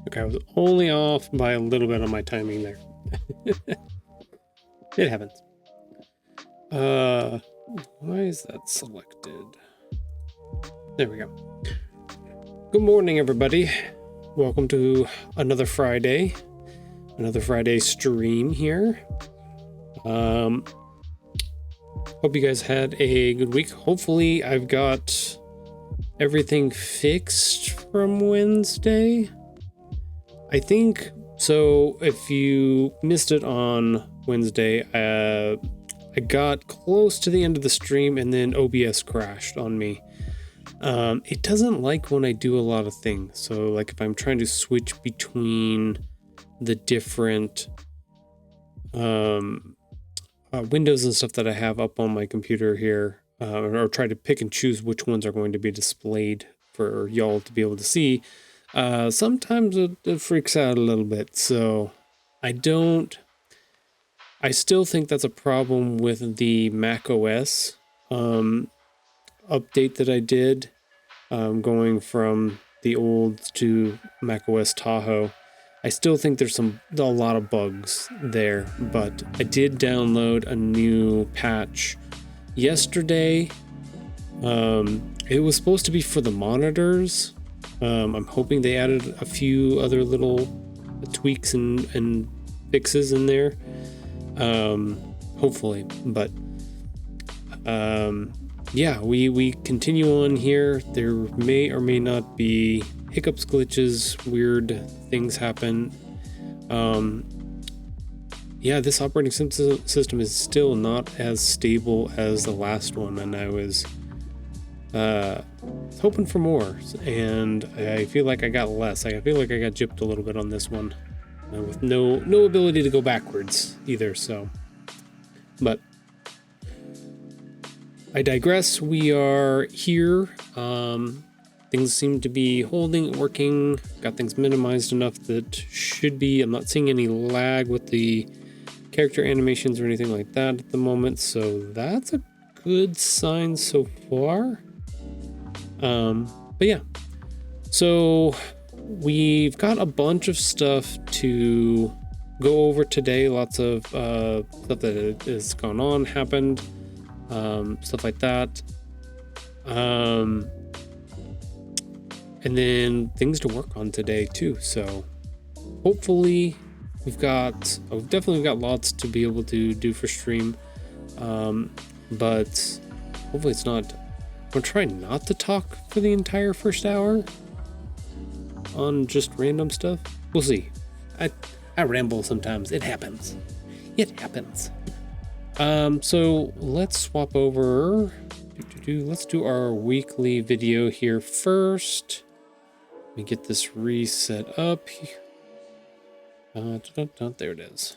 Okay, I was only off by a little bit on my timing there. It happens. Why is that selected? There we go. Good morning, everybody. Welcome to another Friday stream here. Hope you guys had a good week. Hopefully I've got everything fixed from Wednesday. I think so. If you missed it on Wednesday, I got close to the end of the stream and then OBS crashed on me. It doesn't like when I do a lot of things. So like if I'm trying to switch between the different windows and stuff that I have up on my computer here, or try to pick and choose which ones are going to be displayed for y'all to be able to see, sometimes it freaks out a little bit. So I still think that's a problem with the Mac OS update that I did, going from the old to Mac OS Tahoe. I still think there's a lot of bugs there, but I did download a new patch yesterday. It was supposed to be for the monitors. I'm hoping they added a few other little tweaks and fixes in there. Hopefully, but yeah, we continue on here. There may or may not be hiccups, glitches, weird things happen. Yeah, this operating system is still not as stable as the last one, and I was hoping for more, and I feel like I got less. I feel like I got gypped a little bit on this one, with no ability to go backwards either. So, but I digress. We are here. Things seem to be holding, working. Got things minimized enough that should be. I'm not seeing any lag with the character animations or anything like that at the moment, so that's a good sign so far. But yeah, so we've got a bunch of stuff to go over today. Lots of stuff that has gone on, happened, stuff like that. And then things to work on today too. So hopefully we've definitely got lots to be able to do for stream. But hopefully it's not. I'm gonna try not to talk for the entire first hour on just random stuff. We'll see. I ramble sometimes. It happens. So let's swap over. Let's do our weekly video here first. Let me get this reset up. There it is.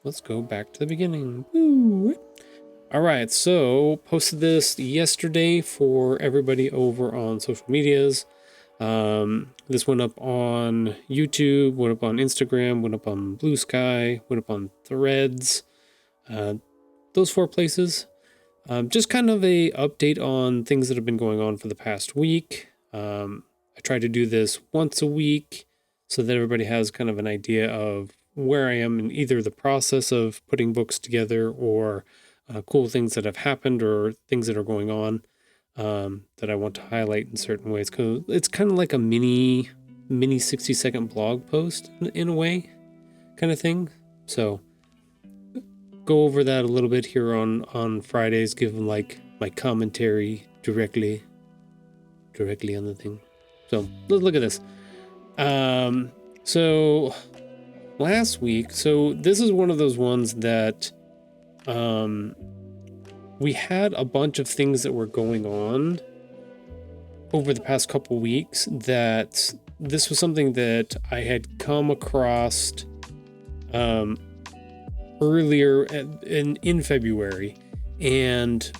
Let's go back to the beginning. Woo. All right, so posted this yesterday for everybody over on social medias. This went up on YouTube, went up on Instagram, went up on Blue Sky, went up on Threads. Those 4 places. Just kind of a update on things that have been going on for the past week. I try to do this once a week so that everybody has kind of an idea of where I am in either the process of putting books together or cool things that have happened or things that are going on that I want to highlight in certain ways. 'Cause it's kind of like a mini 60-second blog post in a way, kind of thing. So go over that a little bit here on Fridays, give them like my commentary directly on the thing. So let's look at this. So last week, so this is one of those ones that we had a bunch of things that were going on over the past couple weeks, that this was something that I had come across earlier in February, and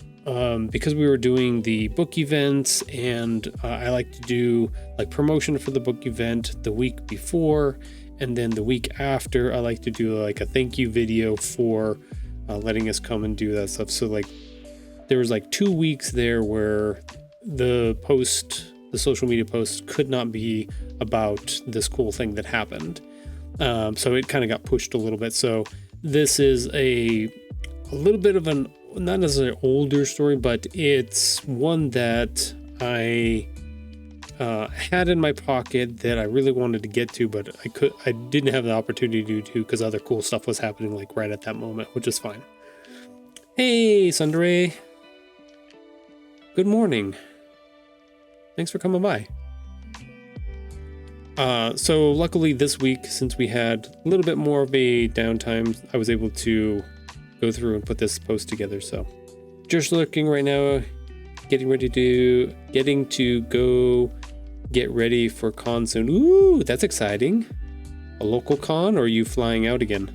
because we were doing the book events, and I like to do like promotion for the book event the week before, and then the week after I like to do like a thank you video for letting us come and do that stuff. So like there was like 2 weeks there where the social media post could not be about this cool thing that happened. So it kind of got pushed a little bit. So this is a little bit of an, not necessarily older story, but it's one that I had in my pocket that I really wanted to get to, but I didn't have the opportunity to because other cool stuff was happening like right at that moment, which is fine. Hey, Sundray. Good morning. Thanks for coming by. So luckily this week, since we had a little bit more of a downtime, I was able to go through and put this post together. So just looking right now, getting to go get ready for con soon. Ooh, that's exciting. A local con, or are you flying out again?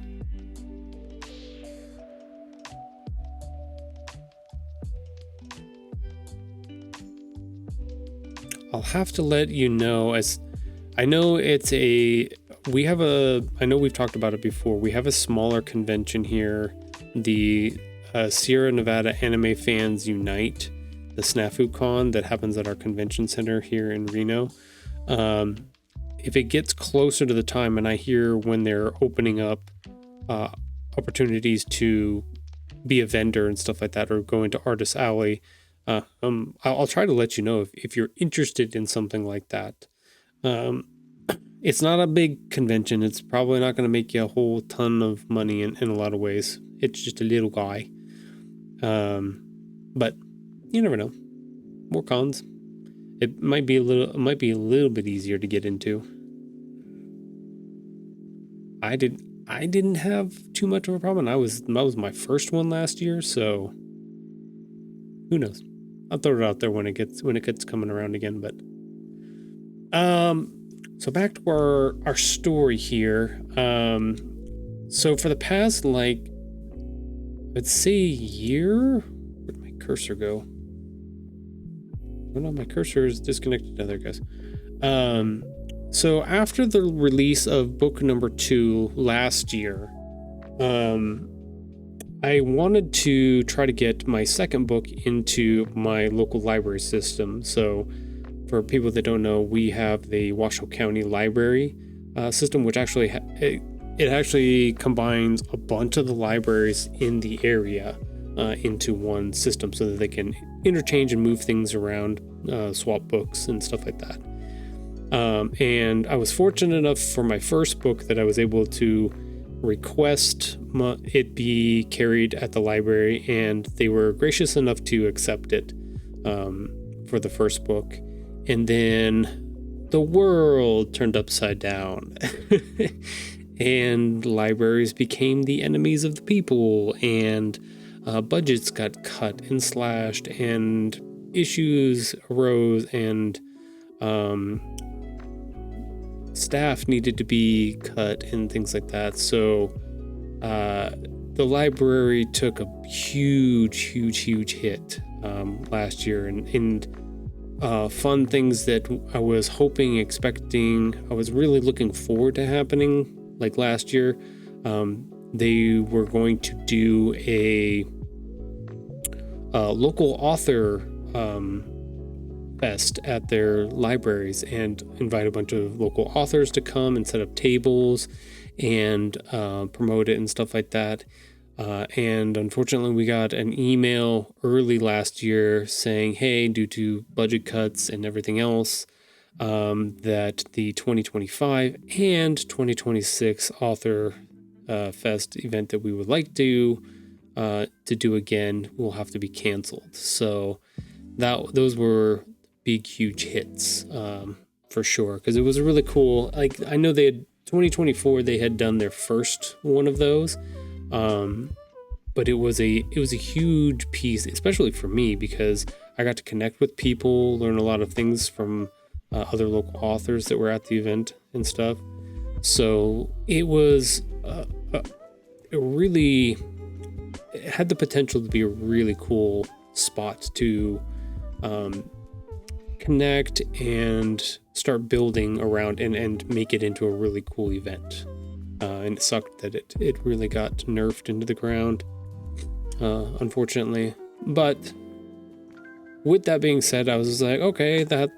I'll have to let you know, as I know I know we've talked about it before. We have a smaller convention here, the Sierra Nevada Anime Fans Unite, the Snafu Con that happens at our convention center here in Reno. If it gets closer to the time and I hear when they're opening up opportunities to be a vendor and stuff like that, or go into Artist Alley, I'll try to let you know if you're interested in something like that. It's not a big convention. It's probably not going to make you a whole ton of money in a lot of ways. It's just a little guy. But you never know. More cons. It might be a little bit easier to get into. I didn't have too much of a problem. That was my first one last year, so who knows? I'll throw it out there when it gets coming around again. But so back to our story here. So for the past, like, let's say year, where'd my cursor go? Oh no, my cursor is disconnected. There, guys. So after the release of book number 2 last year, I wanted to try to get my second book into my local library system. So for people that don't know, we have the Washoe County Library system, which actually it actually combines a bunch of the libraries in the area into one system, so that they can interchange and move things around, swap books and stuff like that. And I was fortunate enough for my first book that I was able to request it be carried at the library, and they were gracious enough to accept it for the first book. And then the world turned upside down and libraries became the enemies of the people, and budgets got cut and slashed, and issues arose, and staff needed to be cut and things like that. So the library took a huge hit last year, and fun things that I was expecting, I was really looking forward to happening, like last year. They were going to do a local author fest at their libraries and invite a bunch of local authors to come and set up tables and promote it and stuff like that. And unfortunately, we got an email early last year saying, hey, due to budget cuts and everything else, that the 2025 and 2026 author fest event that we would like to to do again will have to be canceled. So those were big, huge hits, for sure. Cause it was really cool. Like, I know 2024, they had done their first one of those. But it was a huge piece, especially for me, because I got to connect with people, learn a lot of things from other local authors that were at the event and stuff. So it was it had the potential to be a really cool spot to connect and start building around and make it into a really cool event. And it sucked that it really got nerfed into the ground, unfortunately. But with that being said, I was just like, okay, that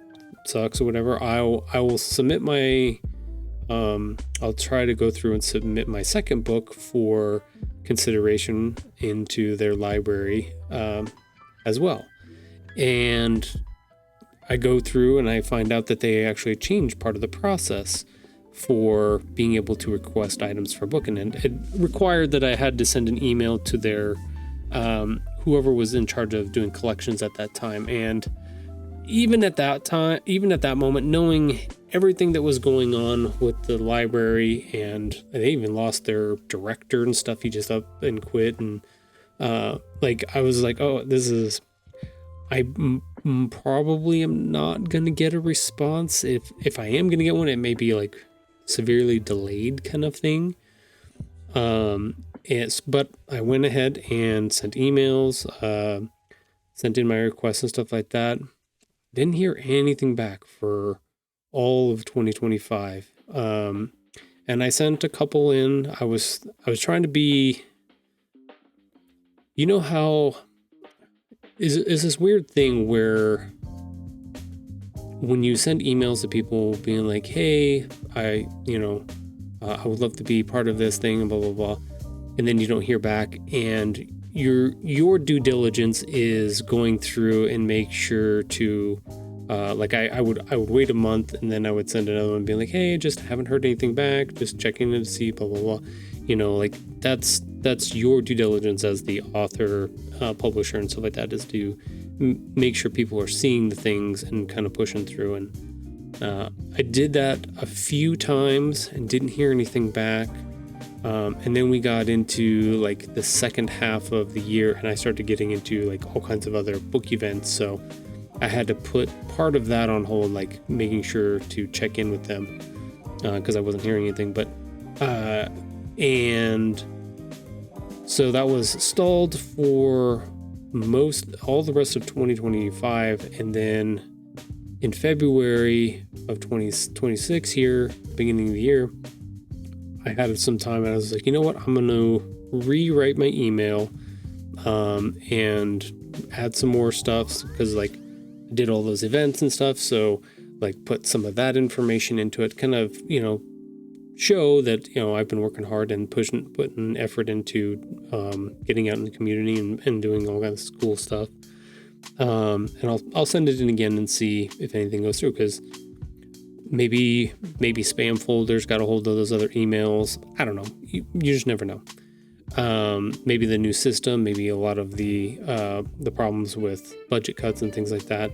sucks or whatever. I will submit my I'll try to go through and submit my second book for consideration into their library as well. And I go through and I find out that they actually changed part of the process for being able to request items for book, and it required that I had to send an email to their whoever was in charge of doing collections at that time. And even at that moment, knowing everything that was going on with the library, and they even lost their director and stuff, he just up and quit, and I was like, oh, I probably am not gonna get a response. If I am gonna get one, it may be like severely delayed kind of thing. But I went ahead and sent emails, sent in my requests and stuff like that. Didn't hear anything back for all of 2025. And I sent a couple in. I was trying to be, you know how is this weird thing where when you send emails to people being like, hey, I would love to be part of this thing and blah, blah, blah. And then you don't hear back, and your due diligence is going through and make sure to, I would wait a month, and then I would send another one being like, hey, just haven't heard anything back, just checking in to see, blah, blah, blah. That's your due diligence as the author, publisher and stuff like that, is to make sure people are seeing the things and kind of pushing through. And I did that a few times and didn't hear anything back. And then we got into like the second half of the year, and I started getting into like all kinds of other book events. So I had to put part of that on hold, like making sure to check in with them, because I wasn't hearing anything. But and so that was stalled for all the rest of 2025, and then in February of 2026 here, beginning of the year, I had some time and I was like, you know what, I'm going to rewrite my email and add some more stuff, because like I did all those events and stuff. So like put some of that information into it, kind of, show that, I've been working hard and putting effort into getting out in the community and doing all kinds of cool stuff. And I'll send it in again and see if anything goes through, because maybe spam folders got a hold of those other emails. I don't know. You just never know. Maybe the new system, maybe a lot of the problems with budget cuts and things like that.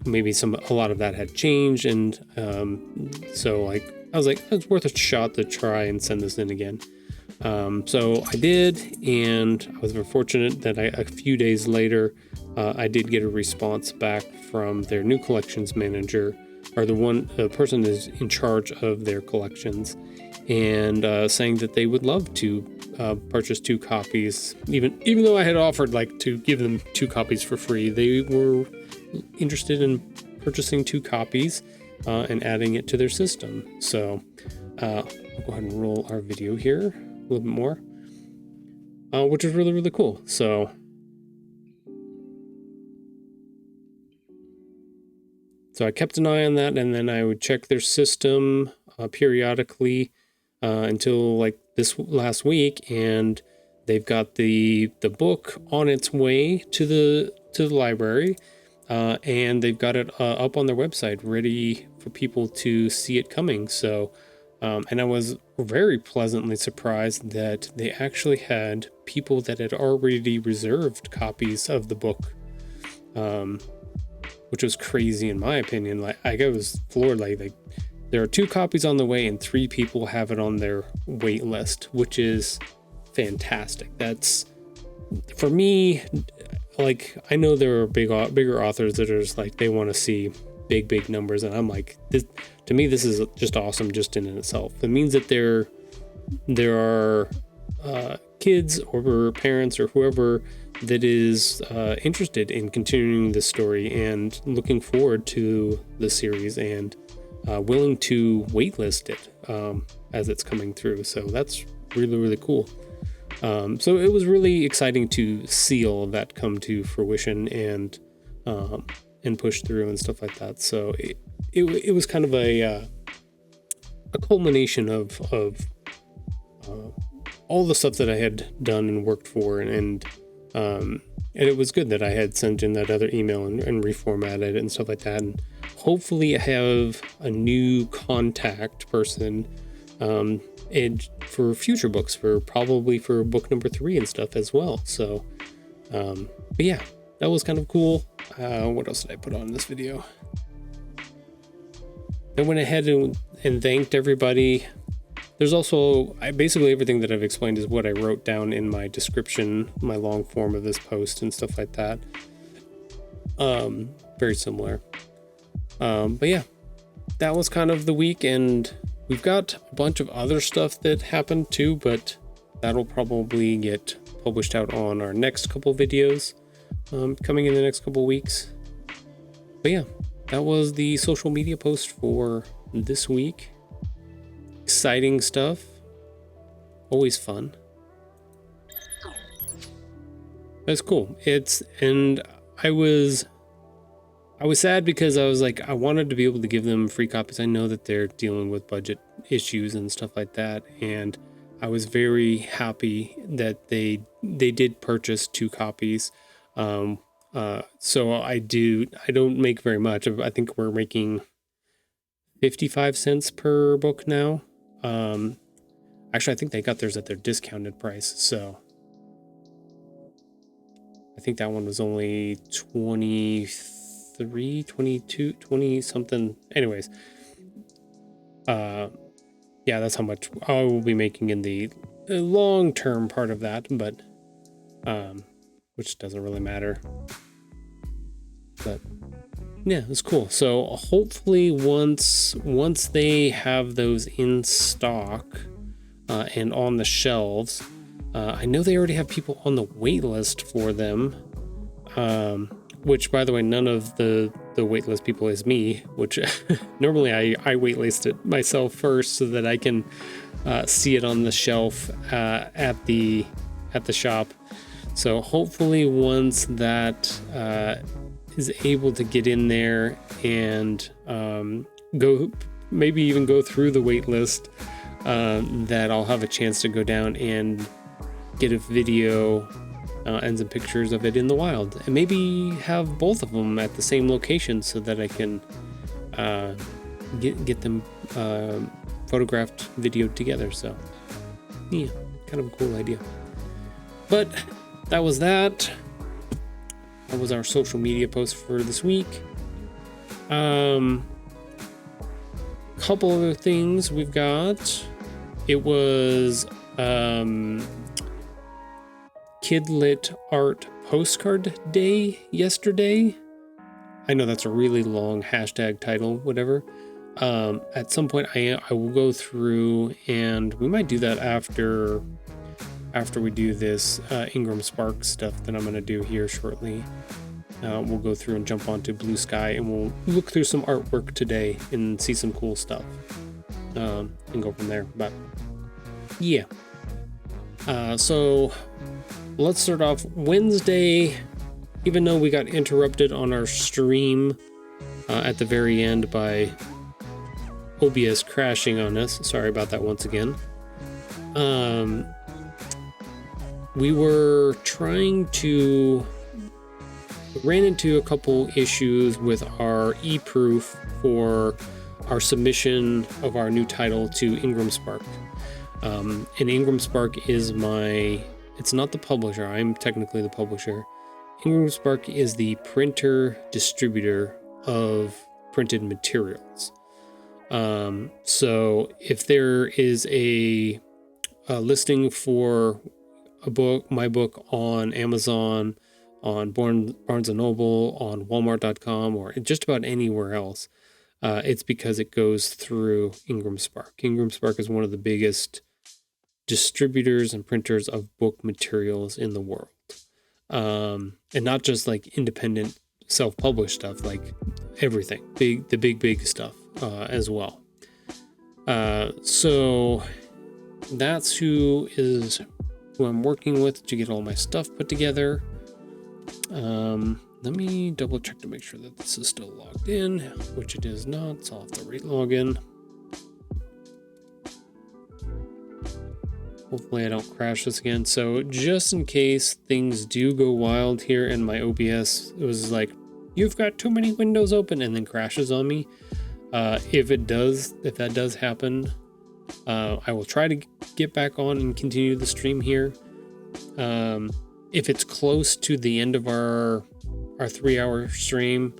Maybe a lot of that had changed, and so like I was like, it's worth a shot to try and send this in again. So I did, and I was very fortunate that a few days later, I did get a response back from their new collections manager, or the person that is in charge of their collections, and saying that they would love to purchase 2 copies. Even though I had offered like to give them 2 copies for free, they were interested in purchasing 2 copies and adding it to their system. So I'll go ahead and roll our video here a little bit more, which is really, really cool. So I kept an eye on that, and then I would check their system periodically until like this last week, and they've got the book on its way to the library, and they've got it up on their website ready for people to see it coming. So And I was very pleasantly surprised that they actually had people that had already reserved copies of the book, which was crazy in my opinion. Like I was floored. Like there are 2 copies on the way and 3 people have it on their wait list, which is fantastic. That's, for me, like I know there are bigger authors that are just like they want to see big numbers, and I'm like, this, to me this is just awesome just in itself. It means that there are kids or parents or whoever that is interested in continuing this story and looking forward to the series and willing to waitlist it as it's coming through. So that's really cool. So it was really exciting to see all of that come to fruition and push through and stuff like that. So it was kind of a culmination of all the stuff that I had done and worked for, and it was good that I had sent in that other email and reformatted it and stuff like that. And hopefully I have a new contact person and for future books, probably for book number 3 and stuff as well. So but yeah, that was kind of cool. What else did I put on this video? I went ahead and thanked everybody. There's also, basically everything that I've explained is what I wrote down in my description, my long form of this post and stuff like that. Very similar. But yeah, that was kind of the week, and we've got a bunch of other stuff that happened too, but that'll probably get published out on our next couple videos coming in the next couple weeks. But yeah, that was the social media post for this week. Exciting stuff. Always fun. That's cool. And I was sad because I was like, I wanted to be able to give them free copies. I know that they're dealing with budget issues and stuff like that, and I was very happy that they did purchase 2 copies. So I don't make very much. I think we're making 55 cents per book now. Actually, I think they got theirs at their discounted price, so I think that one was only 23, 22, 20 something. Anyways, yeah, that's how much I will be making in the long-term part of that, but which doesn't really matter. But yeah, it's cool. So hopefully once they have those in stock and on the shelves, I know they already have people on the wait list for them, which, by the way, none of the wait list people is me, which normally I wait list it myself first so that I can see it on the shelf at the shop. So hopefully once that is able to get in there and maybe even go through the wait list, that I'll have a chance to go down and get a video and some pictures of it in the wild, and maybe have both of them at the same location so that I can get them photographed, videoed together. So yeah, kind of a cool idea. But that was that. That was our social media post for this week. Couple other things we've got. It was Kidlit Art Postcard Day yesterday. I know that's a really long hashtag title, whatever. At some point I will go through, and we might do that after we do this Ingram Spark stuff that I'm going to do here shortly. We'll go through and jump onto Blue Sky, and we'll look through some artwork today and see some cool stuff and go from there. But yeah, so let's start off Wednesday. Even though we got interrupted on our stream at the very end by OBS crashing on us, sorry about that once again. We ran into a couple issues with our e-proof for our submission of our new title to Ingram Spark. And Ingram Spark is it's not the publisher. I'm technically the publisher. Ingram Spark is the printer distributor of printed materials. So if there is a listing for my book on Amazon, on Barnes & Noble, on Walmart.com, or just about anywhere else, it's because it goes through Ingram Spark. Ingram Spark is one of the biggest distributors and printers of book materials in the world. And not just like independent self-published stuff, like everything, the big stuff as well. So that's who I'm working with to get all my stuff put together. Let me double check to make sure that this is still logged in, which it is not, so I'll have to re-log in. Hopefully I don't crash this again. So just in case things do go wild here and my OBS, it was like, you've got too many windows open, and then crashes on me. If that does happen, I will try to get back on and continue the stream here. If it's close to the end of our 3-hour stream,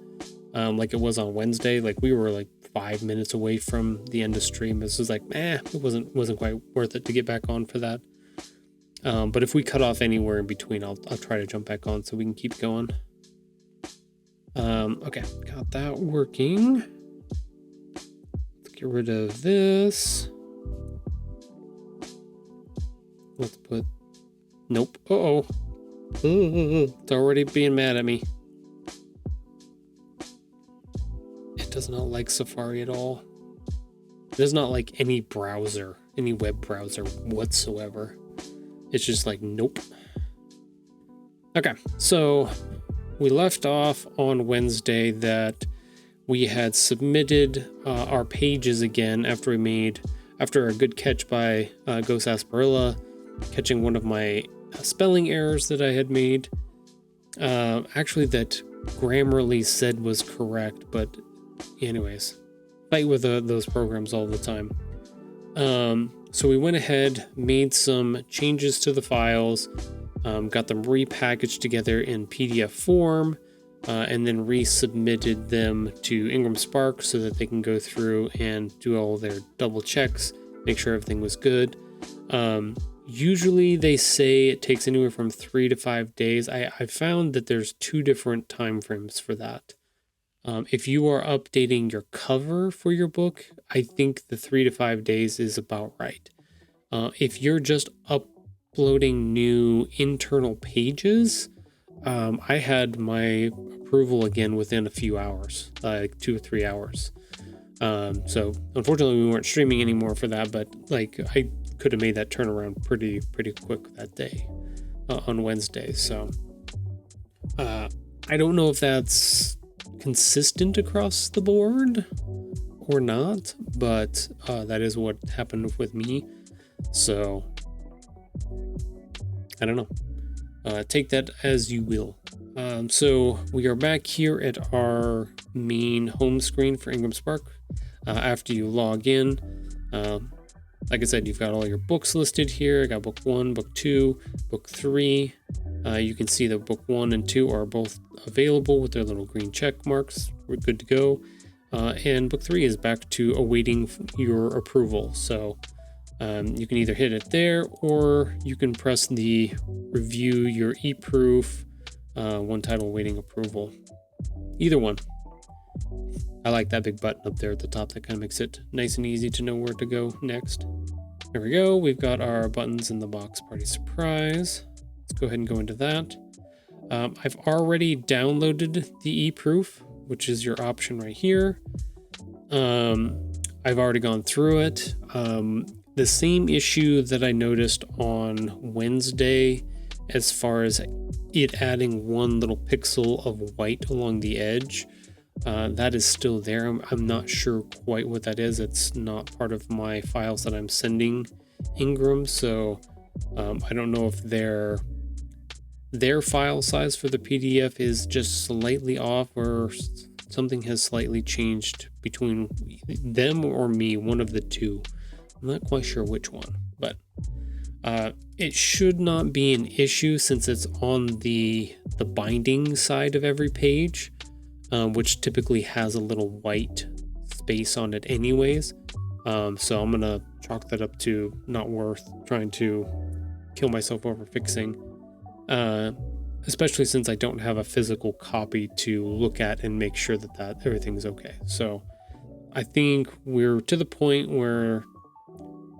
like it was on Wednesday, like we were like 5 minutes away from the end of stream. This was like, it wasn't quite worth it to get back on for that. But if we cut off anywhere in between, I'll try to jump back on so we can keep going. Okay, got that working. Let's get rid of this. Let's put, nope. It's already being mad at me. It does not like Safari at all. It does not like any browser, any web browser whatsoever. It's just like, nope. Okay, so we left off on Wednesday that we had submitted our pages again after a good catch by Ghost Asperilla, catching one of my spelling errors that I had made. Actually, that Grammarly said was correct, but anyways, fight with those programs all the time. So we went ahead, made some changes to the files, got them repackaged together in PDF form, and then resubmitted them to Ingram Spark so that they can go through and do all their double checks, make sure everything was good. Usually they say it takes anywhere from 3 to 5 days. I found that there's 2 different time frames for that. If you are updating your cover for your book, I think the 3 to 5 days is about right. If you're just uploading new internal pages, I had my approval again within a few hours, like 2 or 3 hours. So unfortunately we weren't streaming anymore for that, but like I could have made that turnaround pretty quick that day on Wednesday. So I don't know if that's consistent across the board or not, but that is what happened with me. So I don't know. Take that as you will. So we are back here at our main home screen for Ingram Spark. After you log in, like I said, you've got all your books listed here. I got book 1, book 2, book 3. You can see that book 1 and 2 are both available with their little green check marks. We're good to go. And book 3 is back to awaiting your approval. So you can either hit it there, or you can press the review your e-proof, one title awaiting approval. Either one. I like that big button up there at the top. That kind of makes it nice and easy to know where to go next. There we go. We've got our buttons in the box party surprise. Let's go ahead and go into that. I've already downloaded the e-proof, which is your option right here. I've already gone through it. The same issue that I noticed on Wednesday, as far as it adding one little pixel of white along the edge, that is still there. I'm not sure quite what that is. It's not part of my files that I'm sending Ingram, so I don't know if their file size for the PDF is just slightly off or something has slightly changed between them or me, one of the two. I'm not quite sure which one, but it should not be an issue since it's on the binding side of every page, which typically has a little white space on it anyways. So I'm gonna chalk that up to not worth trying to kill myself over fixing, especially since I don't have a physical copy to look at and make sure that everything's okay. So I think we're to the point where,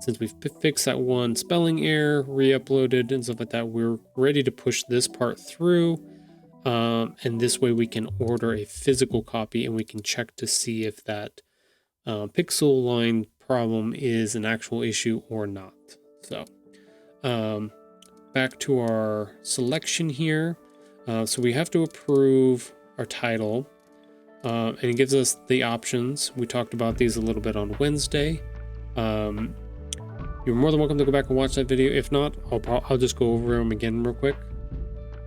since we've fixed that one spelling error, re-uploaded and stuff like that, we're ready to push this part through. And this way we can order a physical copy and we can check to see if that pixel line problem is an actual issue or not. So back to our selection here. So we have to approve our title, and it gives us the options. We talked about these a little bit on Wednesday. You're more than welcome to go back and watch that video. If not, I'll just go over them again real quick.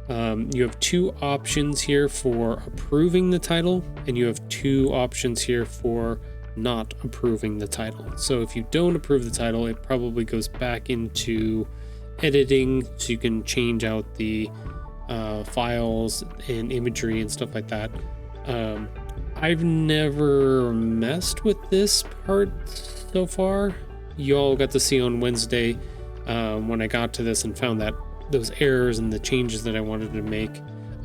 You have two options here for approving the title, and you have two options here for not approving the title. So if you don't approve the title, it probably goes back into editing, so you can change out the files and imagery and stuff like that. I've never messed with this part so far. You all got to see on Wednesday when I got to this and found that those errors and the changes that I wanted to make,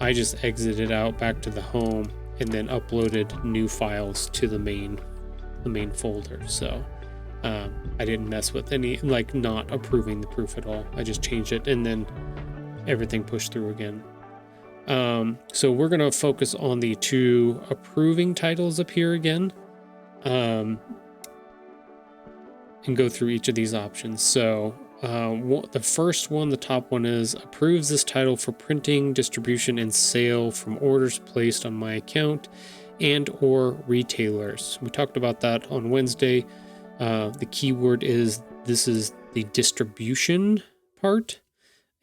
I just exited out back to the home and then uploaded new files to the main folder. So I didn't mess with any, like, not approving the proof at all. I just changed it and then everything pushed through again. So we're gonna focus on the two approving titles up here again, and go through each of these options. So the first one, the top one, is approves this title for printing, distribution, and sale from orders placed on my account and or retailers. We talked about that on Wednesday. The keyword is, this is the distribution part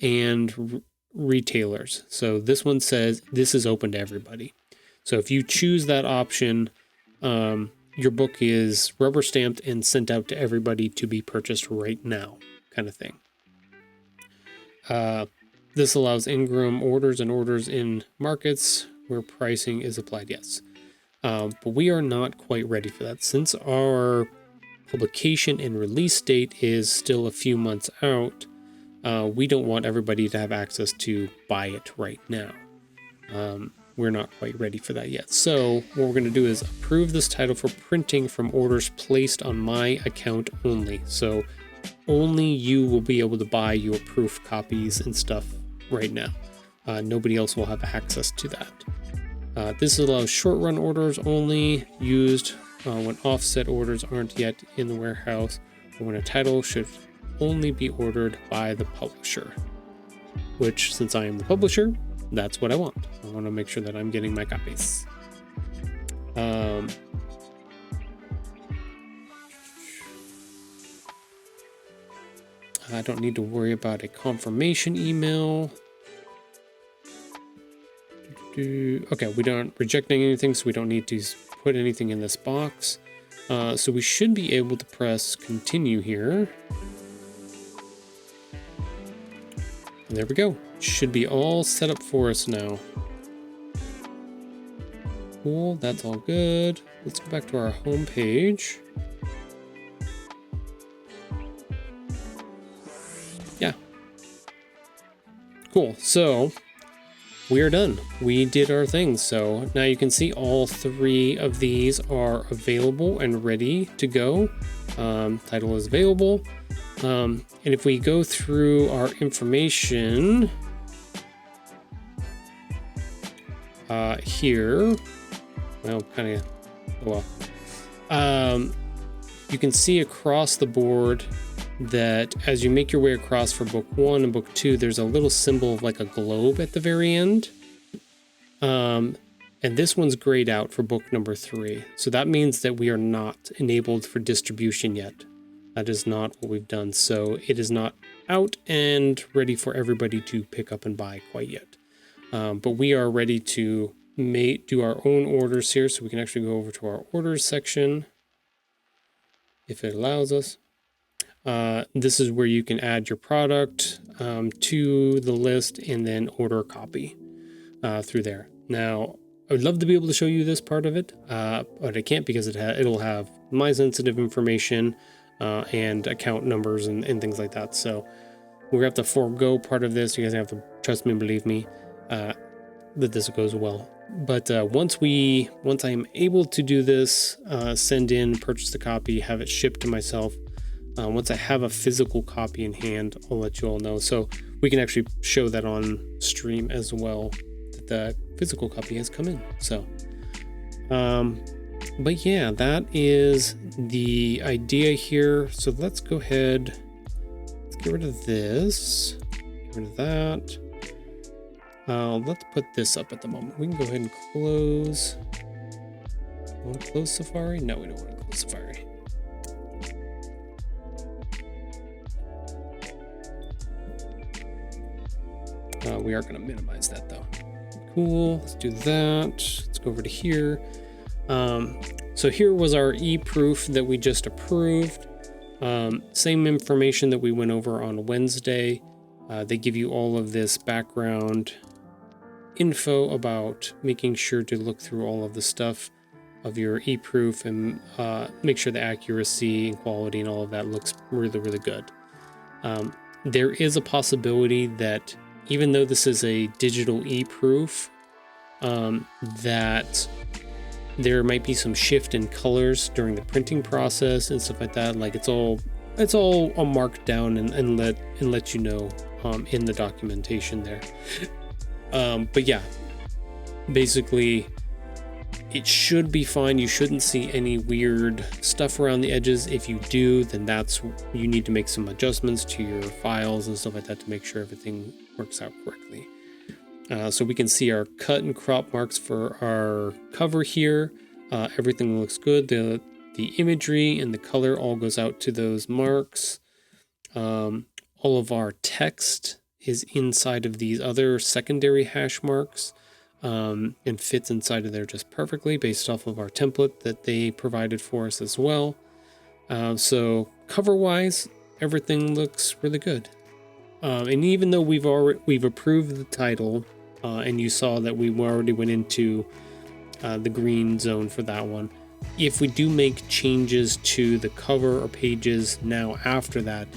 and retailers. So this one says this is open to everybody. So if you choose that option, your book is rubber stamped and sent out to everybody to be purchased right now, kind of thing. This allows in-room orders and orders in markets where pricing is applied, yes. But we are not quite ready for that. Since our publication and release date is still a few months out, we don't want everybody to have access to buy it right now. We're not quite ready for that yet. So what we're going to do is approve this title for printing from orders placed on my account only. So only you will be able to buy your proof copies and stuff right now. Nobody else will have access to that. This allows short-run orders only, used when offset orders aren't yet in the warehouse, or when a title should only be ordered by the publisher. Which, since I am the publisher, that's what I want. I want to make sure that I'm getting my copies. I don't need to worry about a confirmation email. Okay, we aren't rejecting anything, so we don't need to put anything in this box. So we should be able to press continue here. And there we go. Should be all set up for us now. Cool, that's all good. Let's go back to our home page. Yeah. Cool, so we are done. We did our thing. So now you can see all three of these are available and ready to go. Title is available. And if we go through our information here, well, kind of, well, you can see across the board that as you make your way across for book 1 and book 2, there's a little symbol of like a globe at the very end. And this one's grayed out for book number 3. So that means that we are not enabled for distribution yet. That is not what we've done. So it is not out and ready for everybody to pick up and buy quite yet. But we are ready to do our own orders here, so we can actually go over to our orders section if it allows us. This is where you can add your product to the list and then order a copy through there. Now, I would love to be able to show you this part of it, but I can't because it'll have my sensitive information and account numbers and things like that. So we're gonna have to forego part of this. You guys have to trust me and believe me that this goes well. But once I'm able to do this, send in, purchase the copy, have it shipped to myself. Once I have a physical copy in hand, I'll let you all know. So we can actually show that on stream as well, that the physical copy has come in. So, but yeah, that is the idea here. So let's go ahead. Let's get rid of this. Get rid of that. Let's put this up at the moment. We can go ahead and close. Want to close Safari? No, we don't want to close Safari. We are going to minimize that though. Cool. Let's do that. Let's go over to here. So here was our e-proof that we just approved. Same information that we went over on Wednesday. They give you all of this background info about making sure to look through all of the stuff of your e-proof and make sure the accuracy and quality and all of that looks really, really good. There is a possibility that even though this is a digital e-proof, that there might be some shift in colors during the printing process and stuff like that. Like it's all marked down and let you know in the documentation there. But yeah, basically it should be fine. You shouldn't see any weird stuff around the edges. If you do, then you need to make some adjustments to your files and stuff like that to make sure everything works out correctly. So we can see our cut and crop marks for our cover here. Everything looks good. The imagery and the color all goes out to those marks. All of our text is inside of these other secondary hash marks. And fits inside of there just perfectly based off of our template that they provided for us as well. So cover wise, everything looks really good. And even though we've approved the title, and you saw that we already went into the green zone for that one. If we do make changes to the cover or pages now after that,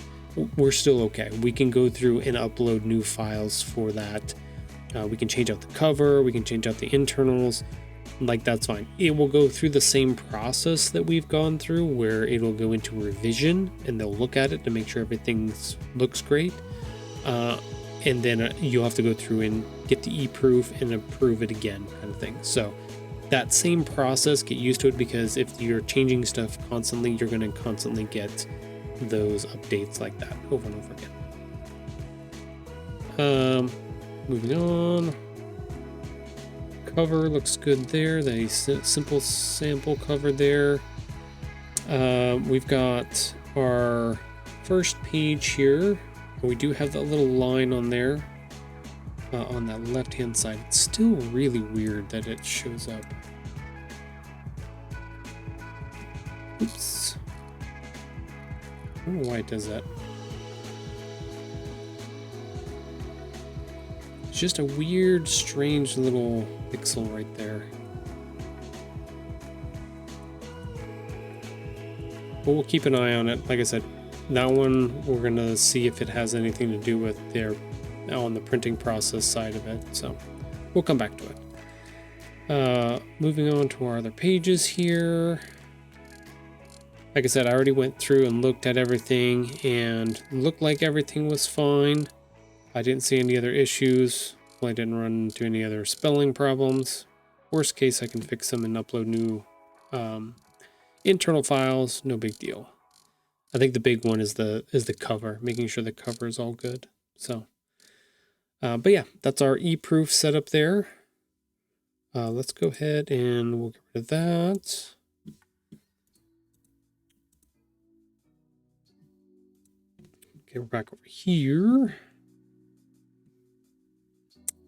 we're still okay. We can go through and upload new files for that. We can change out the cover, we can change out the internals, like that's fine. It will go through the same process that we've gone through where it'll go into revision and they'll look at it to make sure everything looks great. And then you'll have to go through and get the e-proof and approve it again kind of thing. So that same process, get used to it, because if you're changing stuff constantly, you're going to constantly get those updates like that over and over again. Moving on, cover looks good there. The simple sample cover there. We've got our first page here. We do have that little line on there on that left hand side. It's still really weird that it shows up. Oops. I don't know why it does that. It's just a weird, strange little pixel right there. But we'll keep an eye on it. Like I said, that one we're gonna see if it has anything to do with their on the printing process side of it. So we'll come back to it. Moving on to our other pages here. Like I said, I already went through and looked at everything and looked like everything was fine. I didn't see any other issues. I didn't run into any other spelling problems. Worst case, I can fix them and upload new internal files. No big deal. I think the big one is the cover, making sure the cover is all good. So, but yeah, that's our e-proof setup there. Let's go ahead and we'll get rid of that. Okay, we're back over here.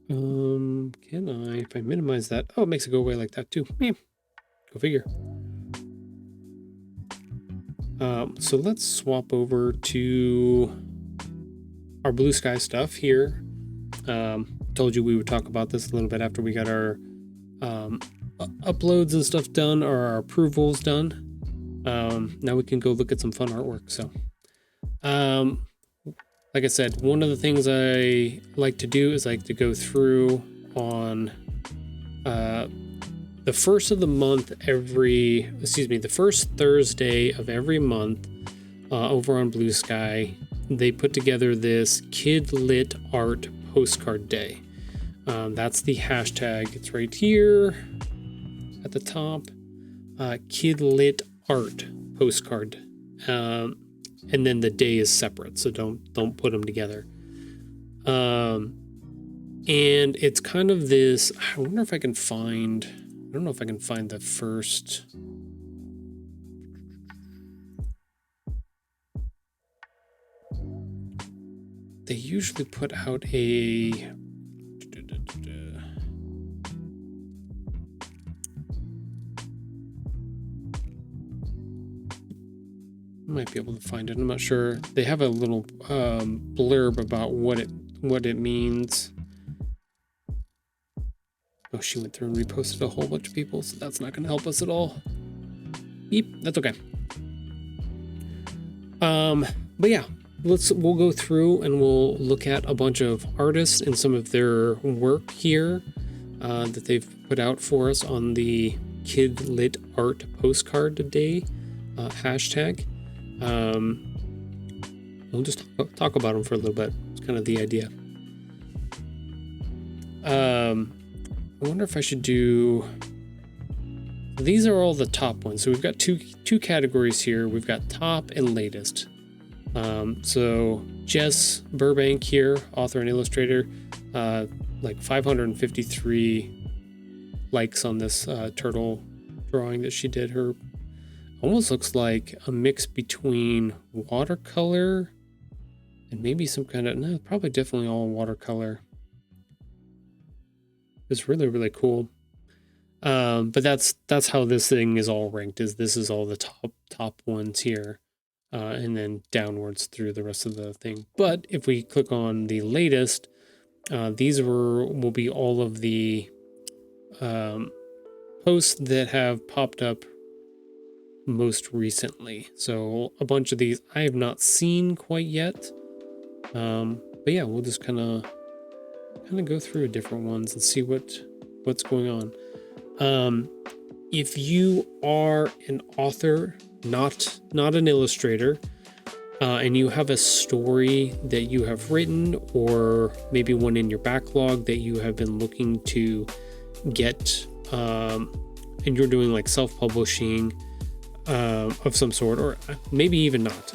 Can I, if I minimize that, oh, it makes it go away like that too. Go figure. So let's swap over to our blue sky stuff here. Told you we would talk about this a little bit after we got our uploads and stuff done, or our approvals done. Now we can go look at some fun artwork. So, like I said, one of the things I like to do is like to go through on the first of the month the first Thursday of every month over on Blue Sky. They put together this Kid Lit Art Postcard Day. That's the hashtag. It's right here at the top. Kid Lit Art Postcard. And then the day is separate, so don't put them together. And it's kind of this. I wonder if I can find. I don't know if I can find the first. They usually put out a. Might be able to find it. I'm not sure. They have a little blurb about what it means. Oh, she went through and reposted a whole bunch of people, so that's not going to help us at all. Beep, that's okay. But yeah, we'll go through and we'll look at a bunch of artists and some of their work here that they've put out for us on the Kid Lit Art Postcard Day hashtag. We'll just talk about them for a little bit. It's kind of the idea. I wonder if I should do. These are all the top ones. So we've got two categories here. We've got top and latest. So Jess Burbank here, author and illustrator, like 553 likes on this turtle drawing that she did. Her almost looks like a mix between watercolor and maybe some kind of, no, probably definitely all watercolor. It's really, really cool. But that's how this thing is all ranked. This is all the top ones here, and then downwards through the rest of the thing. But if we click on the latest, these will be all of the posts that have popped up most recently. So a bunch of these I have not seen quite yet. But yeah, we'll just kind of go through different ones and see what's going on. If you are an author, not an illustrator, and you have a story that you have written, or maybe one in your backlog that you have been looking to get, and you're doing like self-publishing of some sort, or maybe even not.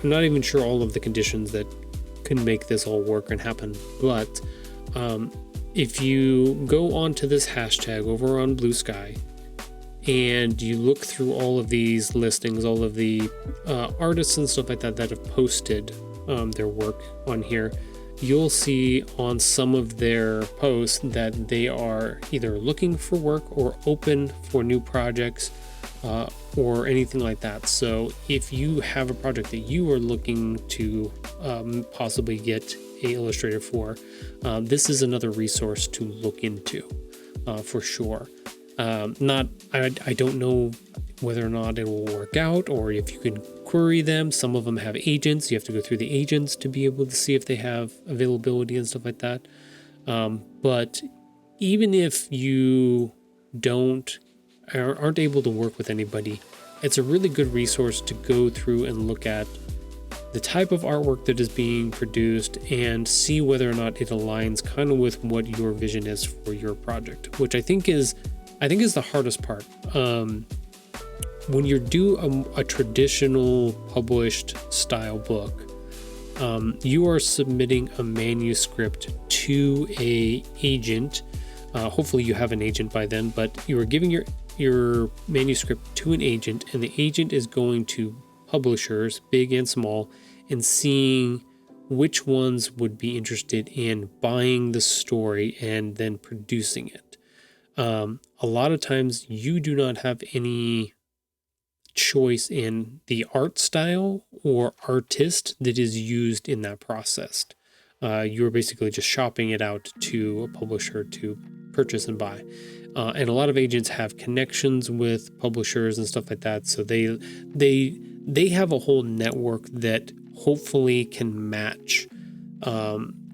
I'm not even sure all of the conditions that can make this all work and happen, but if you go onto this hashtag over on Blue Sky and you look through all of these listings, all of the artists and stuff like that have posted their work on here, you'll see on some of their posts that they are either looking for work or open for new projects or anything like that. So if you have a project that you are looking to possibly get an illustrator for, this is another resource to look into for sure. I don't know whether or not it will work out, or if you can query them. Some of them have agents. You have to go through the agents to be able to see if they have availability and stuff like that. But even if you aren't able to work with anybody, it's a really good resource to go through and look at the type of artwork that is being produced and see whether or not it aligns kind of with what your vision is for your project, which I think is the hardest part. When you do a traditional published style book, you are submitting a manuscript to a agent. Hopefully you have an agent by then, but you are giving your manuscript to an agent, and the agent is going to publishers, big and small, and seeing which ones would be interested in buying the story and then producing it. A lot of times you do not have any choice in the art style or artist that is used in that process. You're basically just shopping it out to a publisher to purchase and buy. And a lot of agents have connections with publishers and stuff like that. So they have a whole network that hopefully can match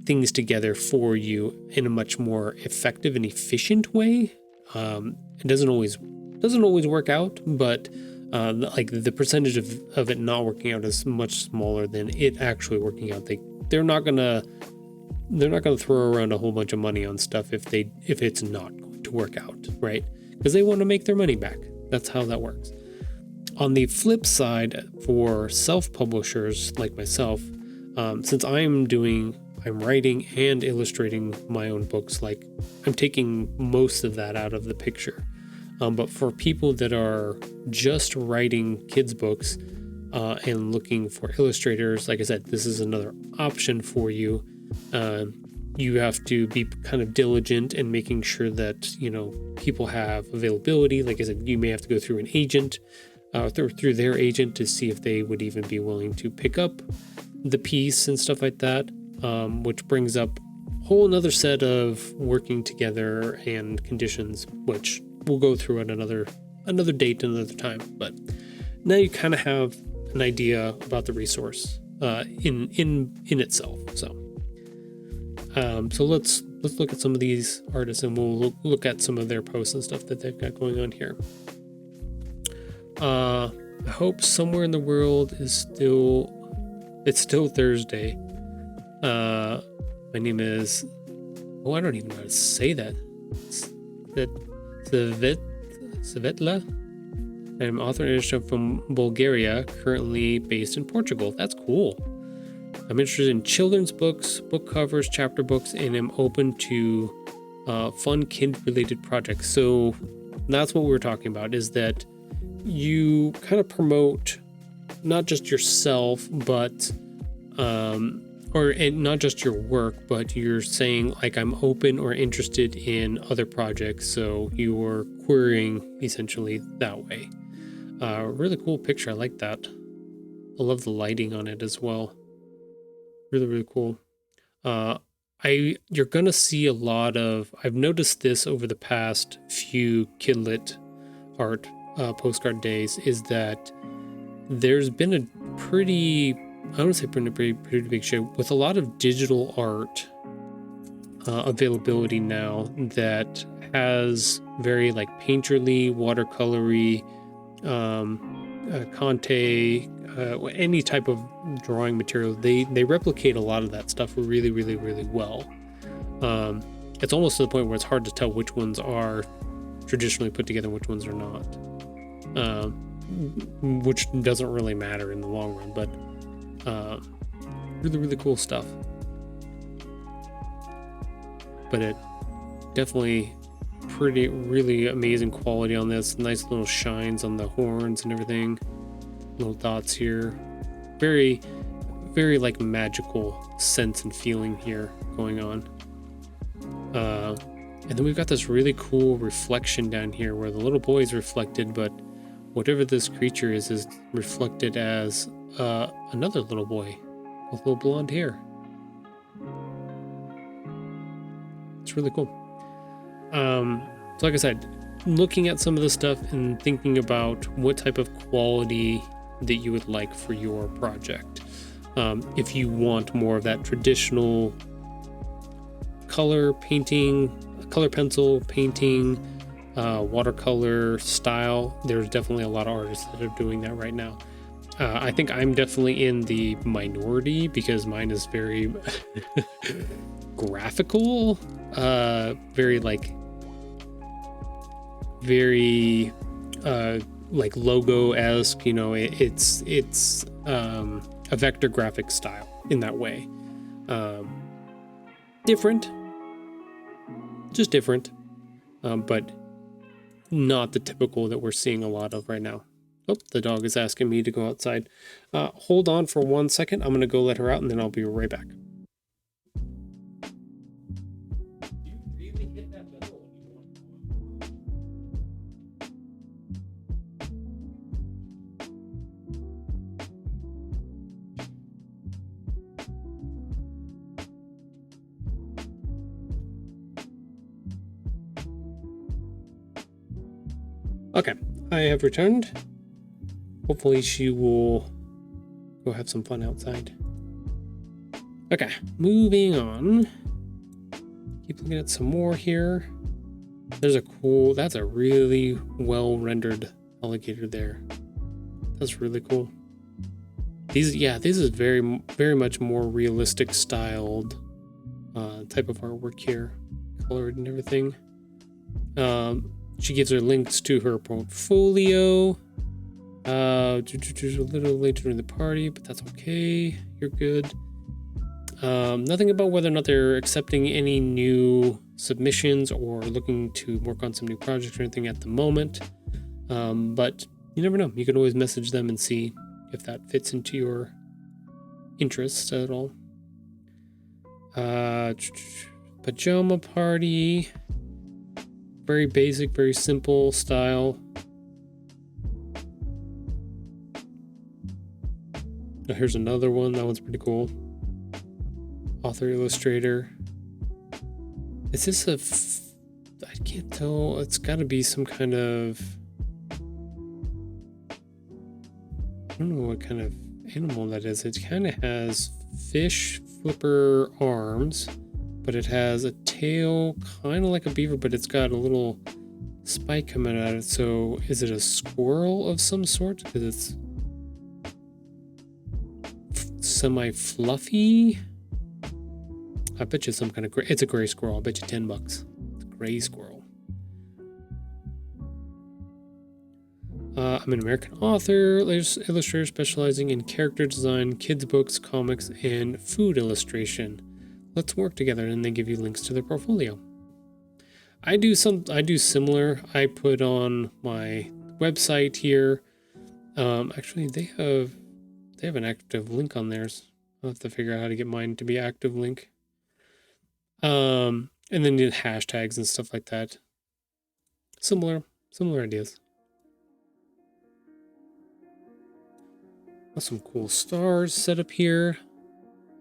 things together for you in a much more effective and efficient way. It doesn't always work out, but like the percentage of it not working out is much smaller than it actually working out. They're not gonna throw around a whole bunch of money on stuff if it's not going to work out, right? Because they want to make their money back. That's how that works. On the flip side, for self-publishers like myself, since I'm writing and illustrating my own books, like I'm taking most of that out of the picture. But for people that are just writing kids' books and looking for illustrators, like I said, this is another option for you. You have to be kind of diligent in making sure that, people have availability. Like I said, you may have to go through an agent, through their agent to see if they would even be willing to pick up the piece and stuff like that, which brings up a whole another set of working together and conditions, which we'll go through at another date, another time. But now you kind of have an idea about the resource in itself. So let's look at some of these artists, and we'll look at some of their posts and stuff that they've got going on here. I hope somewhere in the world it's still Thursday. My name is, I don't even know how to say that. Svetla. I'm author and editor from Bulgaria, currently based in Portugal. That's cool. I'm interested in children's books, book covers, chapter books, and am open to fun kid-related projects. So that's what we were talking about, is that you kind of promote not just yourself, but and not just your work, but you're saying like I'm open or interested in other projects. So you're querying essentially that way. Really cool picture. I like that. I love the lighting on it as well. Really, really cool. You're gonna see a lot of, I've noticed this over the past few Kidlit art postcard days, is that there's been a pretty big shift with a lot of digital art availability now that has very like painterly, watercolory, Conte, any type of drawing material. They replicate a lot of that stuff really, really, really well. It's almost to the point where it's hard to tell which ones are traditionally put together, which ones are not. Which doesn't really matter in the long run, but really, really cool stuff. But it definitely really amazing quality on this. Nice little shines on the horns and everything. Little dots here. Very, very like magical sense and feeling here going on. And then we've got this really cool reflection down here where the little boy is reflected, but whatever this creature is reflected as another little boy with little blonde hair. It's really cool. So like I said, looking at some of the stuff and thinking about what type of quality that you would like for your project. If you want more of that traditional color painting, color pencil painting, watercolor style, there's definitely a lot of artists that are doing that right now. I think I'm definitely in the minority because mine is very graphical, very like logo-esque, it's a vector graphic style in that way. Different, but not the typical that we're seeing a lot of right now. Oh, the dog is asking me to go outside. Hold on for 1 second. I'm going to go let her out, and then I'll be right back. Okay, I have returned. Hopefully she will go have some fun outside. Okay, moving on. Keep looking at some more here. There's a cool, that's a really well rendered alligator there. That's really cool. These, yeah, this is very, very much more realistic styled type of artwork here, colored and everything. She gives her links to her portfolio. A little later during the party, but that's okay. You're good. Nothing about whether or not they're accepting any new submissions or looking to work on some new projects or anything at the moment. But you never know. You can always message them and see if that fits into your interests at all. Pajama party. Very basic, very simple style. Oh, here's another one. That one's pretty cool. Author, illustrator. Is this I can't tell. It's got to be some kind of... I don't know what kind of animal that is. It kind of has fish flipper arms, but it has a tail kind of like a beaver, but it's got a little spike coming out of it. So is it a squirrel of some sort? Because it's semi-fluffy. I bet you some kind of gray. It's a gray squirrel. I bet you $10. It's a gray squirrel. I'm an American author, illustrator specializing in character design, kids books, comics, and food illustration. Let's work together, and they give you links to their portfolio. I do similar. I put on my website here. Actually, they have an active link on theirs. I'll have to figure out how to get mine to be active link. And then did hashtags and stuff like that. Similar ideas. Some cool stars set up here.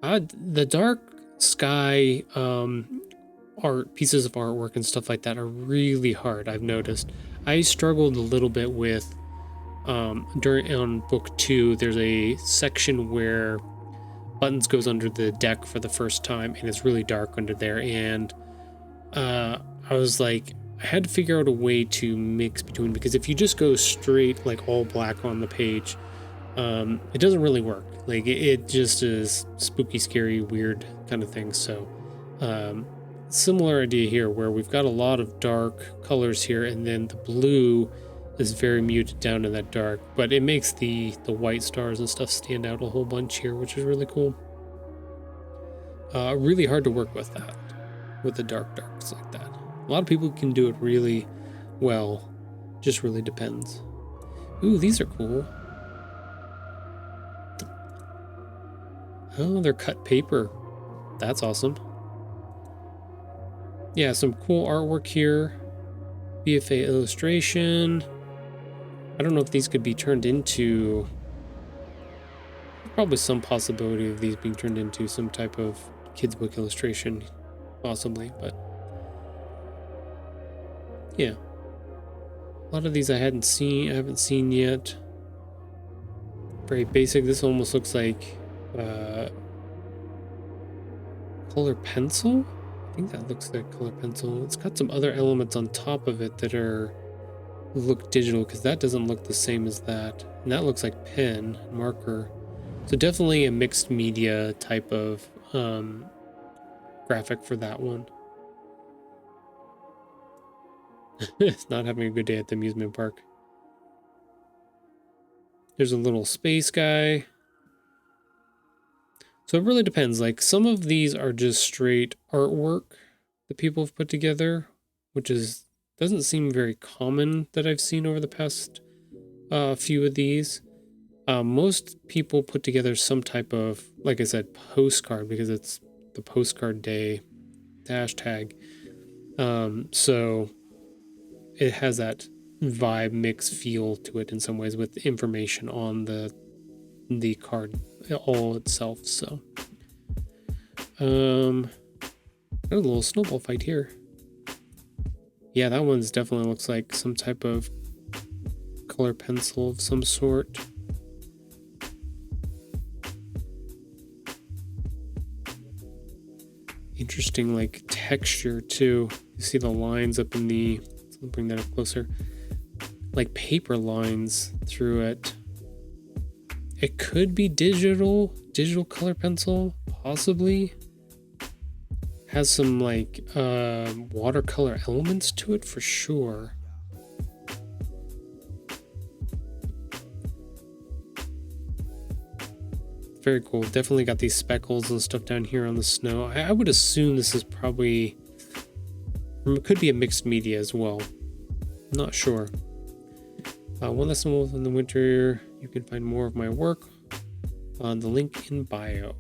The dark sky art pieces of artwork and stuff like that are really hard. I've noticed. I struggled a little bit with on book 2. There's a section where Buttons goes under the deck for the first time, and it's really dark under there. And I was like, I had to figure out a way to mix between, because if you just go straight like all black on the page, it doesn't really work. Like it just is spooky, scary, weird kind of thing. So similar idea here, where we've got a lot of dark colors here, and then the blue is very muted down in that dark, but it makes the white stars and stuff stand out a whole bunch here, which is really cool. Really hard to work with that, with the darks like that. A lot of people can do it really well, just really depends. Ooh, these are cool. Oh, they're cut paper. That's awesome. Yeah, some cool artwork here. BFA illustration. I don't know if these could be turned into... Probably some possibility of these being turned into some type of kids book illustration, possibly, but... Yeah. A lot of these I haven't seen yet. Very basic. This almost looks like color pencil. I think that looks like color pencil. It's got some other elements on top of it that look digital, because that doesn't look the same as that. And that looks like pen, marker. So definitely a mixed media type of graphic for that one. It's not having a good day at the amusement park. There's a little space guy. So it really depends. Like, some of these are just straight artwork that people have put together, which doesn't seem very common that I've seen over the past a few of these. Most people put together some type of, like I said, postcard, because it's the postcard day hashtag. So it has that vibe mix feel to it in some ways, with information on the card all itself. So got a little snowball fight here. Yeah, that one's definitely looks like some type of color pencil of some sort. Interesting, like, texture too. You see the lines up in the, let's bring that up closer, like paper lines through it. It could be digital color pencil, possibly. Has some like watercolor elements to it for sure. Very cool. Definitely got these speckles and stuff down here on the snow. I would assume this is probably, it could be a mixed media as well. Not sure. One lesson in the winter. You can find more of my work on the link in bio.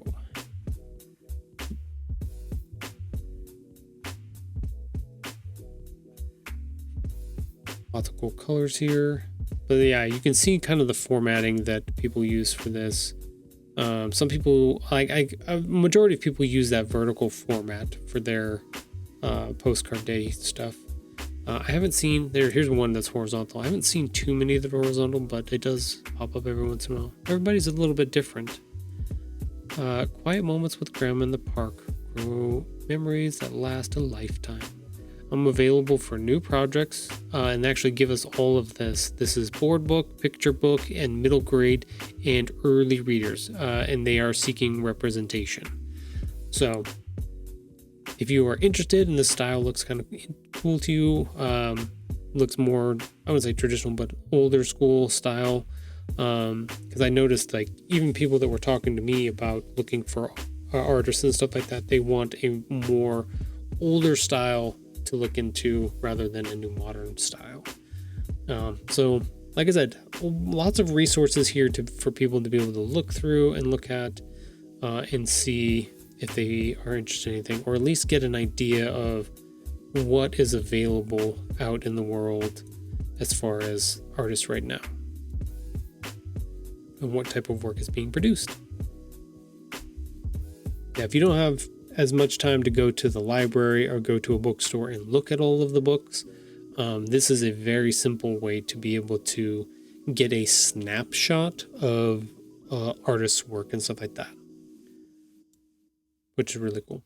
Lots of cool colors here. But yeah, you can see kind of the formatting that people use for this. Some people, a majority of people use that vertical format for their postcard day stuff. I haven't seen, here's one that's horizontal. I haven't seen too many that are horizontal, but it does pop up every once in a while. Everybody's a little bit different. Quiet moments with grandma in the park grow memories that last a lifetime. I'm available for new projects, and actually give us all of this. This is board book, picture book, and middle grade and early readers, and they are seeking representation. So if you are interested and the style looks kind of cool to you, looks more, I wouldn't say traditional, but older school style, because I noticed, like, even people that were talking to me about looking for artists and stuff like that, they want a more older style to look into rather than a new modern style. So like I said, lots of resources here for people to be able to look through and look at and see if they are interested in anything, or at least get an idea of what is available out in the world as far as artists right now and what type of work is being produced. Yeah, if you don't have as much time to go to the library or go to a bookstore and look at all of the books, this is a very simple way to be able to get a snapshot of artists' work and stuff like that, which is really cool.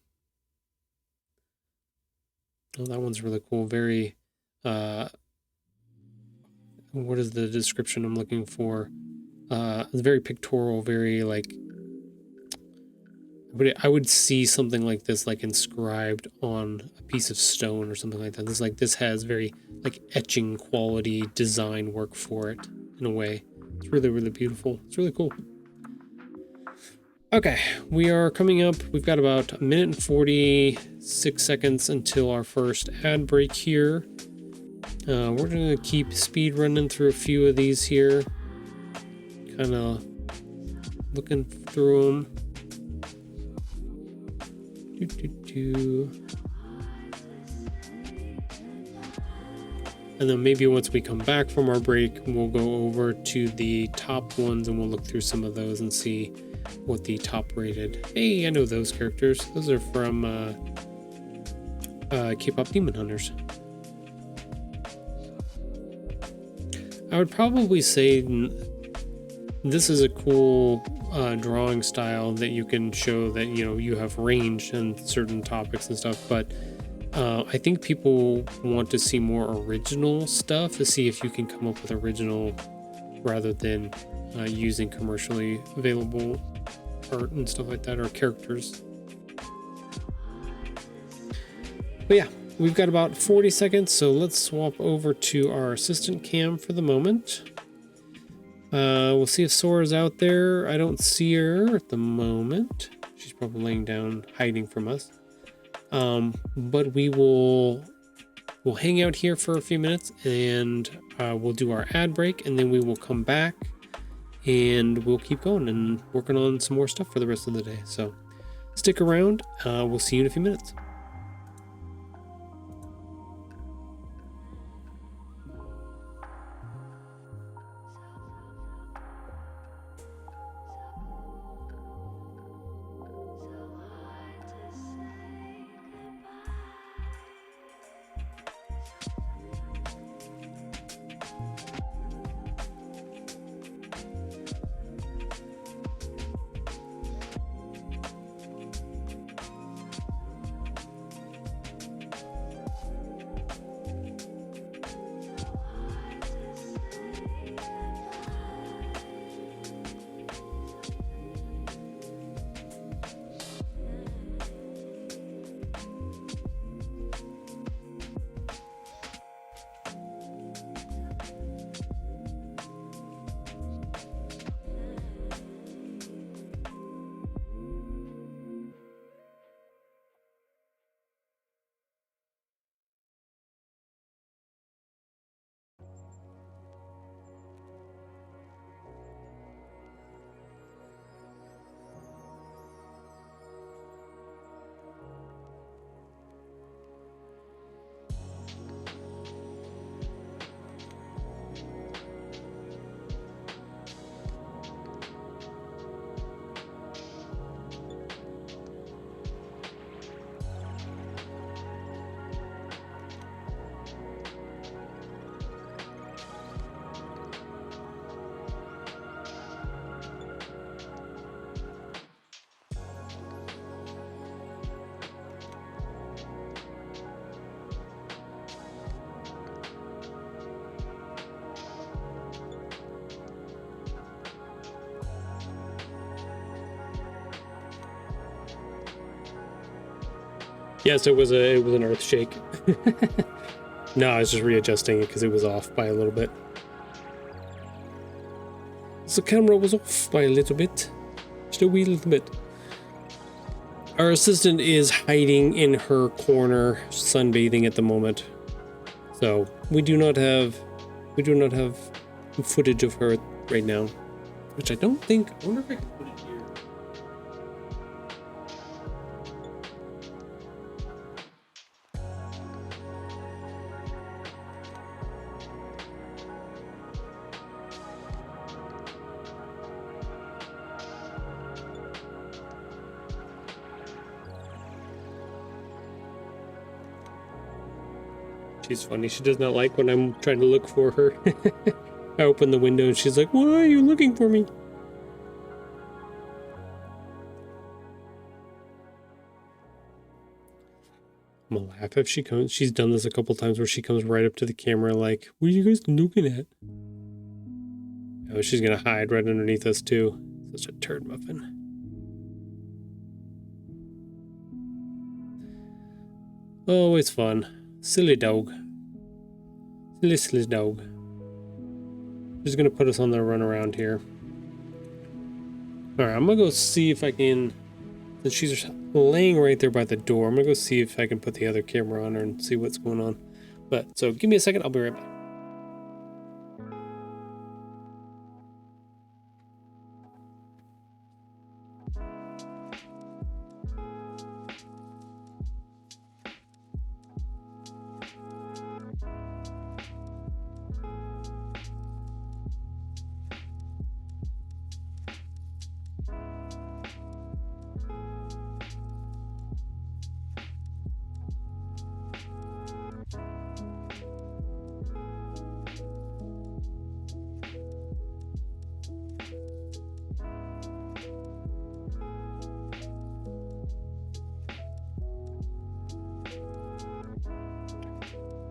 Oh, that one's really cool. Very, what is the description I'm looking for? It's very pictorial, very like, but I would see something like this, like inscribed on a piece of stone or something like that. This has very like etching quality design work for it in a way. It's really, really beautiful. It's really cool. Okay, we are coming up. We've got about 1 minute and 46 seconds until our first ad break here. We're gonna keep speed running through a few of these here. Kind of looking through them. And then maybe once we come back from our break, we'll go over to the top ones and we'll look through some of those and see what the top rated. Hey, I know those characters. Those are from K-pop Demon Hunters. I would probably say this is a cool drawing style that you can show that, you know, you have range in certain topics and stuff, but I think people want to see more original stuff, to see if you can come up with original rather than using commercially available art and stuff like that, or characters. But yeah, we've got about 40 seconds, so let's swap over to our assistant cam for the moment. We'll see if Sora's out there. I don't see her at the moment. She's probably laying down, hiding from us. But we will we'll hang out here for a few minutes and we'll do our ad break, and then we will come back and we'll keep going and working on some more stuff for the rest of the day. So stick around. We'll see you in a few minutes. Yes, it was an earth shake. No, I was just readjusting it because it was off by a little bit. The camera was off by a little bit. Just a wee little bit. Our assistant is hiding in her corner, sunbathing at the moment. So we do not have footage of her right now. Which I don't think, I wonder if I can put it here. She's funny. She does not like when I'm trying to look for her. I open the window and she's like, "Why are you looking for me?" I'm gonna laugh if she comes. She's done this a couple times where she comes right up to the camera like, "What are you guys looking at?" Oh, she's gonna hide right underneath us too. Such a turd muffin. Always fun. Silly dog. Silly dog. She's gonna put us on the run around here. Alright, I'm gonna go see if I can, since she's laying right there by the door, I'm gonna go see if I can put the other camera on her and see what's going on. But, so give me a second, I'll be right back.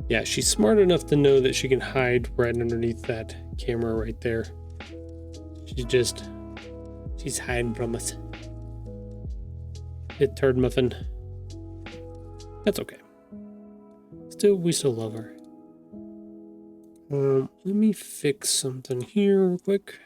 Yeah, she's smart enough to know that she can hide right underneath that camera right there. She's hiding from us. Hit turd muffin. That's okay. We still love her. Let me fix something here real quick.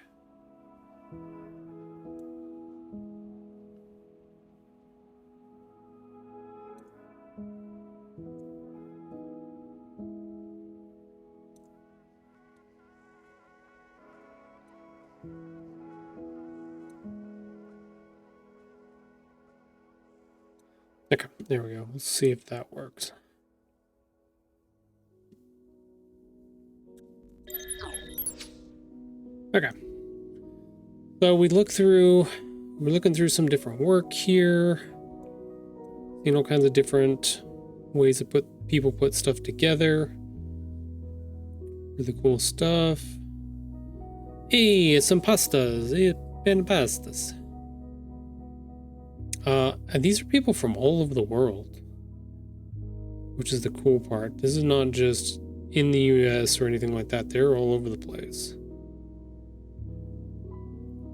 Okay, there we go. Let's see if that works. Okay. So we're looking through some different work here. All kinds of different ways to people put stuff together. Really cool stuff. Hey, some pastas. Pastas. And these are people from all over the world, which is the cool part. This is not just in the US or anything like that. They're all over the place.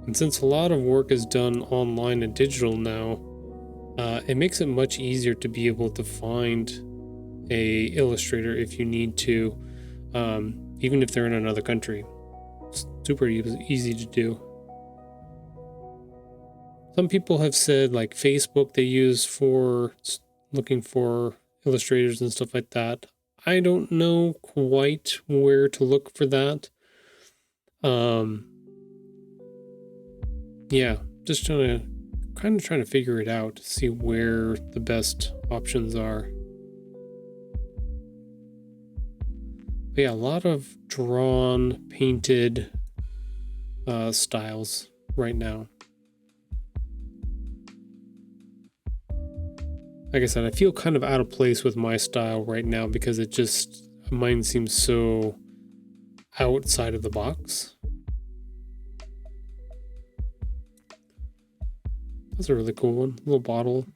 And since a lot of work is done online and digital now, it makes it much easier to be able to find a illustrator if you need to, even if they're in another country. It's super easy to do. Some people have said like Facebook they use for looking for illustrators and stuff like that. I don't know quite where to look for that. Yeah, just trying to figure it out, see where the best options are. But yeah, a lot of drawn, painted styles right now. Like I said, I feel kind of out of place with my style right now because mine seems so outside of the box. That's a really cool one. Little bottle.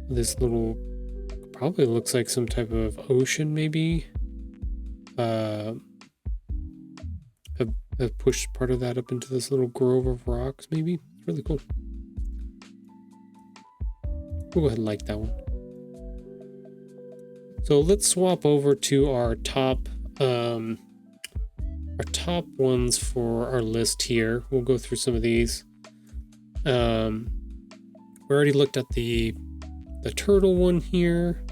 This little, probably looks like some type of ocean maybe. I've pushed part of that up into this little grove of rocks maybe. It's really cool. We'll go ahead and like that one. So let's swap over to our top ones for our list here. We'll go through some of these. We already looked at the turtle one here.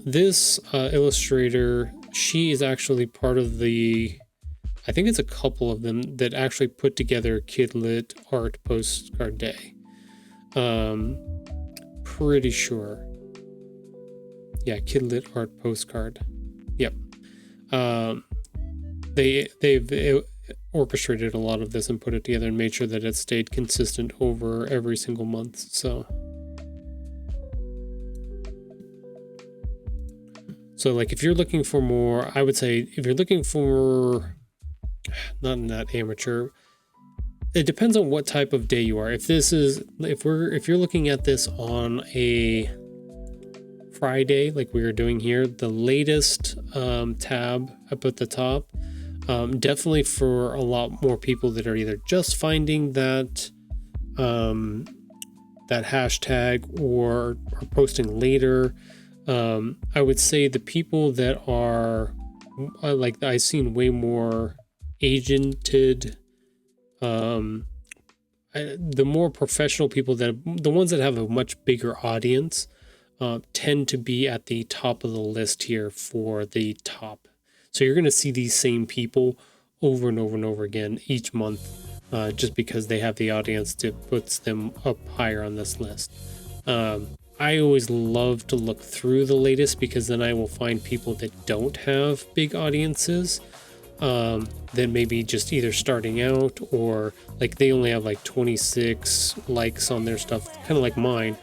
This illustrator, she is actually part of I think it's a couple of them that actually put together Kidlit Art Postcard Day. Pretty sure. Yeah, Kidlit Art Postcard. Yep. They've orchestrated a lot of this and put it together and made sure that it stayed consistent over every single month. So like if you're looking for more, I would say if you're looking for not that amateur, it depends on what type of day you are. If you're looking at this on a Friday, like we are doing here, the latest tab up at the top, definitely for a lot more people that are either just finding that hashtag or are posting later. I would say the people that are like I've seen way more agented, the more professional people, the ones that have a much bigger audience, tend to be at the top of the list here for the top. So you're going to see these same people over and over and over again each month, just because they have the audience that puts them up higher on this list. I always love to look through the latest because then I will find people that don't have big audiences, that maybe just either starting out or like they only have like 26 likes on their stuff, kind of like mine.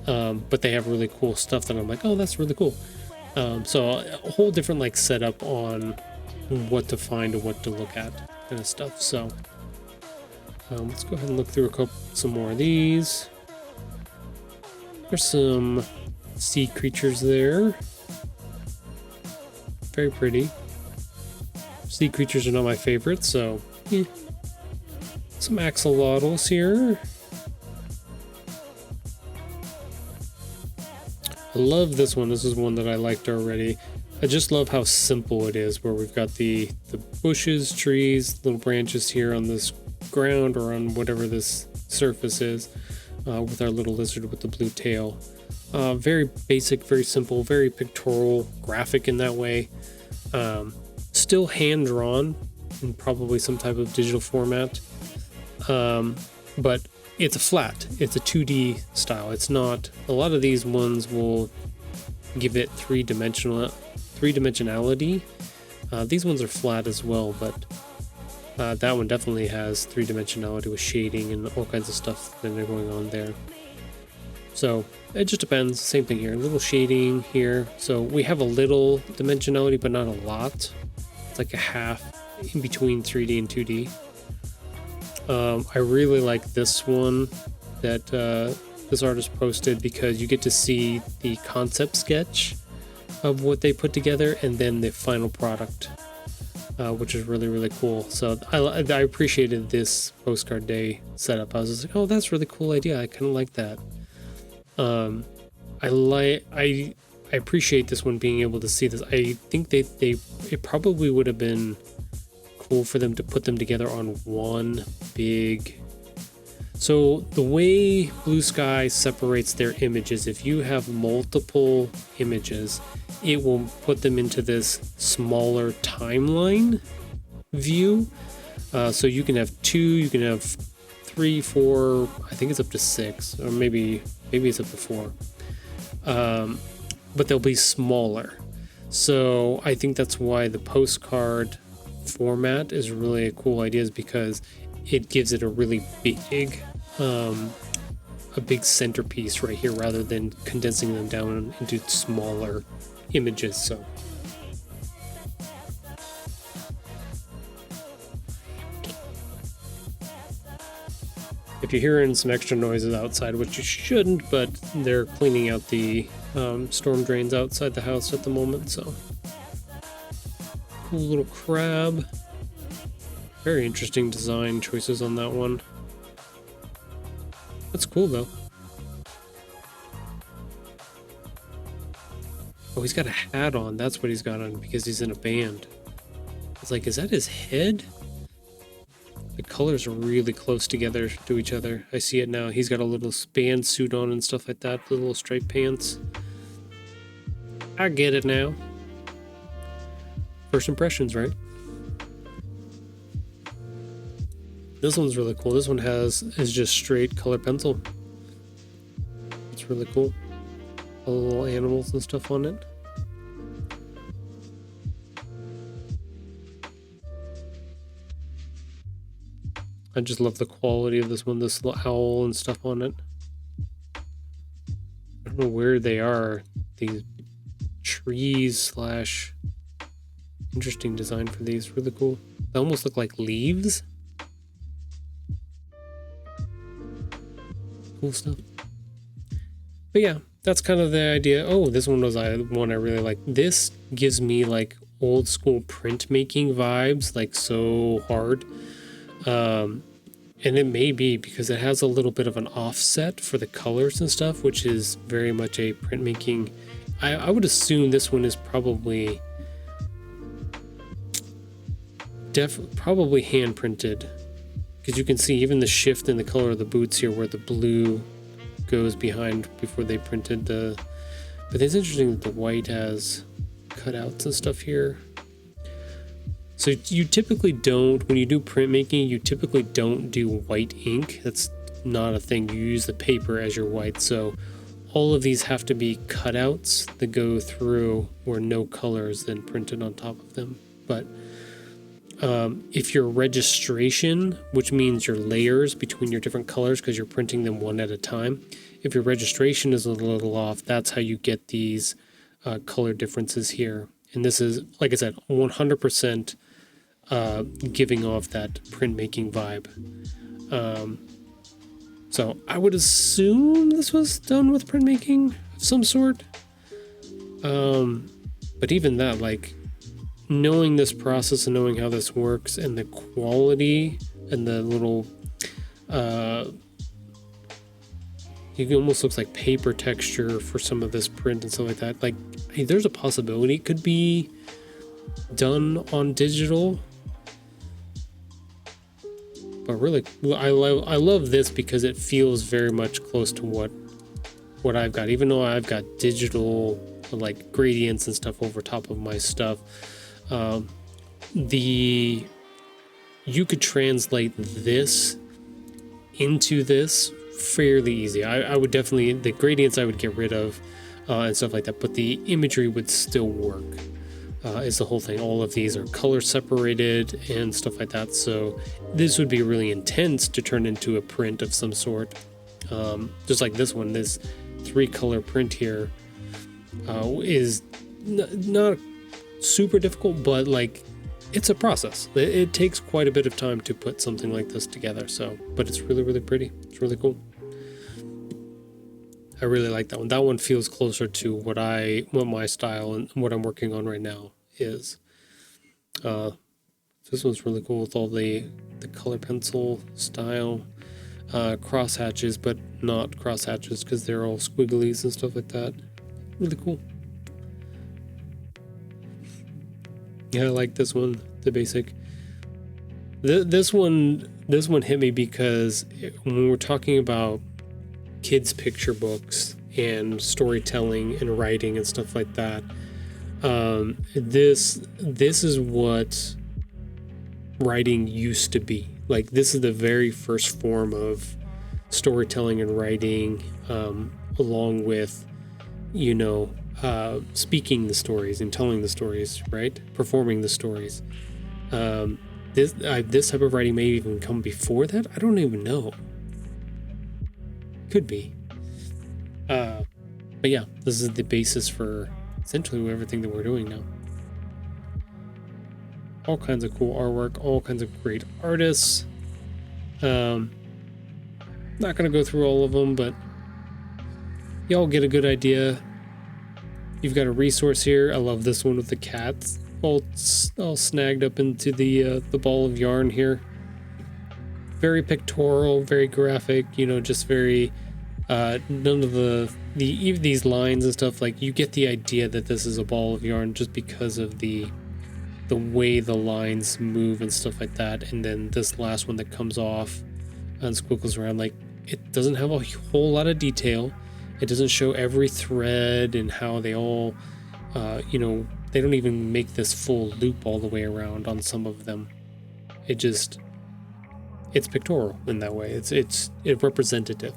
But they have really cool stuff that I'm like, oh, that's really cool. So a whole different like setup on what to find and what to look at kind of stuff. So let's go ahead and look through some more of these. There's some sea creatures there. Very pretty. Sea creatures are not my favorite, so some axolotls here. I love this one. This is one that I liked already. I just love how simple it is, where we've got the bushes, trees, little branches here on this ground or on whatever this surface is, with our little lizard with the blue tail. Very basic, very simple, very pictorial, graphic in that way. Still hand drawn, in probably some type of digital format. But it's a flat, it's a 2D style. It's not, a lot of these ones will give it three-dimensionality. These ones are flat as well, but that one definitely has three-dimensionality with shading and all kinds of stuff that are going on there. So it just depends. Same thing here, a little shading here. So we have a little dimensionality, but not a lot. It's like a half in between 3D and 2D. I really like this one that this artist posted, because you get to see the concept sketch of what they put together and then the final product, which is really, really cool. So I appreciated this postcard day setup. I was just like, oh, that's a really cool idea. I kind of like that. I appreciate this one being able to see this. I think it probably would have been cool for them to put them together on one big. So the way Blue Sky separates their images, if you have multiple images, it will put them into this smaller timeline view. So you can have 2, you can have 3, 4, I think it's up to 6, or maybe it's up to 4. But they'll be smaller. So I think that's why the postcard format is really a cool idea, is because it gives it a really big centerpiece right here, rather than condensing them down into smaller images. So if you're hearing some extra noises outside, which you shouldn't, but they're cleaning out the storm drains outside the house at the moment. So cool little crab. Very interesting design choices on that one. That's cool though. Oh, he's got a hat on. That's what he's got on, because he's in a band. It's like, is that his head? The colors are really close together to each other. I see it now. He's got a little band suit on and stuff like that. The little striped pants. I get it now. First impressions, right? This one's really cool. This one is just straight color pencil. It's really cool. All the little animals and stuff on it. I just love the quality of this one, this little owl and stuff on it. I don't know where they are. These trees / interesting design for these. Really cool. They almost look like leaves. Cool stuff. But yeah, that's kind of the idea. Oh, this one was one I really like. This gives me like old school printmaking vibes, like so hard. And it may be because it has a little bit of an offset for the colors and stuff, which is very much a printmaking. I would assume this one is probably hand printed, because you can see even the shift in the color of the boots here, where the blue goes behind before they printed the. But it's interesting that the white has cutouts and stuff here. So you typically don't, when you do printmaking, you typically don't do white ink. That's not a thing. You use the paper as your white. So all of these have to be cutouts that go through where no color is then printed on top of them. But if your registration, which means your layers between your different colors, because you're printing them one at a time, if your registration is a little off, that's how you get these color differences here. And this is, like I said, 100% giving off that printmaking vibe. So I would assume this was done with printmaking of some sort. But even that, like, knowing this process and knowing how this works and the quality and the little, it almost looks like paper texture for some of this print and stuff like that. Like, hey, there's a possibility it could be done on digital. But really, I love this because it feels very much close to what I've got. Even though I've got digital, like, gradients and stuff over top of my stuff, the you could translate this into this fairly easy. I would definitely, the gradients I would get rid of and stuff like that, but the imagery would still work. Is the whole thing. All of these are color separated and stuff like that, so this would be really intense to turn into a print of some sort. Just like this one, this 3-color print here is not super difficult, but like it's a process. It takes quite a bit of time to put something like this together. So, but it's really, really pretty. It's really cool. I really like that one. That one feels closer to what my style and what I'm working on right now is. This one's really cool with all the color pencil style. Cross hatches, but not cross hatches because they're all squigglies and stuff like that. Really cool. Yeah, I like this one, the basic. This one hit me because when we're talking about kids' picture books and storytelling and writing and stuff like that, this is what writing used to be. Like, this is the very first form of storytelling and writing, along with, speaking the stories and telling the stories, right? Performing the stories. This type of writing may even come before that. I don't even know. Could be. But yeah, this is the basis for essentially everything that we're doing now. All kinds of cool artwork, all kinds of great artists. Not gonna go through all of them, but y'all get a good idea. You've got a resource here. I love this one with the cats all snagged up into the ball of yarn here. Very pictorial, very graphic. Just very none of these lines and stuff. Like, you get the idea that this is a ball of yarn just because of the way the lines move and stuff like that. And then this last one that comes off and squiggles around, like, it doesn't have a whole lot of detail. It doesn't show every thread and how they all, they don't even make this full loop all the way around on some of them. It's pictorial in that way. It's representative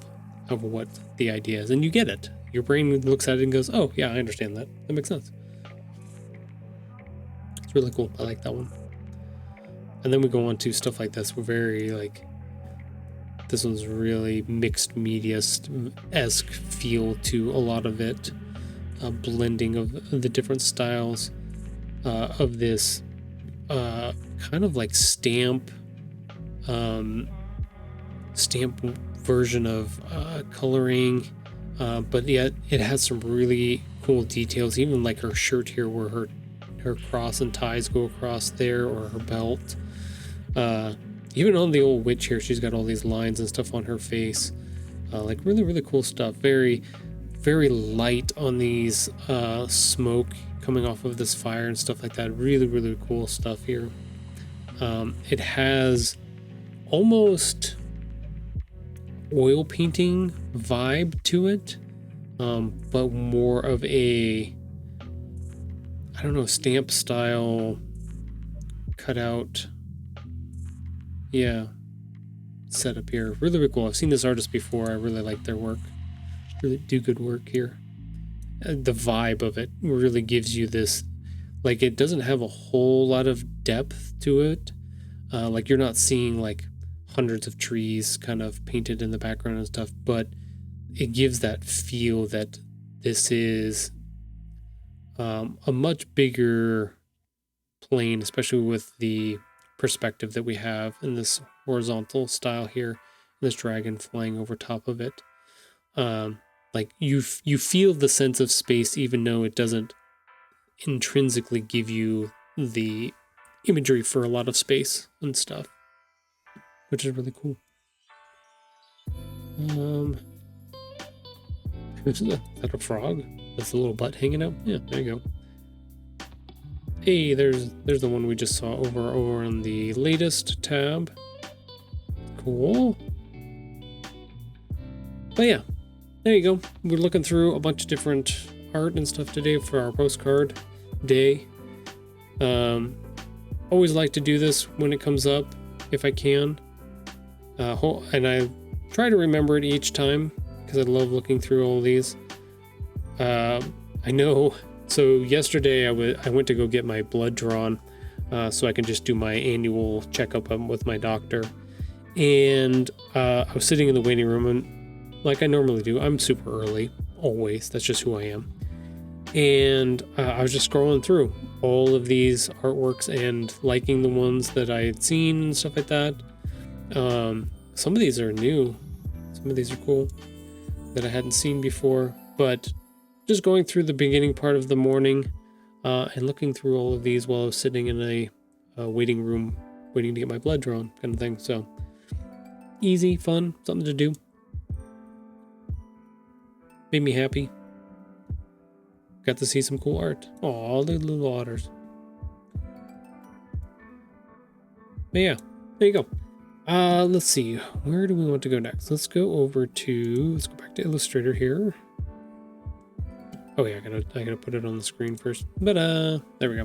of what the idea is, and you get it. Your brain looks at it and goes, oh yeah, I understand that. That makes sense. It's really cool. I like that one. And then we go on to stuff like this. We're very this one's really mixed media-esque feel to a lot of it. A blending of the different styles of this kind of like stamp version of coloring, but yet it has some really cool details. Even like her shirt here, where her cross and ties go across there, or her belt. Even on the old witch here, she's got all these lines and stuff on her face. Like, really, really cool stuff. Very, very light on these smoke coming off of this fire and stuff like that. Really, really cool stuff here. It has almost oil painting vibe to it, but more of a, I don't know, stamp style cutout. Yeah, setup here. Really, really cool. I've seen this artist before. I really like their work. Really do good work here. The vibe of it really gives you this, like, it doesn't have a whole lot of depth to it. Like, you're not seeing like hundreds of trees kind of painted in the background and stuff, but it gives that feel that this is a much bigger plane, especially with the perspective that we have in this horizontal style here, this dragon flying over top of it. Like, you feel the sense of space, even though it doesn't intrinsically give you the imagery for a lot of space and stuff, which is really cool. Is that a frog? That's a little butt hanging out? Yeah, there you go. Hey, there's the one we just saw over on the latest tab. Cool. But yeah, there you go. We're looking through a bunch of different art and stuff today for our postcard day. Always like to do this when it comes up. if I can. And I try to remember it each time because I love looking through all of these. I know, so yesterday I went to go get my blood drawn so I can just do my annual checkup with my doctor. And I was sitting in the waiting room, and like I normally do, I'm super early, always. That's just who I am. And I was just scrolling through all of these artworks and liking the ones that I had seen and stuff like that. Some of these are new. Some of these are cool that I hadn't seen before. But just going through the beginning part of the morning and looking through all of these while I was sitting in a waiting room, waiting to get my blood drawn kind of thing. So easy, fun, something to do. Made me happy. Got to see some cool art. Aw, the little otters. But yeah, there you go. Let's see. Where do we want to go next? Let's go back to Illustrator here. Oh yeah, I gotta put it on the screen first. But there we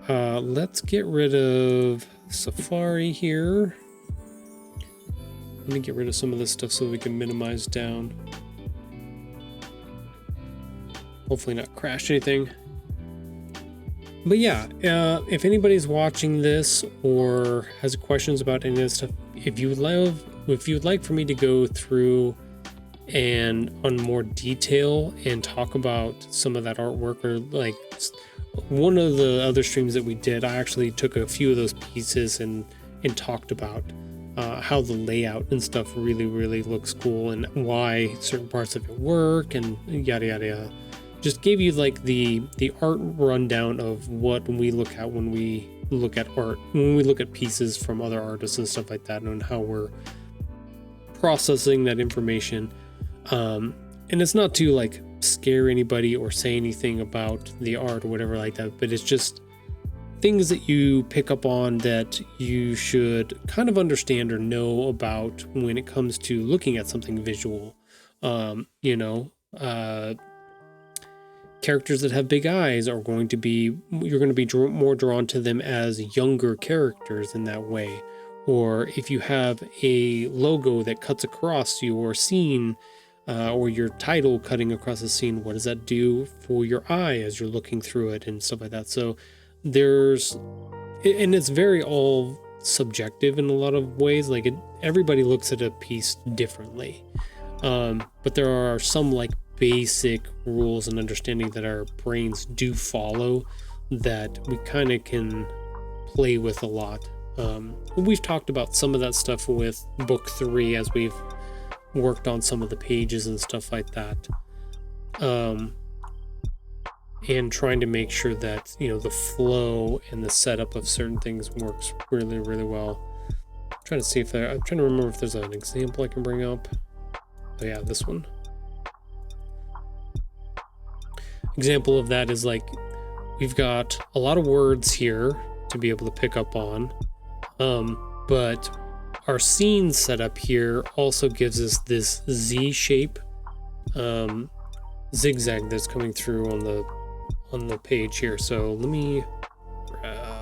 go. Let's get rid of Safari here. Let me get rid of some of this stuff so we can minimize down. Hopefully not crash anything. But yeah, if anybody's watching this or has questions about any of this stuff, if you would like for me to go through and on more detail and talk about some of that artwork, or like one of the other streams that we did, I actually took a few of those pieces and talked about how the layout and stuff really looks cool and why certain parts of it work and yada yada yada. Just gave you like the art rundown of what we look at when we look at art, when we look at pieces from other artists and stuff like that, and how we're processing that information. And it's not to like scare anybody or say anything about the art or whatever like that, but it's just things that you pick up on that you should kind of understand or know about when it comes to looking at something visual. Characters that have big eyes are going to be, you're going to be more drawn to them as younger characters in that way. Or if you have a logo that cuts across your scene, or your title cutting across the scene, what does that do for your eye as you're looking through it and stuff like that? So it's very all subjective in a lot of ways. Like everybody looks at a piece differently. But there are some like basic rules and understanding that our brains do follow that we kind of can play with a lot. We've talked about some of that stuff with book 3 as we've worked on some of the pages and stuff like that, and trying to make sure that the flow and the setup of certain things works really well. I'm trying to remember if there's an example I can bring up. Oh yeah, this one. Example of that is like we've got a lot of words here to be able to pick up on, but our scene setup here also gives us this Z shape zigzag that's coming through on the page here. So let me get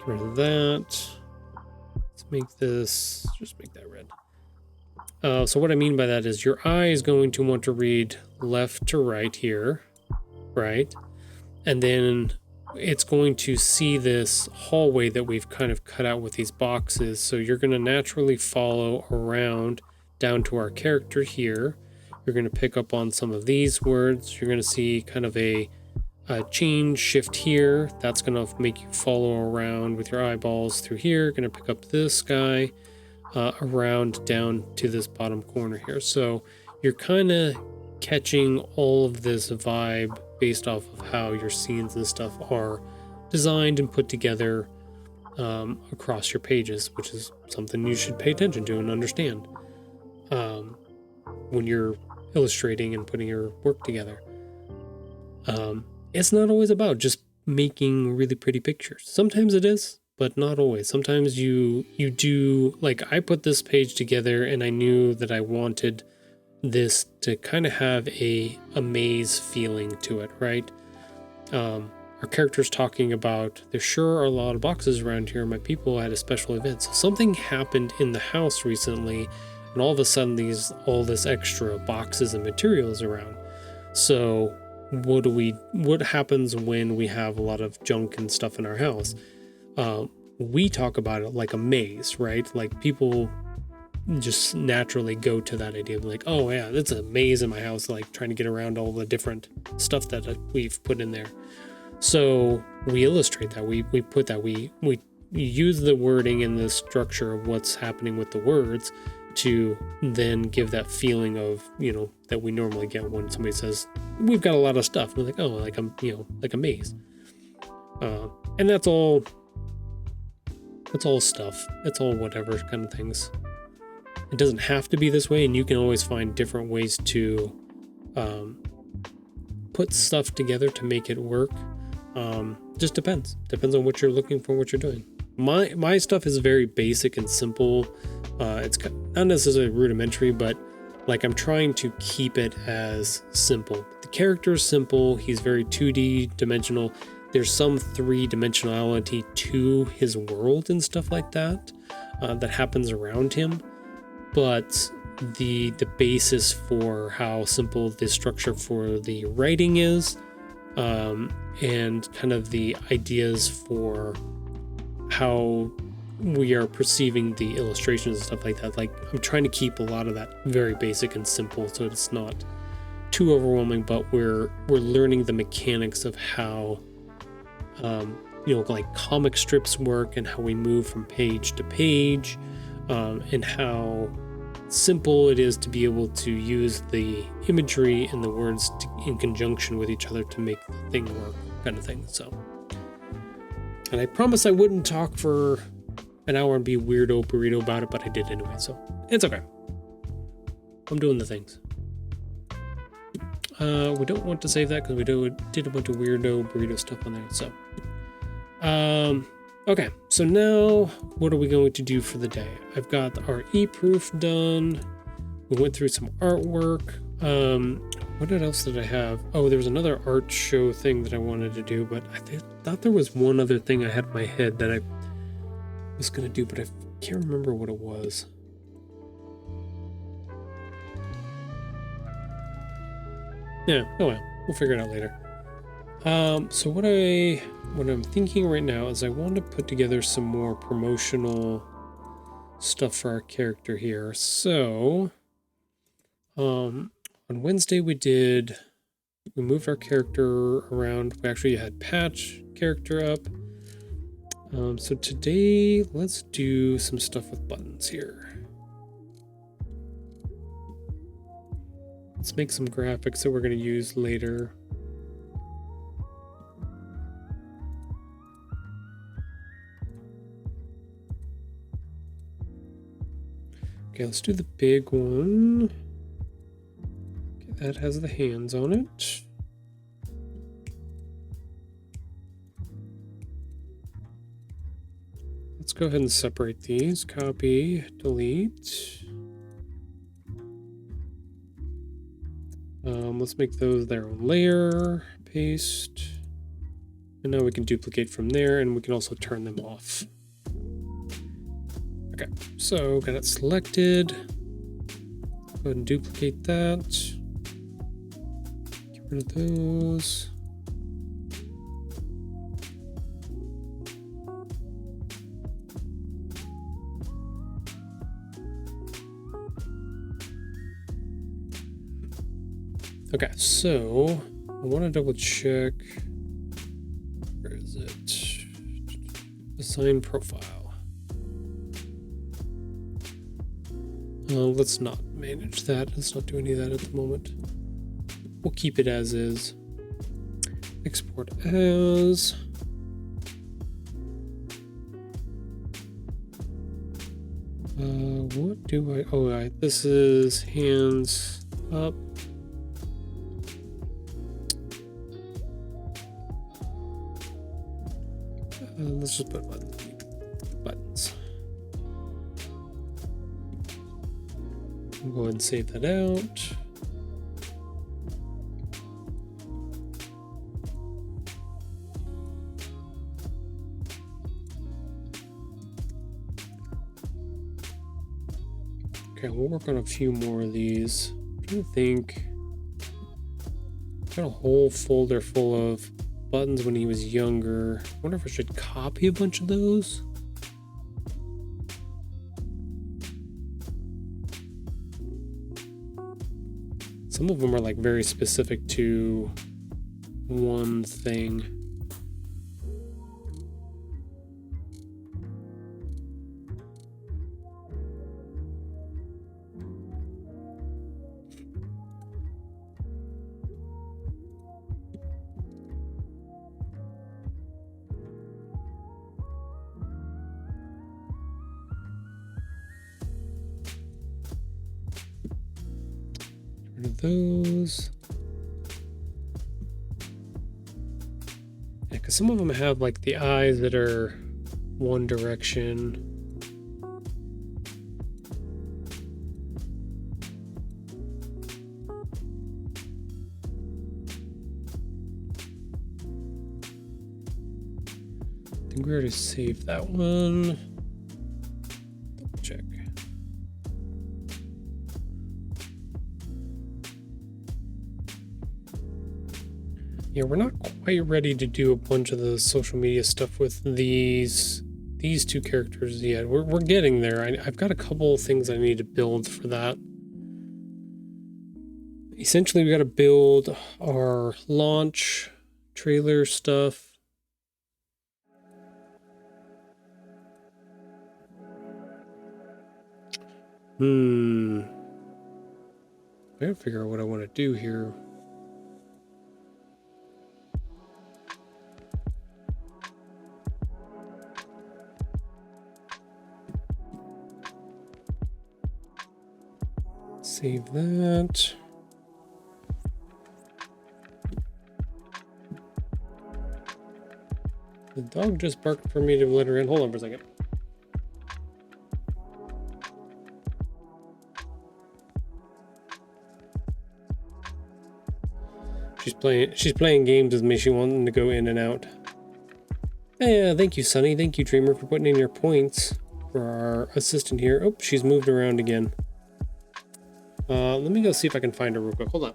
rid of that. Let's make this, just make that red. So what I mean by that is your eye is going to want to read left to right here, right? And then it's going to see this hallway that we've kind of cut out with these boxes. So you're going to naturally follow around down to our character here. You're going to pick up on some of these words. You're going to see kind of a change shift here. That's going to make you follow around with your eyeballs through here. You're going to pick up this guy around down to this bottom corner here. So you're kind of catching all of this vibe based off of how your scenes and stuff are designed and put together across your pages, which is something you should pay attention to and understand when you're illustrating and putting your work together. It's not always about just making really pretty pictures. Sometimes it is, but not always. Sometimes you do, like I put this page together and I knew that I wanted this to kind of have a maze feeling to it, right? Our our character's talking about, there sure are a lot of boxes around here. My people had a special event. So something happened in the house recently, and all of a sudden all this extra boxes and materials around. So what happens when we have a lot of junk and stuff in our house? We talk about it like a maze, right? Like people just naturally go to that idea of like, oh yeah, that's a maze in my house, like trying to get around all the different stuff that we've put in there. So we illustrate that, we put that, we use the wording and the structure of what's happening with the words to then give that feeling of, that we normally get when somebody says, we've got a lot of stuff. We're like, oh, like like a maze. And that's all stuff. It's all whatever kind of things. It doesn't have to be this way, and you can always find different ways to put stuff together to make it work. Just depends on what you're looking for, what you're doing. My stuff is very basic and simple. It's not necessarily rudimentary, but like I'm trying to keep it as simple. The character is simple. He's very 2D dimensional. There's some 3-dimensionality to his world and stuff like that that happens around him. But the basis for how simple the structure for the writing is, and kind of the ideas for how we are perceiving the illustrations and stuff like that. Like I'm trying to keep a lot of that very basic and simple, so it's not too overwhelming, but we're learning the mechanics of how like comic strips work and how we move from page to page, and how simple it is to be able to use the imagery and the words in conjunction with each other to make the thing work, kind of thing. So, and I promised I wouldn't talk for an hour and be weirdo burrito about it, but I did anyway, so it's okay. I'm doing the things. We don't want to save that because we did a bunch of weirdo burrito stuff on there. So, okay, so now what are we going to do for the day? I've got our e-proof done. We went through some artwork. What else did I have? Oh, there was another art show thing that I wanted to do, but I thought there was one other thing I had in my head that I was going to do, but I can't remember what it was. Yeah, oh well, we'll figure it out later. So what I'm thinking right now is I want to put together some more promotional stuff for our character here. So, on Wednesday we moved our character around. We actually had Patch character up. So today let's do some stuff with buttons here. Let's make some graphics that we're going to use later. Okay, let's do the big one. Okay, that has the hands on it. Let's go ahead and separate these. Copy, delete. Let's make those their own layer. Paste. And now we can duplicate from there, and we can also turn them off. Okay, so got it selected. Go ahead and duplicate that. Get rid of those. Okay, so I want to double check. Where is it? Design profile. Let's not manage that. Let's not do any of that at the moment. We'll keep it as is. Export as. What do I? Oh, right. This is hands up. Let's just put buttons. Go ahead and save that out. Okay, we'll work on a few more of these. I'm trying to think. Got a whole folder full of buttons when he was younger. I wonder if I should copy a bunch of those. Some of them are like very specific to one thing. Those. Yeah, because some of them have like the eyes that are one direction. I think we already saved that one. Double check. Yeah, we're not quite ready to do a bunch of the social media stuff with these two characters yet. We're getting there. I've got a couple things I need to build for that. Essentially, we got to build our launch trailer stuff. I gotta figure out what I want to do here. Save that. The dog just barked for me to let her in. Hold on for a second. She's playing games with me. She wanted to go in and out. Hey, thank you, Sunny. Thank you, Dreamer, for putting in your points for our assistant here. Oh, she's moved around again. Let me go see if I can find her real quick. Hold on.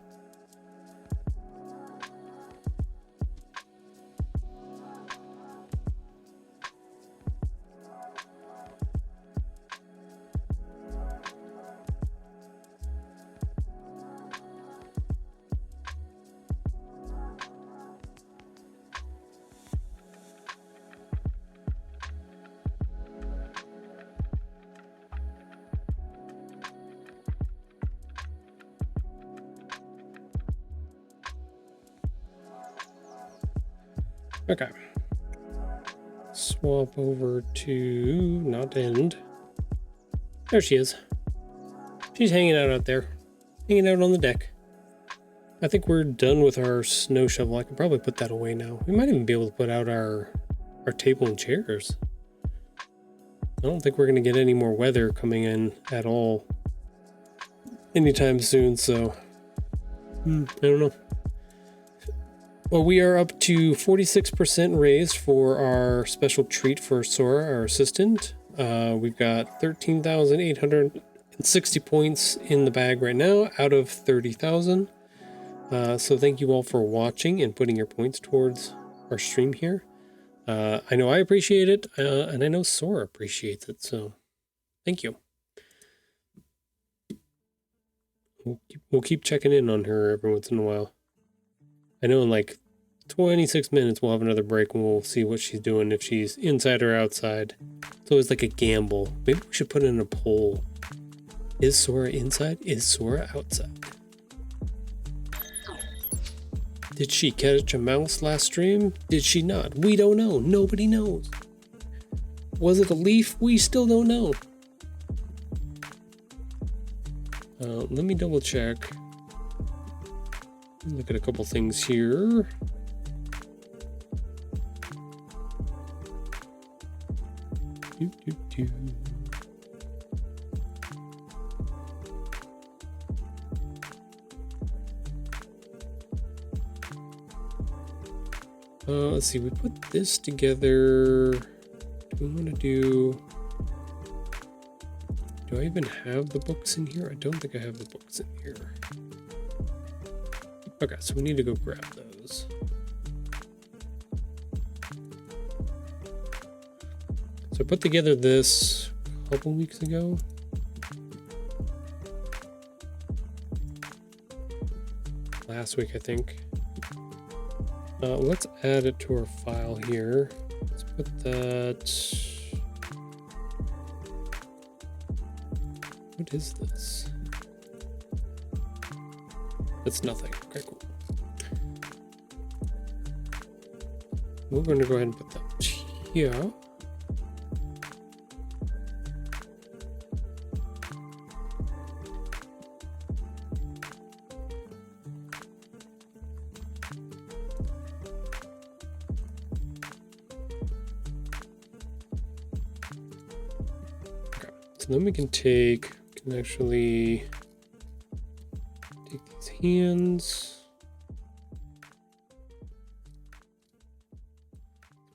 Okay. Swap over to not end. There she is. She's hanging out there. Hanging out on the deck. I think we're done with our snow shovel. I can probably put that away now. We might even be able to put out our table and chairs. I don't think we're going to get any more weather coming in at all anytime soon, so I don't know. Well, we are up to 46% raised for our special treat for Sora, our assistant. We've got 13,860 points in the bag right now out of 30,000. So thank you all for watching and putting your points towards our stream here. I know I appreciate it, and I know Sora appreciates it, so thank you. We'll keep checking in on her every once in a while. I know in like 26 minutes we'll have another break and we'll see what she's doing, if she's inside or outside. It's always like a gamble. Maybe we should put in a poll. Is Sora inside? Is Sora outside? Did she catch a mouse last stream? Did she not? We don't know. Nobody knows. Was it a leaf? We still don't know. Let me double check. Look at a couple things here. Let's see, we put this together. Do we want to do Do I even have the books in here? I don't think I have the books in here. Okay, so we need to go grab those. So I put together this a couple weeks ago. Last week, I think. Let's add it to our file here. Let's put that. What is this? It's nothing. Okay, cool. We're going to go ahead and put that here. So then we can actually take these hands,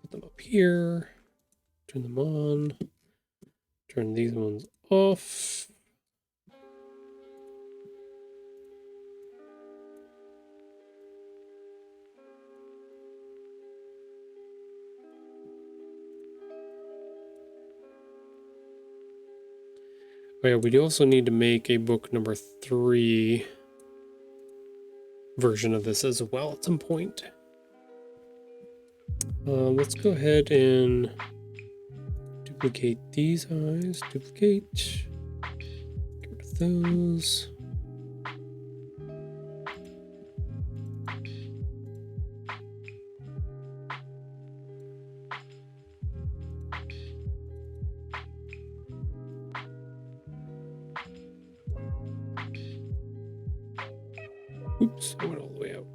put them up here, turn them on, turn these ones off. Oh yeah, we do also need to make a book number 3 version of this as well at some point. Let's go ahead and duplicate these eyes, duplicate, get rid of those. Oops, I went all the way out.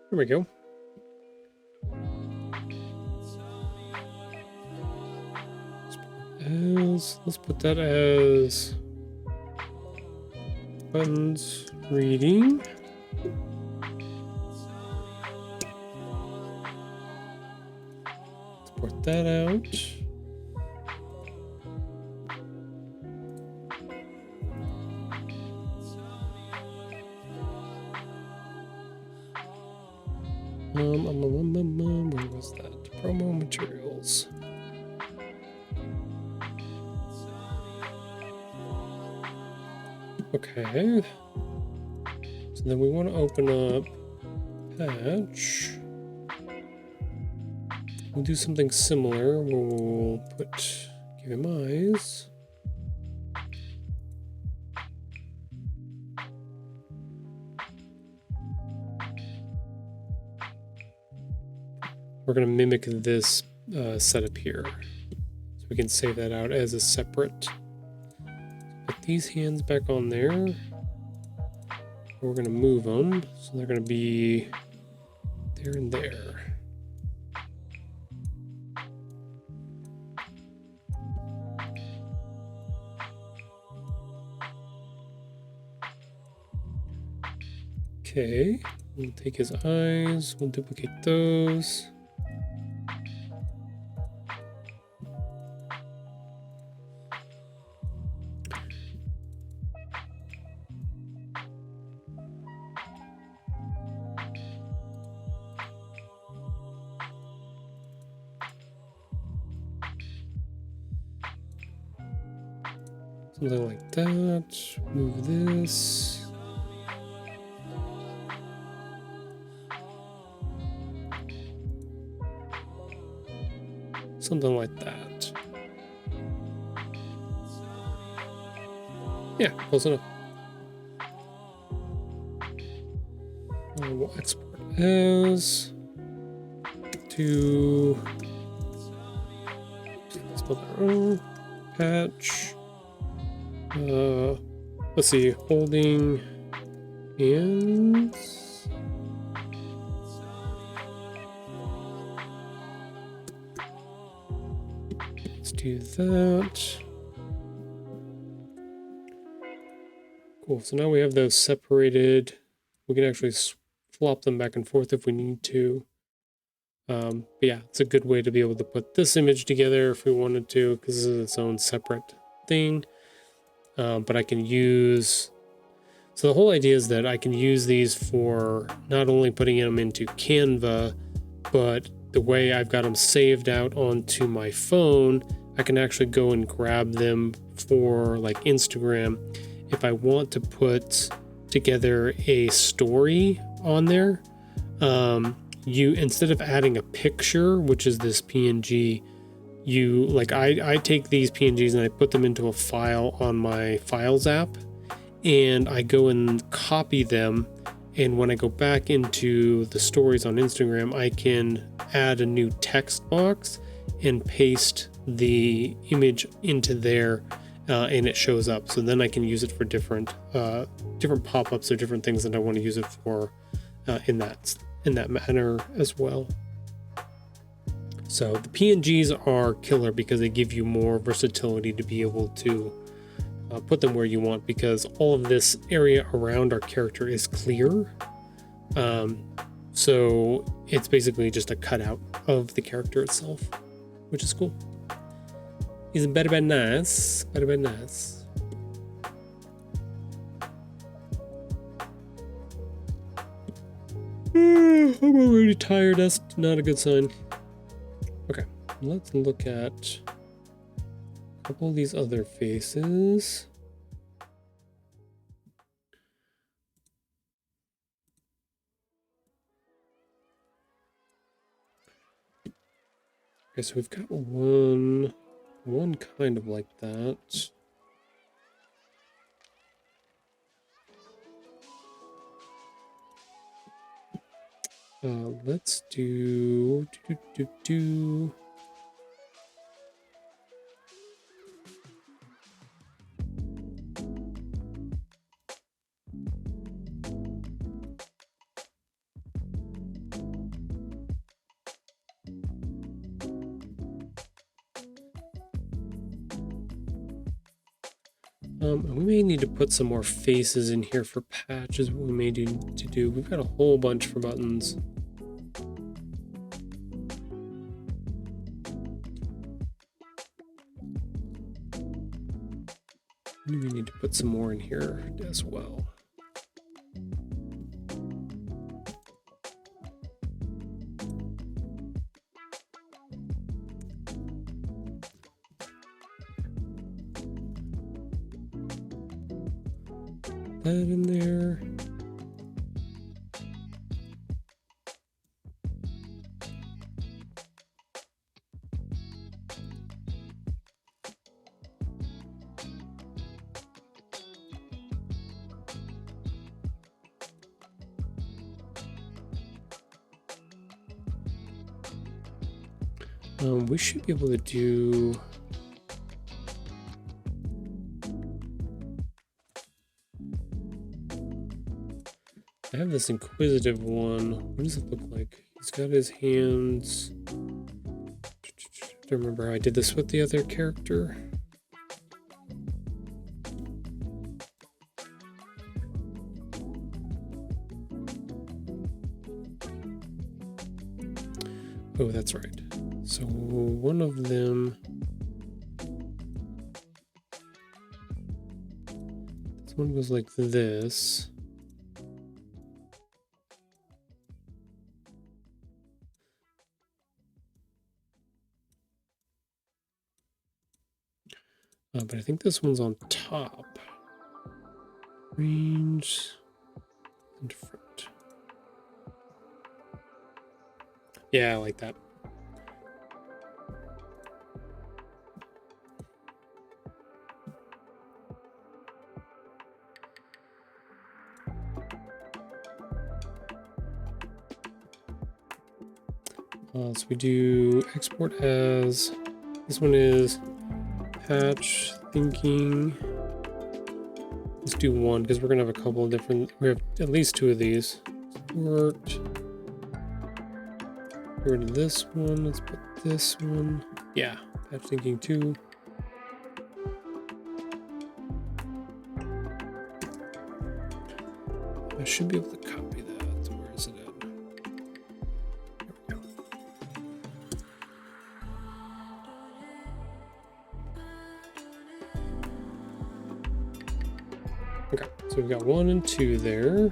Here we go. Let's put that as buttons reading. Let's port that out. Where was that? Promo materials. Okay. So then we want to open up patch. We'll do something similar where we'll give him eyes. We're going to mimic this setup here. So we can save that out as a separate. Put these hands back on there. We're going to move them. So they're going to be there and there. Okay, we'll take his eyes, we'll duplicate those. Something like that. Move this. Something like that. Yeah, close enough. We'll export as to spell that wrong. Patch. Let's see, holding hands. Let's do that. Cool. So now we have those separated. We can actually flop them back and forth if we need to. But yeah, it's a good way to be able to put this image together if we wanted to, because this is its own separate thing. But I can use... So the whole idea is that I can use these for not only putting them into Canva, but the way I've got them saved out onto my phone, I can actually go and grab them for like Instagram. If I want to put together a story on there, you, instead of adding a picture, which is this PNG, you like, I take these PNGs and I put them into a file on my Files app, and I go and copy them. And when I go back into the stories on Instagram, I can add a new text box and paste the image into there, and it shows up. So then I can use it for different pop-ups or different things that I want to use it for in that manner as well. So the PNGs are killer because they give you more versatility to be able to put them where you want, because all of this area around our character is clear. So it's basically just a cutout of the character itself, which is cool. It's very nice. Very nice. I'm already tired. That's not a good sign. Okay, let's look at a couple of these other faces. Okay, so we've got one kind of like that. Let's do. We may need to put some more faces in here for patches. What we may need to do. We've got a whole bunch for buttons. We need to put some more in here as well. That in there. We should be able to do. I have this inquisitive one. What does it look like? He's got his hands. I don't remember how I did this with the other character. Oh, that's right. So one of them. This one goes like this. But I think this one's on top. Range and front. Yeah, I like that. So we do export as, this one is patch thinking. Let's do one because we're gonna have a couple of different, we have at least two of these. Export. Get rid of this one, let's put this one. Yeah, patch thinking 2. I should be able to copy that. Where is it at? There we go. Okay, so we've got 1 and 2 there.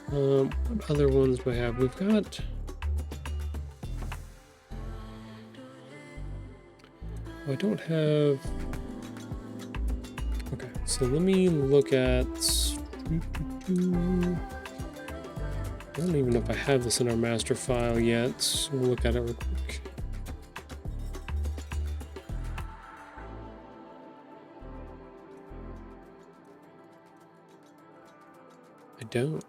What other ones do I have? We've got... Oh, I don't have... Okay, so let me look at... I don't even know if I have this in our master file yet. So we'll look at it real quick. I don't.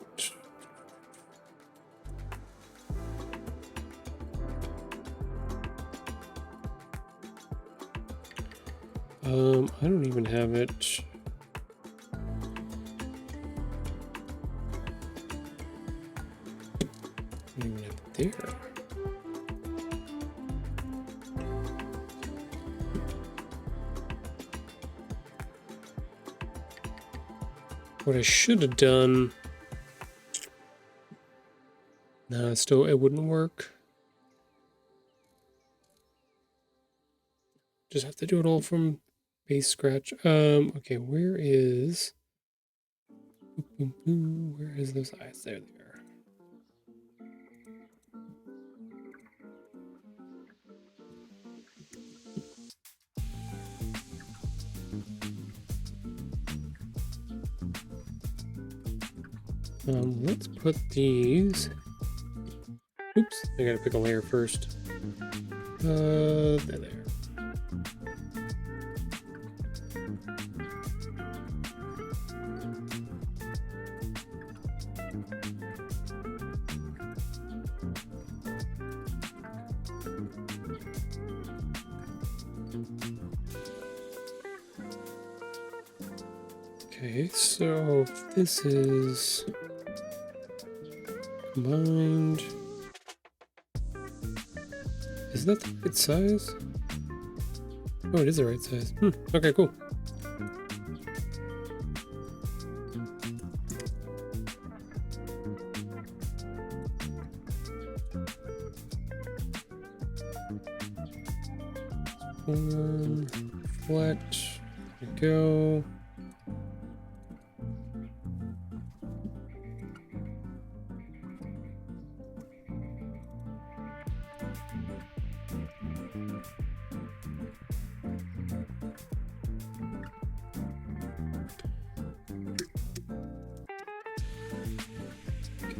I don't even have it. I don't even have it there. What I should have done... No, still, it wouldn't work. Just have to do it all from base scratch. Okay, where is... Where is those eyes? There they are. Let's put these... Oops, I gotta pick a layer first. There. Okay, so if this is combined, is that the right size? Oh, it is the right size. Okay, cool. Flat. There we go.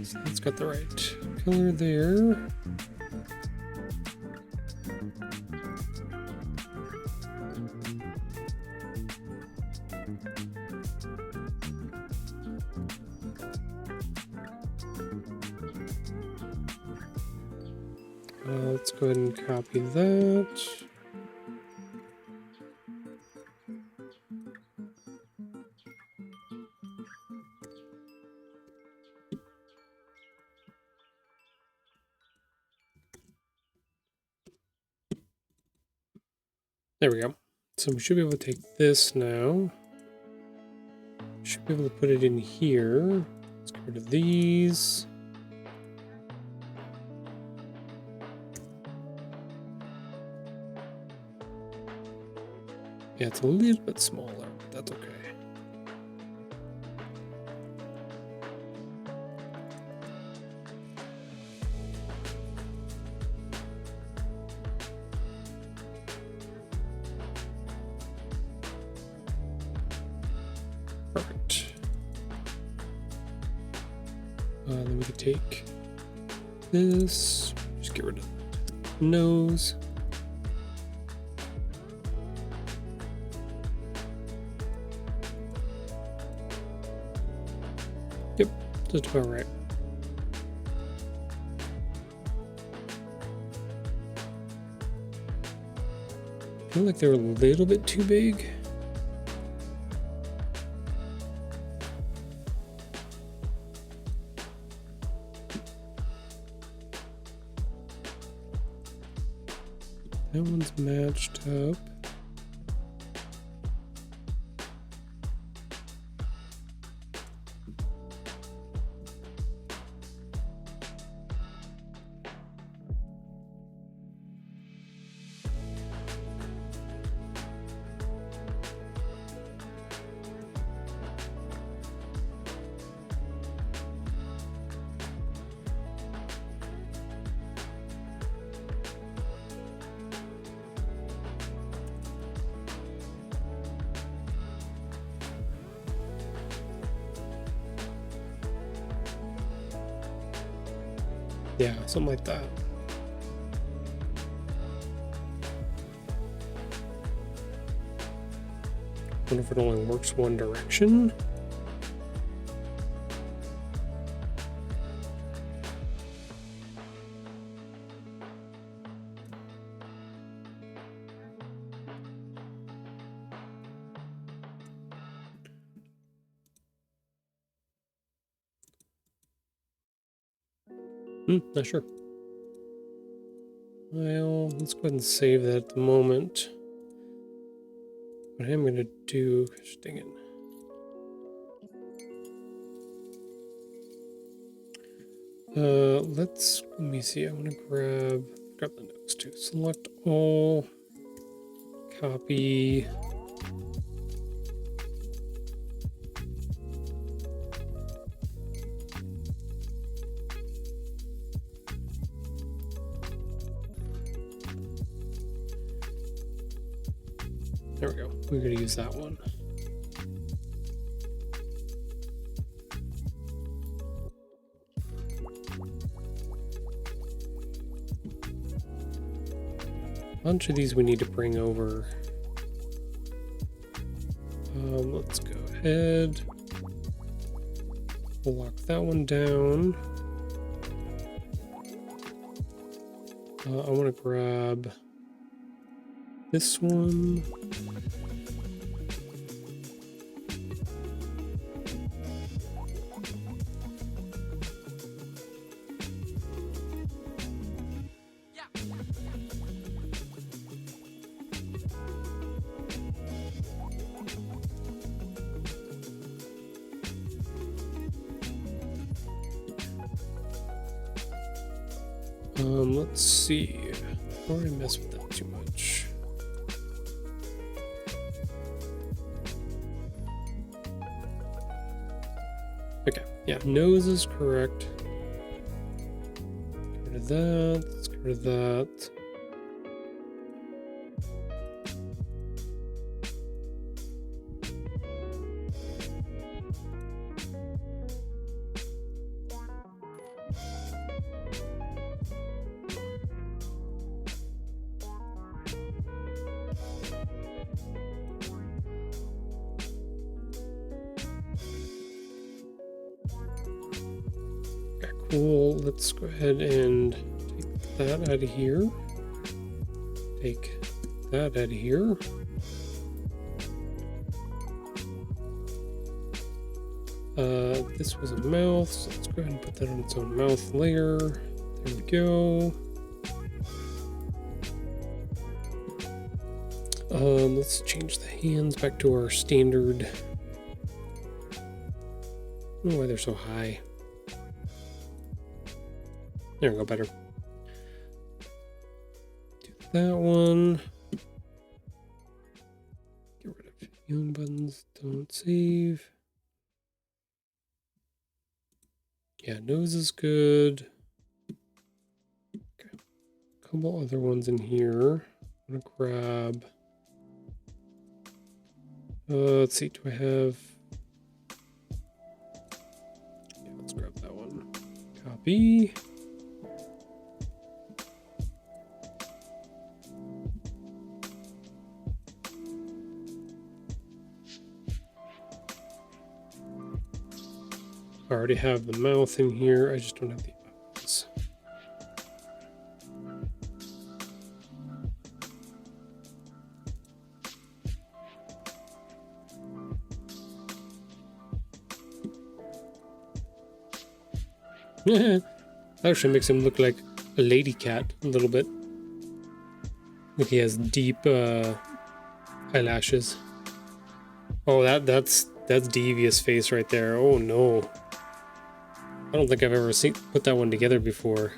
So it's got the right color there. Let's go ahead and copy that. There we go. So we should be able to take this now. Should be able to put it in here. Let's get rid of these. Yeah, it's a little bit smaller, but that's okay. Perfect. Then we can take this, just get rid of the nose. Yep, just about right. I feel like they're a little bit too big. That one's matched up. Yeah, something like that. Wonder if it only works one direction. Not sure. Well, let's go ahead and save that at the moment. What I am going to do, gosh dang it. Let me see. I want to grab the notes too. Select all, copy. There we go. We're going to use that one. A bunch of these we need to bring over. Let's go ahead. We'll lock that one down. I want to grab this one. Let's see. Before I mess with that too much. Okay, yeah, nose is correct. Get rid of that. Let's get rid of that. Cool, let's go ahead and take that out of here. Take that out of here. This was a mouth, so let's go ahead and put that on its own mouth layer. There we go. Let's change the hands back to our standard. I don't know why they're so high. There we go, better. Do that one. Get rid of healing buttons. Don't save. Yeah, nose is good. Okay. A couple other ones in here. I'm gonna grab. Let's see. Do I have? Yeah, let's grab that one. Copy. I already have the mouth in here, I just don't have the eyes. That actually makes him look like a lady cat a little bit. Like he has deep eyelashes. Oh, that's Devious face right there. Oh no. I don't think I've ever put that one together before.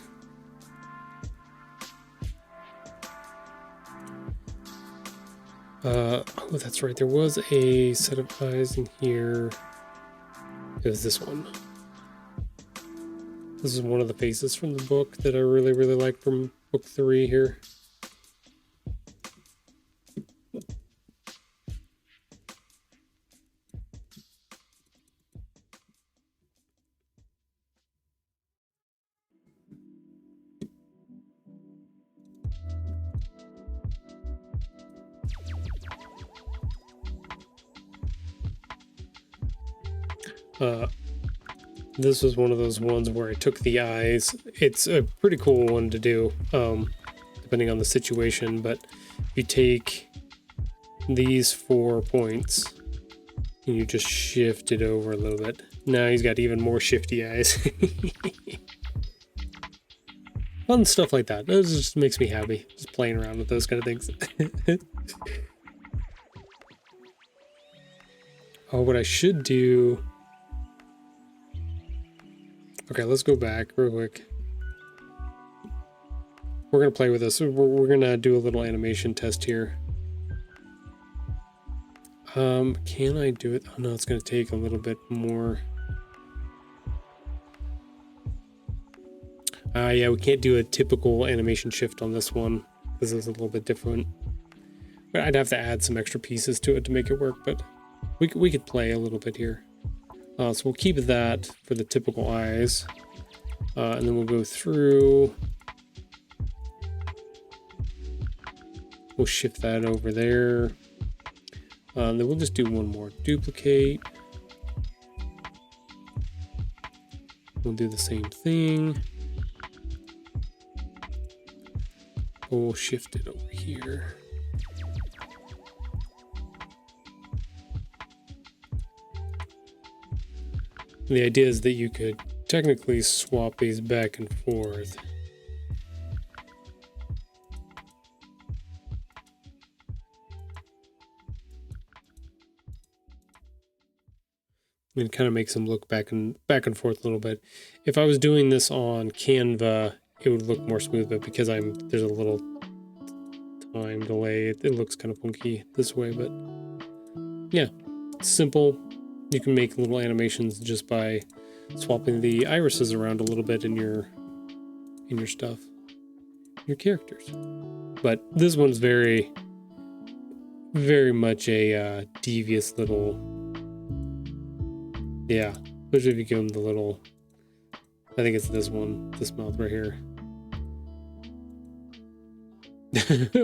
Oh, that's right. There was a set of eyes in here. It was this one. This is one of the faces from the book that I really, really like from book 3 here. This was one of those ones where I took the eyes. It's a pretty cool one to do, depending on the situation, but you take these 4 points and you just shift it over a little bit. Now he's got even more shifty eyes. Fun stuff like that. That just makes me happy, just playing around with those kind of things. Oh, what I should do... Okay, let's go back real quick. We're going to play with this. We're going to do a little animation test here. Can I do it? Oh no, it's going to take a little bit more. Yeah, we can't do a typical animation shift on this one. This is a little bit different. But I'd have to add some extra pieces to it to make it work, but we could play a little bit here. So we'll keep that for the typical eyes. And then we'll go through. We'll shift that over there. Then we'll just do one more. Duplicate. We'll do the same thing. We'll shift it over here. The idea is that you could technically swap these back and forth. And kind of makes them look back and forth a little bit. If I was doing this on Canva, it would look more smooth, but because there's a little time delay, it looks kind of funky this way, but yeah, it's simple. You can make little animations just by swapping the irises around a little bit in your stuff, your characters. But this one's very, very much a devious little, yeah, especially if you give them the little, I think it's this one, this mouth right here.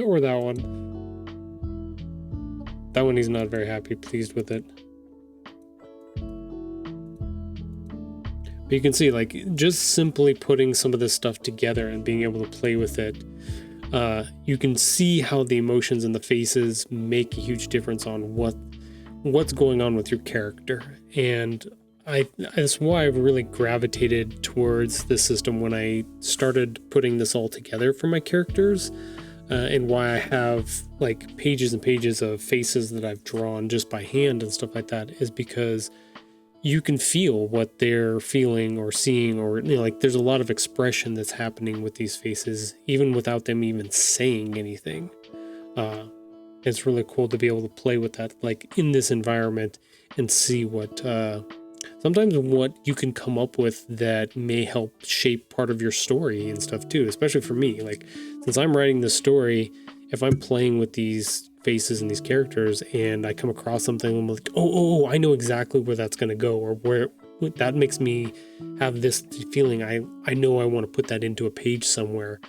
Or that one. That one he's not very pleased with it. But you can see, like, just simply putting some of this stuff together and being able to play with it, you can see how the emotions and the faces make a huge difference on what's going on with your character. And that's why I've really gravitated towards this system when I started putting this all together for my characters, and why I have like pages and pages of faces that I've drawn just by hand and stuff like that, is because you can feel what they're feeling or seeing, or, you know, like there's a lot of expression that's happening with these faces, even without them even saying anything. It's really cool to be able to play with that, like in this environment, and see what, sometimes what you can come up with that may help shape part of your story and stuff too, especially for me. Like, since I'm writing this story, if I'm playing with these faces and these characters and I come across something, I'm like, oh, I know exactly where that's going to go, or where that makes me have this feeling. I know I want to put that into a page somewhere.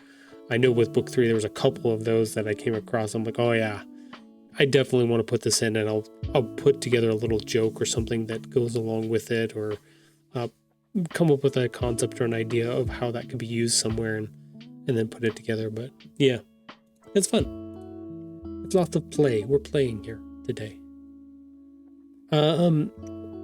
I know with book 3, there was a couple of those that I came across. I'm like, oh yeah, I definitely want to put this in, and I'll put together a little joke or something that goes along with it, or come up with a concept or an idea of how that could be used somewhere, and then put it together. But yeah, it's fun. It's lots of play. We're playing here today.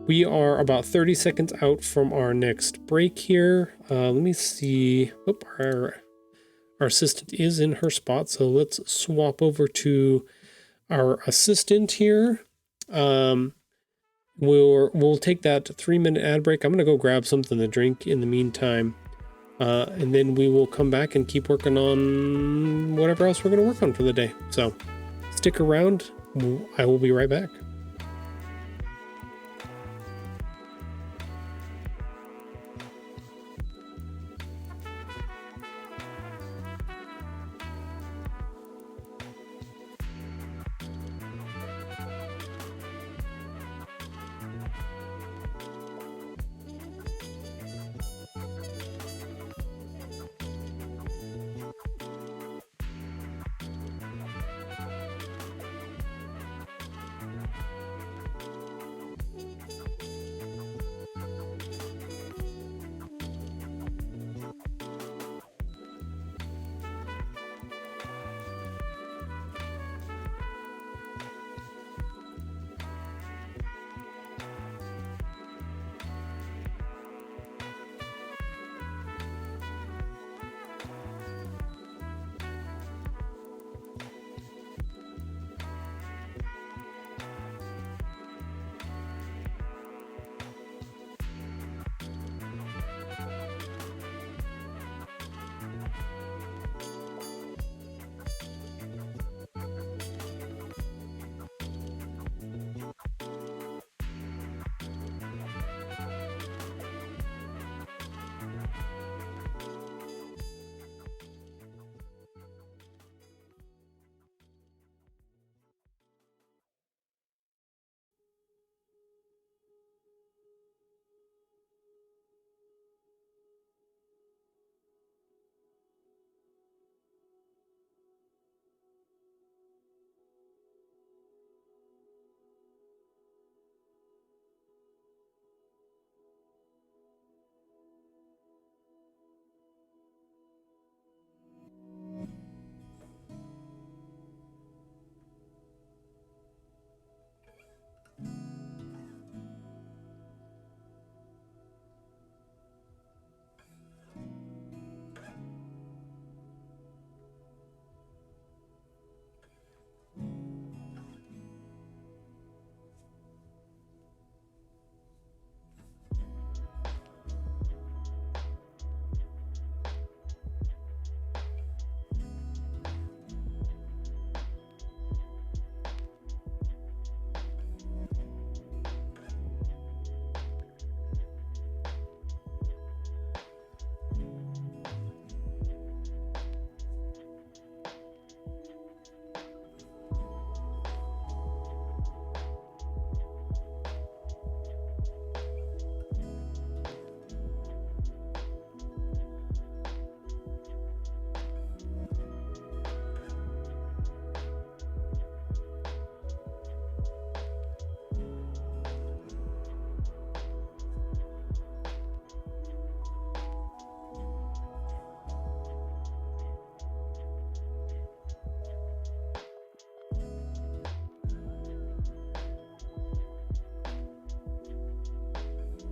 We are about 30 seconds out from our next break here. Let me see. Oh, our assistant is in her spot, so let's swap over to our assistant here. We'll take that 3-minute ad break. I'm gonna go grab something to drink in the meantime, and then we will come back and keep working on whatever else we're gonna work on for the day. So stick around. I will be right back.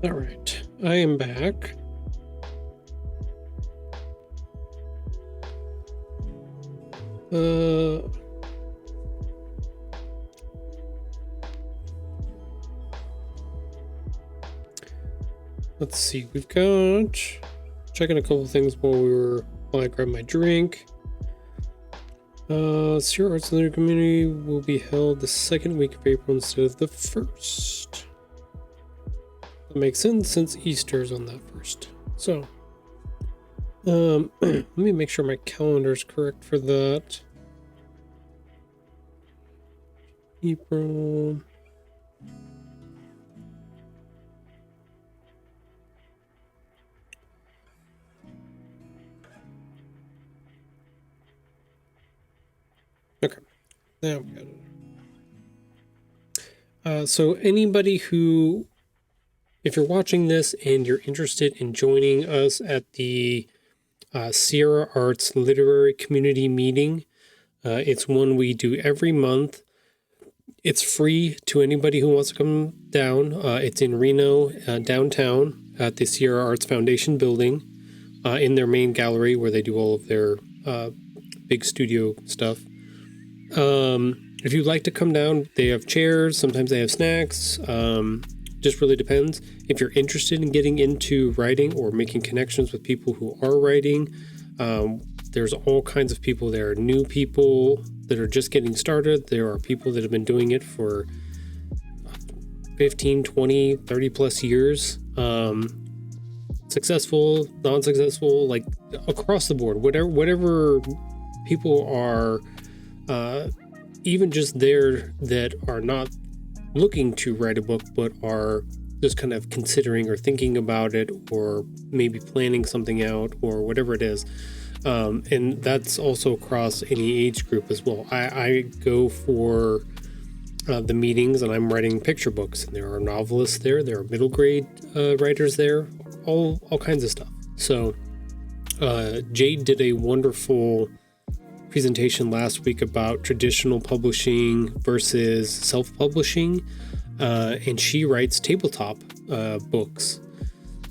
All right, I am back. Let's see, we've got checking a couple things while I grab my drink. Sierra Arts Leader Community will be held the second week of April instead of the first. That makes sense since Easter's on that first. So, let me make sure my calendar is correct for that. April. Okay, now we got it. So anybody who, if you're watching this and you're interested in joining us at the Sierra Arts Literary Community Meeting, it's one we do every month. It's free to anybody who wants to come down. It's in Reno, downtown, at the Sierra Arts Foundation building, in their main gallery where they do all of their big studio stuff. If you'd like to come down, they have chairs, sometimes they have snacks, just really depends. If you're interested in getting into writing or making connections with people who are writing, there's all kinds of people. There are new people that are just getting started. There are people that have been doing it for 15, 20, 30 plus years. Successful, non-successful, like across the board, whatever people are, even just there that are not looking to write a book, but are just kind of considering or thinking about it, or maybe planning something out, or whatever it is. And that's also across any age group as well. I go for the meetings and I'm writing picture books, and there are novelists there. There are middle grade writers there, all kinds of stuff. So Jade did a wonderful presentation last week about traditional publishing versus self-publishing, and she writes tabletop books.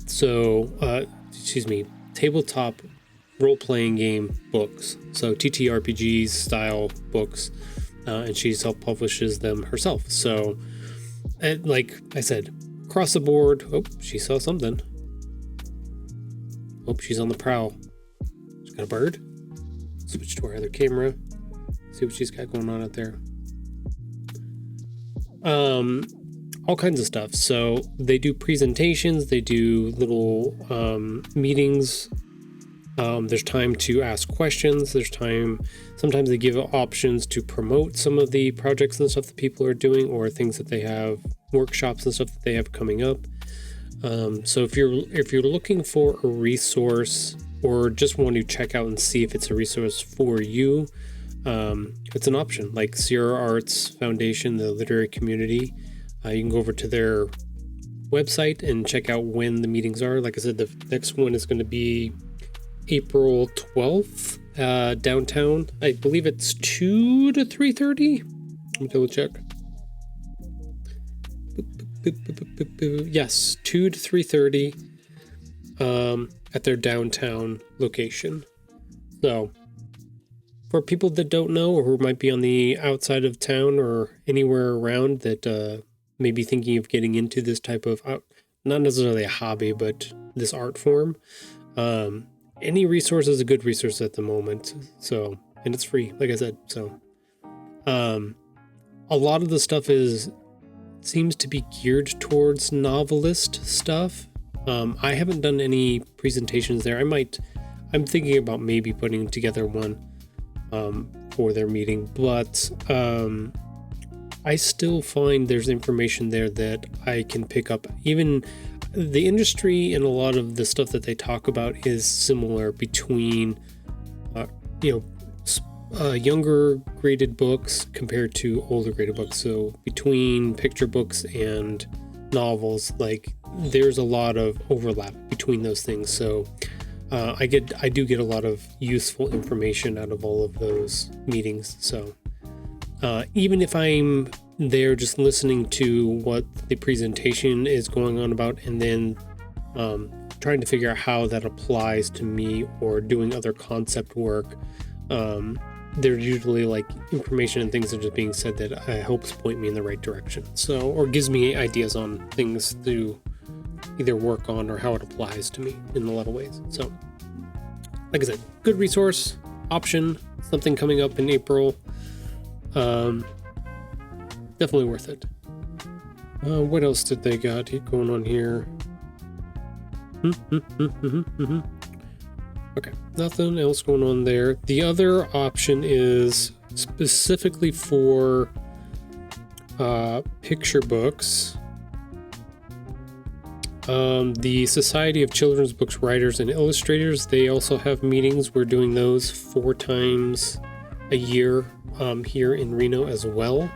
So, tabletop role-playing game books. So TTRPGs style books, and she self-publishes them herself. So, like I said, across the board. Oh, she saw something. Oh, she's on the prowl. She's got a bird. Switch to our other camera, see what she's got going on out there. All kinds of stuff. So they do presentations, they do little meetings. There's time to ask questions. There's time, sometimes they give options to promote some of the projects and stuff that people are doing, or things that they have, workshops and stuff that they have coming up. So if you're looking for a resource, or just want to check out and see if it's a resource for you, it's an option. Like Sierra Arts Foundation, the literary community, you can go over to their website and check out when the meetings are. Like I said, the next one is going to be April 12th, downtown. I believe it's 2 to 3:30. Let me double check. Yes, 2 to 3:30. At their downtown location. So for people that don't know, or who might be on the outside of town or anywhere around that may be thinking of getting into this type of, not necessarily a hobby, but this art form, any resource is a good resource at the moment. So, and it's free, like I said. So a lot of the stuff seems to be geared towards novelist stuff. I haven't done any presentations there. I'm thinking about maybe putting together one for their meeting, but I still find there's information there that I can pick up. Even the industry and a lot of the stuff that they talk about is similar between, younger graded books compared to older graded books. So between picture books and novels, like there's a lot of overlap between those things. So I do get a lot of useful information out of all of those meetings. So even if I'm they're just listening to what the presentation is going on about, and then trying to figure out how that applies to me or doing other concept work. They're usually like information and things that are just being said that helps point me in the right direction. So, or gives me ideas on things to either work on or how it applies to me in a lot of ways. So, like I said, good resource, option, something coming up in April. Definitely worth it. What else did they got going on here? Okay, nothing else going on there. The other option is specifically for picture books. The Society of Children's Books Writers and Illustrators, they also have meetings. We're doing those 4 times a year here in Reno as well.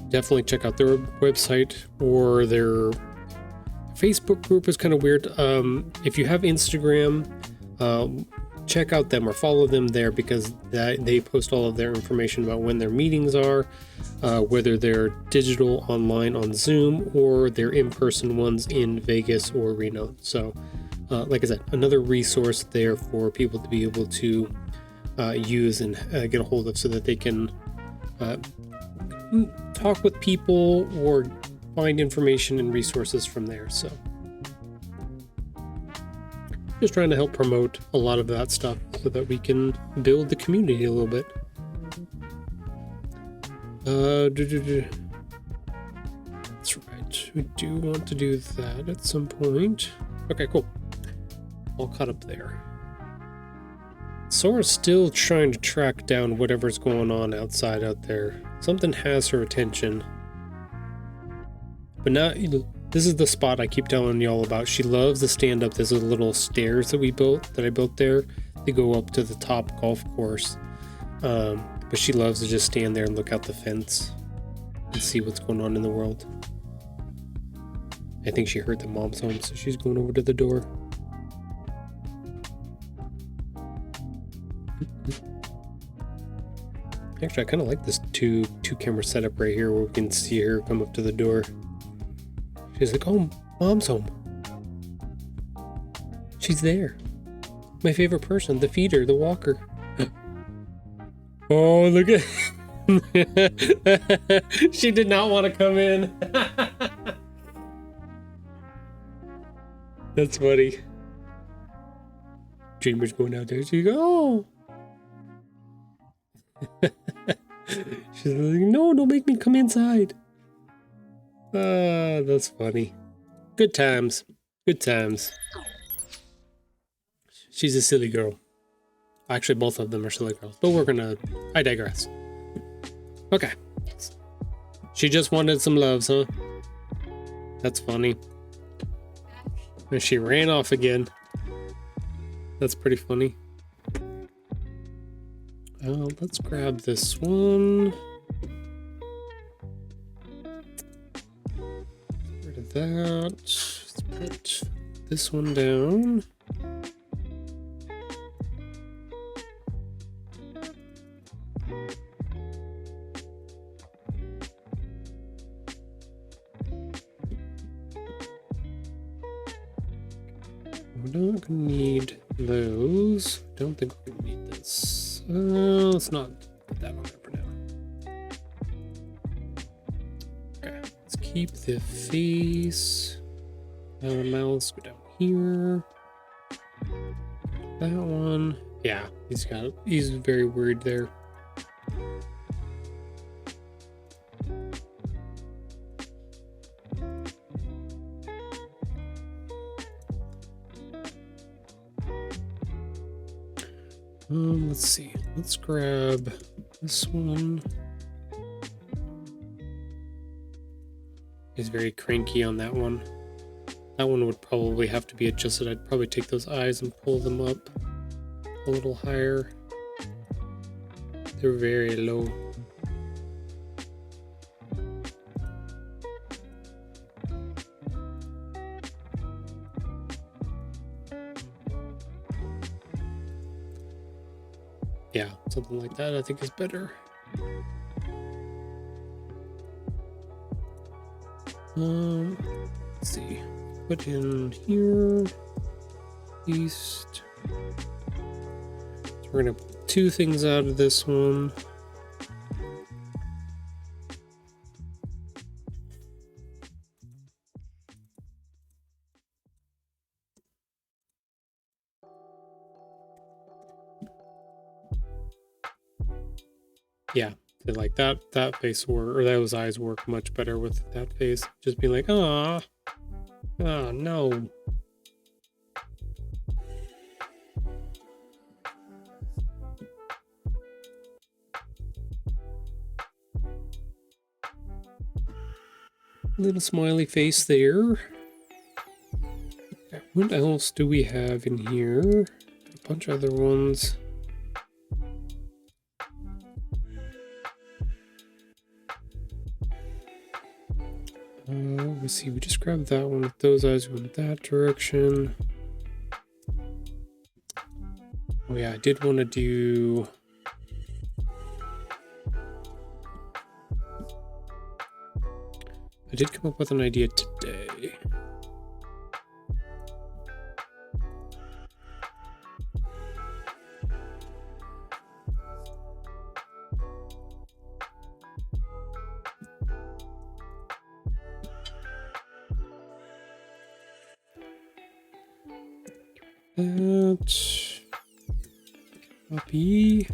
Definitely check out their website, or their Facebook group is kind of weird. If you have Instagram, check out them or follow them there, because they post all of their information about when their meetings are, whether they're digital online on Zoom or they're in-person ones in Vegas or Reno. So like I said, another resource there for people to be able to use and get a hold of, so that they can talk with people or find information and resources from there. So just trying to help promote a lot of that stuff so that we can build the community a little bit. That's right, we do want to do that at some point. Okay, cool, all caught up there. Sora's still trying to track down whatever's going on outside out there. Something has her attention. But now, this is the spot I keep telling y'all about. She loves to stand up. There's a little stairs that I built there to go up to the top golf course. But she loves to just stand there and look out the fence and see what's going on in the world. I think she heard that Mom's home, so she's going over to the door. Actually, I kind of like this two camera setup right here, where we can see her come up to the door. She's like, oh, Mom's home. She's there. My favorite person, the feeder, the walker. Oh, look at... She did not want to come in. That's funny. Dreamer's going out there. She goes, oh. She's like, no, don't make me come inside. That's funny. Good times. Good times. She's a silly girl. Actually, both of them are silly girls, but I digress. Okay. She just wanted some loves, huh? That's funny. And she ran off again. That's pretty funny. Let's grab this one. Get rid of that. Let's put this one down. We're not gonna need those. Don't think we're gonna need this. Let's not put that on there for now. Okay, let's keep the face. Mouths go down here. That one. Yeah, he's very worried there. Let's see. Let's grab this one. He's very cranky on that one. That one would probably have to be adjusted. I'd probably take those eyes and pull them up a little higher. They're very low. Yeah, something like that I think is better. Let's see. Put in here. East. So we're gonna pull 2 things out of this one. Yeah, so like that face work, or those eyes work much better with that face. Just be like, ah, no. Little smiley face there. Okay, what else do we have in here? A bunch of other ones. Let's see, we just grabbed that one with those eyes went that direction. Oh yeah, I did want to do... I did come up with an idea today. That... Copy.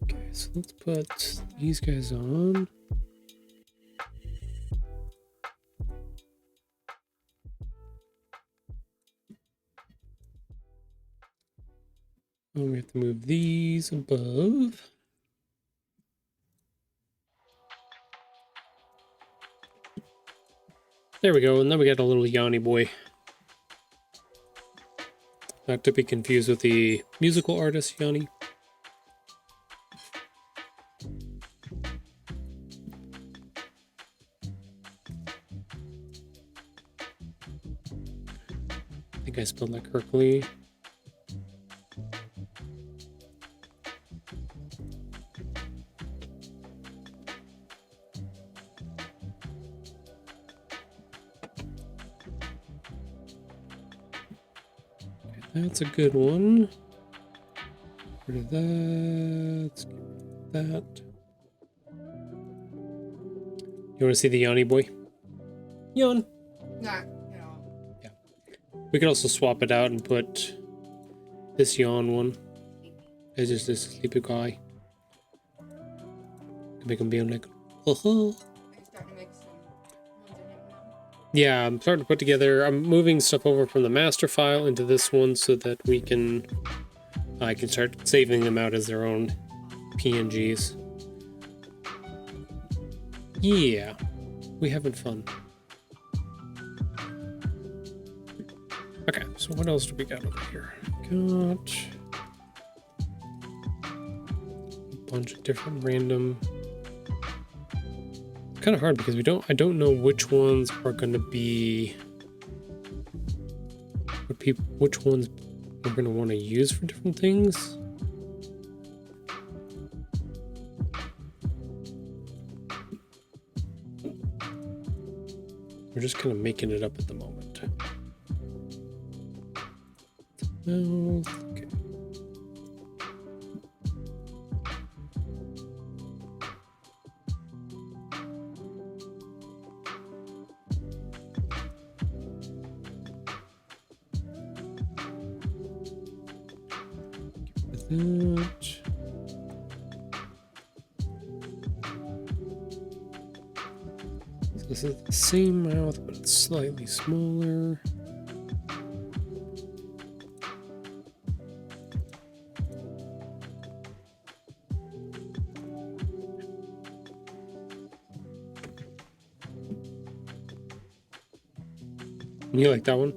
Okay, so let's put these guys on. And we have to move these above. There we go, and then we got a little Yanni boy. Not to be confused with the musical artist Yanni. I think I spelled that correctly. That's a good one. Get rid of that. Let's get rid of that. You want to see the Yanni boy? Yawn. Nah, Yeah. We could also swap it out and put this yawn one as just this sleepy guy. Make him be like, oh. Yeah, I'm starting to put together, I'm moving stuff over from the master file into this one so that we can, I can start saving them out as their own PNGs. Yeah, we having fun. Okay, so what else do we got over here? Got a bunch of different random. It's kind of hard because I don't know which ones are going to be which ones we're going to want to use for different things. We're just kind of making it up at the moment. Okay. That. So this is the same mouth, but it's slightly smaller. You like that one?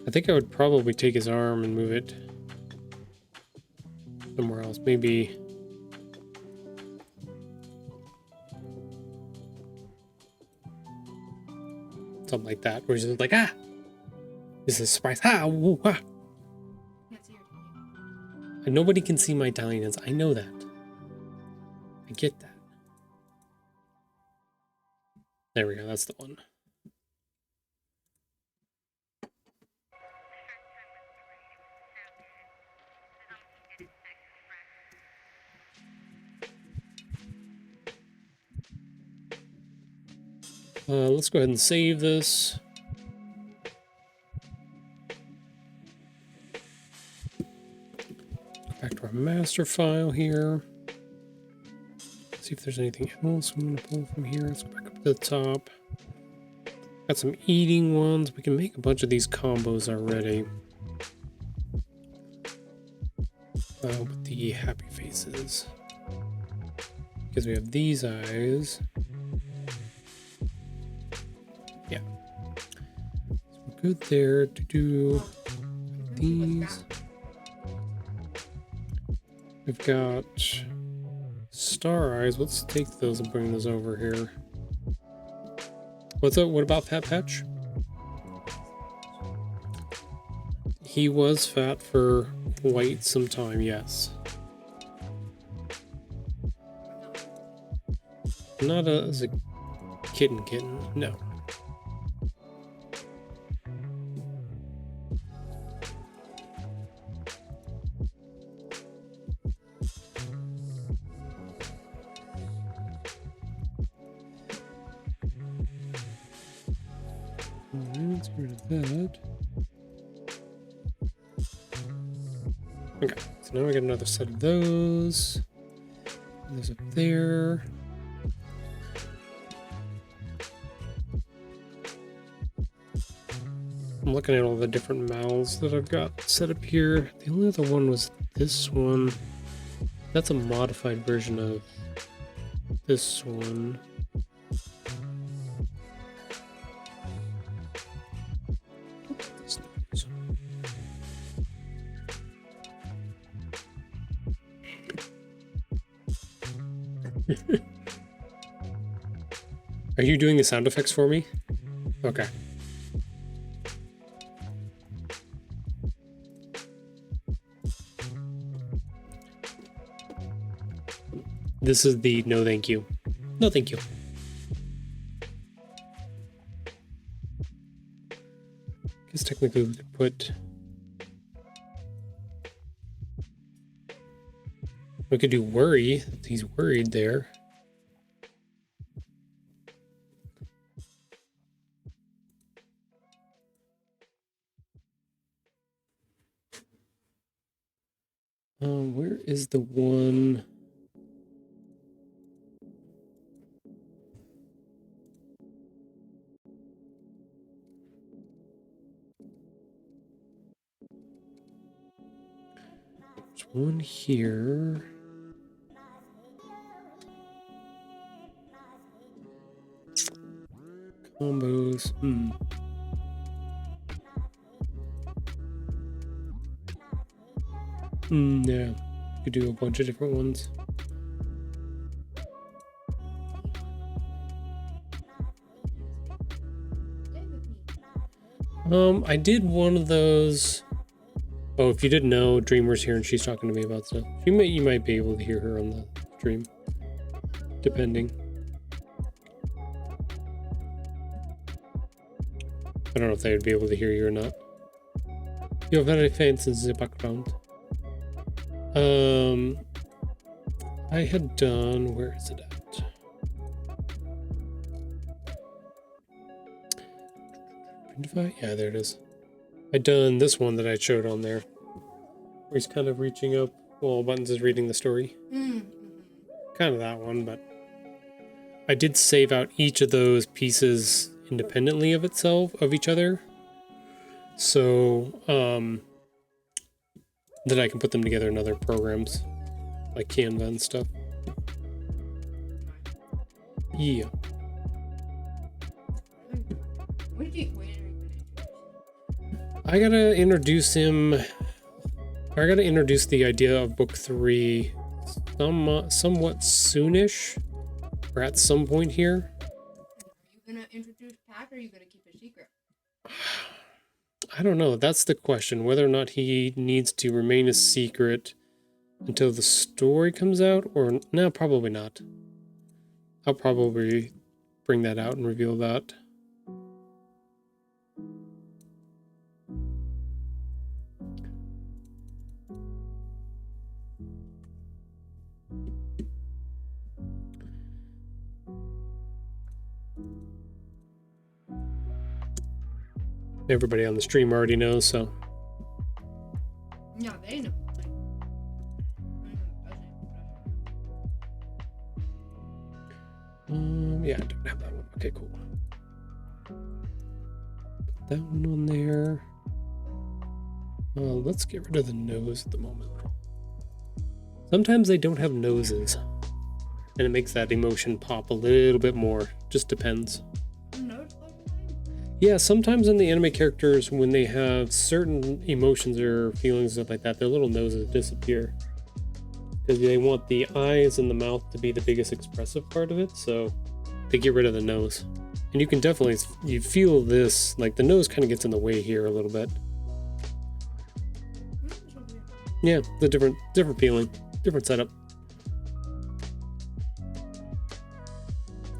I think I would probably take his arm and move it somewhere else. Maybe. Something like that, where he's just like, ah! This is a surprise. Ah, woo, ah. Can't see your And nobody can see my tiny hands. I know that. I get that. There we go. That's the one. Let's go ahead and save this. Go back to our master file here. See if there's anything else I'm going to pull from here. Let's go back up to the top. Got some eating ones. We can make a bunch of these combos already. With the happy faces. Because we have these eyes. Yeah. So we're good there to do these. We've got star eyes. Let's take those and bring those over here. What's up? What about Fat Patch? He was fat for quite some time, yes. Not as a kitten, no. Let's get rid of that. Okay, so now we got another set of those. Those up there. I'm looking at all the different mouths that I've got set up here. The only other one was this one. That's a modified version of this one. Are you doing the sound effects for me? Okay. This is the no thank you. No thank you. Guess technically we could put... We could do worry. He's worried there. Where is the one? There's one here. Combos. Yeah. You could do a bunch of different ones. I did one of those. Oh, if you didn't know, Dreamer's here and she's talking to me about stuff. You might be able to hear her on the stream, depending. I don't know if they would be able to hear you or not. You're very faint in the background. I had done, where is it at? Yeah, there it is. I'd done this one that I showed on there. Where he's kind of reaching up while Buttons is reading the story. Kind of that one, but I did save out each of those pieces independently of each other. So, that I can put them together in other programs, like Canva and stuff. Yeah. I gotta introduce him. I gotta introduce the idea of book 3 somewhat soonish, or at some point here. Are you gonna introduce Pat, or are you gonna keep it secret? I don't know. That's the question. Whether or not he needs to remain a secret until the story comes out, or no, probably not. I'll probably bring that out and reveal that. Everybody on the stream already knows, so. Yeah, they know. Yeah, I don't have that one. Okay, cool. Put that one on there. Let's get rid of the nose at the moment. Sometimes they don't have noses, and it makes that emotion pop a little bit more. Just depends. Yeah, sometimes in the anime characters, when they have certain emotions or feelings, stuff like that, their little noses disappear. Because they want the eyes and the mouth to be the biggest expressive part of it, so they get rid of the nose. And you can definitely, you feel this, like the nose kind of gets in the way here a little bit. Yeah, the different feeling, different setup.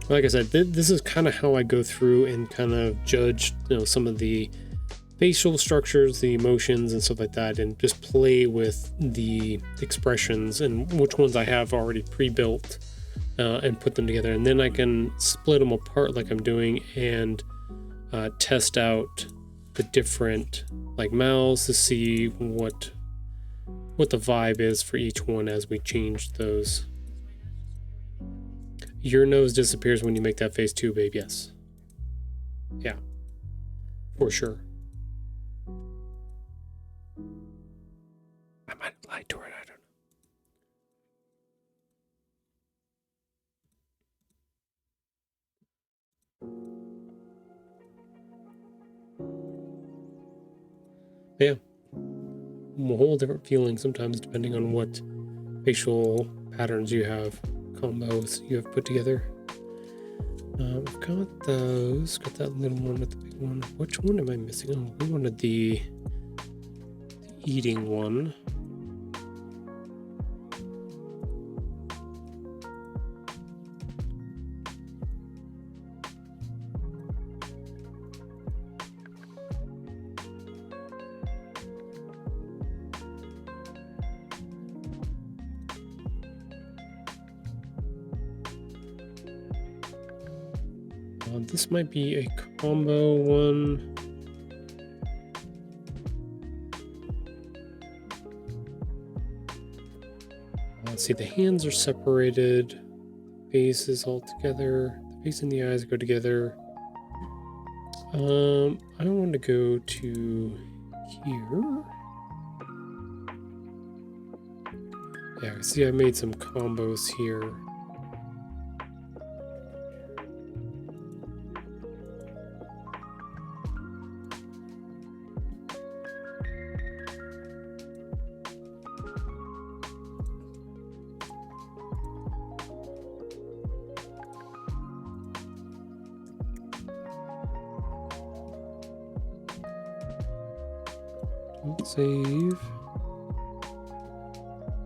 Like I said, this is kind of how I go through and kind of judge, some of the facial structures, the emotions and stuff like that, and just play with the expressions and which ones I have already pre-built and put them together. And then I can split them apart like I'm doing and test out the different like mouths to see what the vibe is for each one as we change those. Your nose disappears when you make that face too, babe. Yes. Yeah. For sure. I might have lied to her. I don't know. Yeah. A whole different feeling sometimes depending on what facial patterns you have, combos you have put together. I've got those. Got that little one with the big one. Which one am I missing? Oh, we wanted the eating one. This might be a combo one. Let's see, the hands are separated. Face is all together. The face and the eyes go together. I want to go to here. Yeah, see, I made some combos here. Save.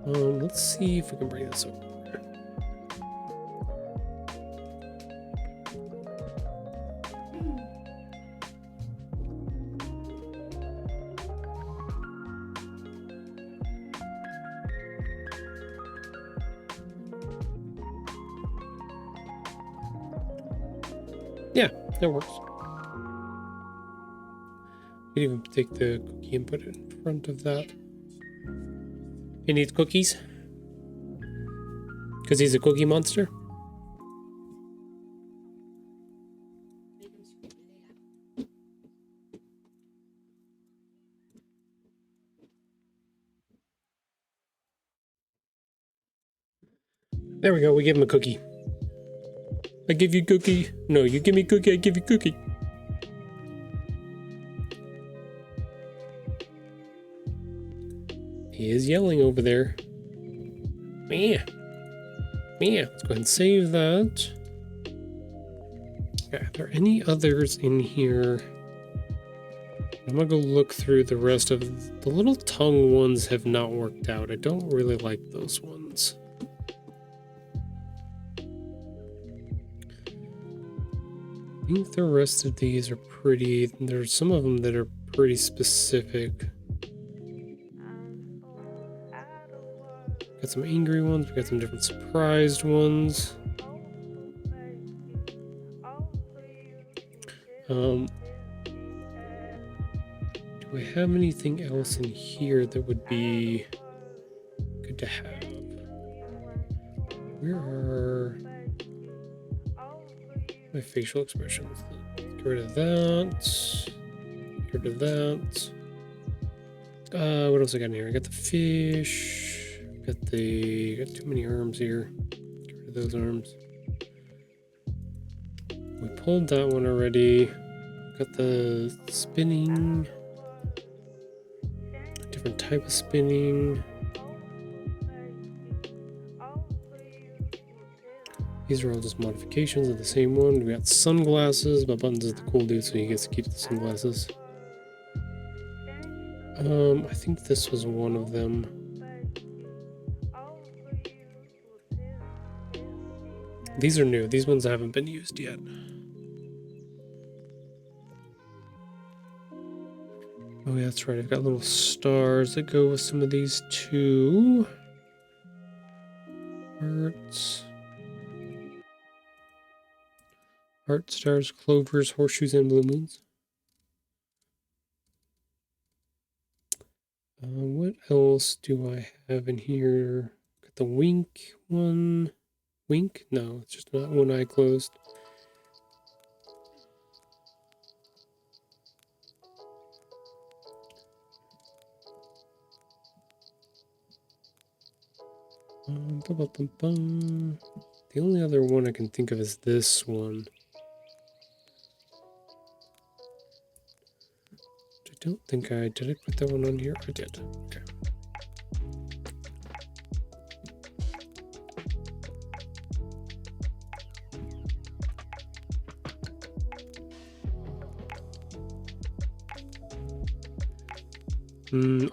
Let's see if we can bring this over. Yeah, that works. You can even take the cookie and put it in front of that. He needs cookies? Because he's a cookie monster? There we go, we give him a cookie. I give you cookie. No, you give me cookie, I give you cookie. He is yelling over there. Yeah. Yeah, let's go ahead and save that. Yeah, are there any others in here I'm gonna go look through the rest of the little tongue ones have not worked out. I don't really like those ones. I think the rest of these are pretty. There's some of them that are pretty specific. Got some angry ones. We got some different surprised ones. Do I have anything else in here that would be good to have? Where are my facial expressions? Get rid of that. Get rid of that. What else I got in here? I got the fish. Got too many arms here. Get rid of those arms. We pulled that one already. Got the spinning. Different type of spinning. These are all just modifications of the same one. We got sunglasses, but Buttons is the cool dude, so he gets to keep the sunglasses. I think this was one of them. These are new. These ones haven't been used yet. Oh yeah, that's right. I've got little stars that go with some of these too. Hearts. Heart, stars, clovers, horseshoes, and blue moons. What else do I have in here? Got the wink one. Wink? No, it's just not one eye closed. The only other one I can think of is this one. I don't think did I put that one on here? I did. Okay.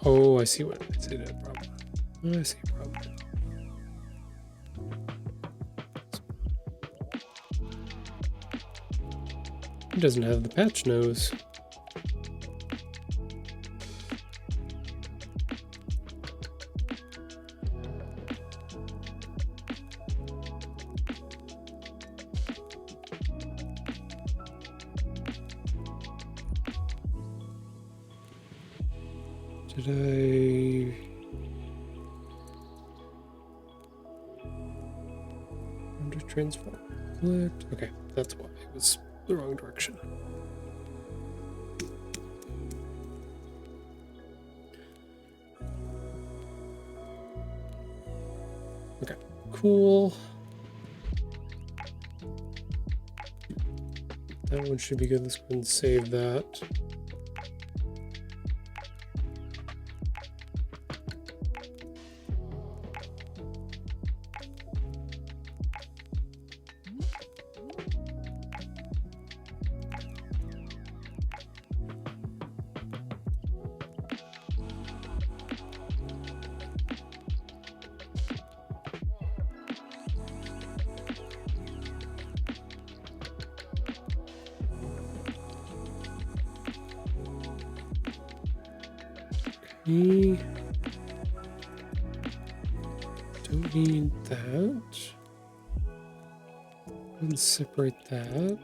Oh, I see what I see that problem. I see a problem. It doesn't have the patch nose. Did I... Under transform. Clicked. Okay, that's why it was the wrong direction. Okay, cool. That one should be good. Let's go ahead and save that. Don't need that. And separate that.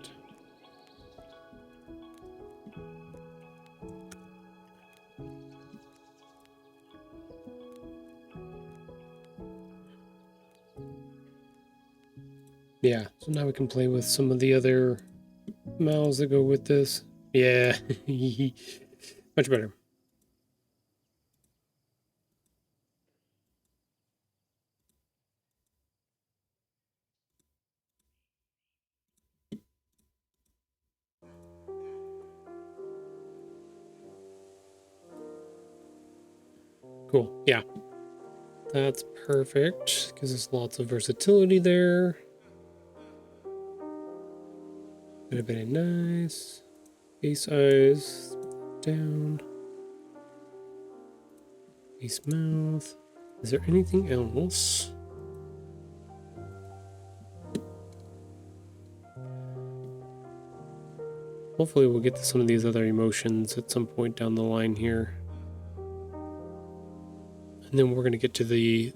Yeah, so now we can play with some of the other mouths that go with this. Yeah, much better. Cool, yeah. That's perfect. Gives us lots of versatility there. Very, very nice. Face eyes. down. Face mouth. Is there anything else? Hopefully we'll get to some of these other emotions at some point down the line here. And then we're going to get to the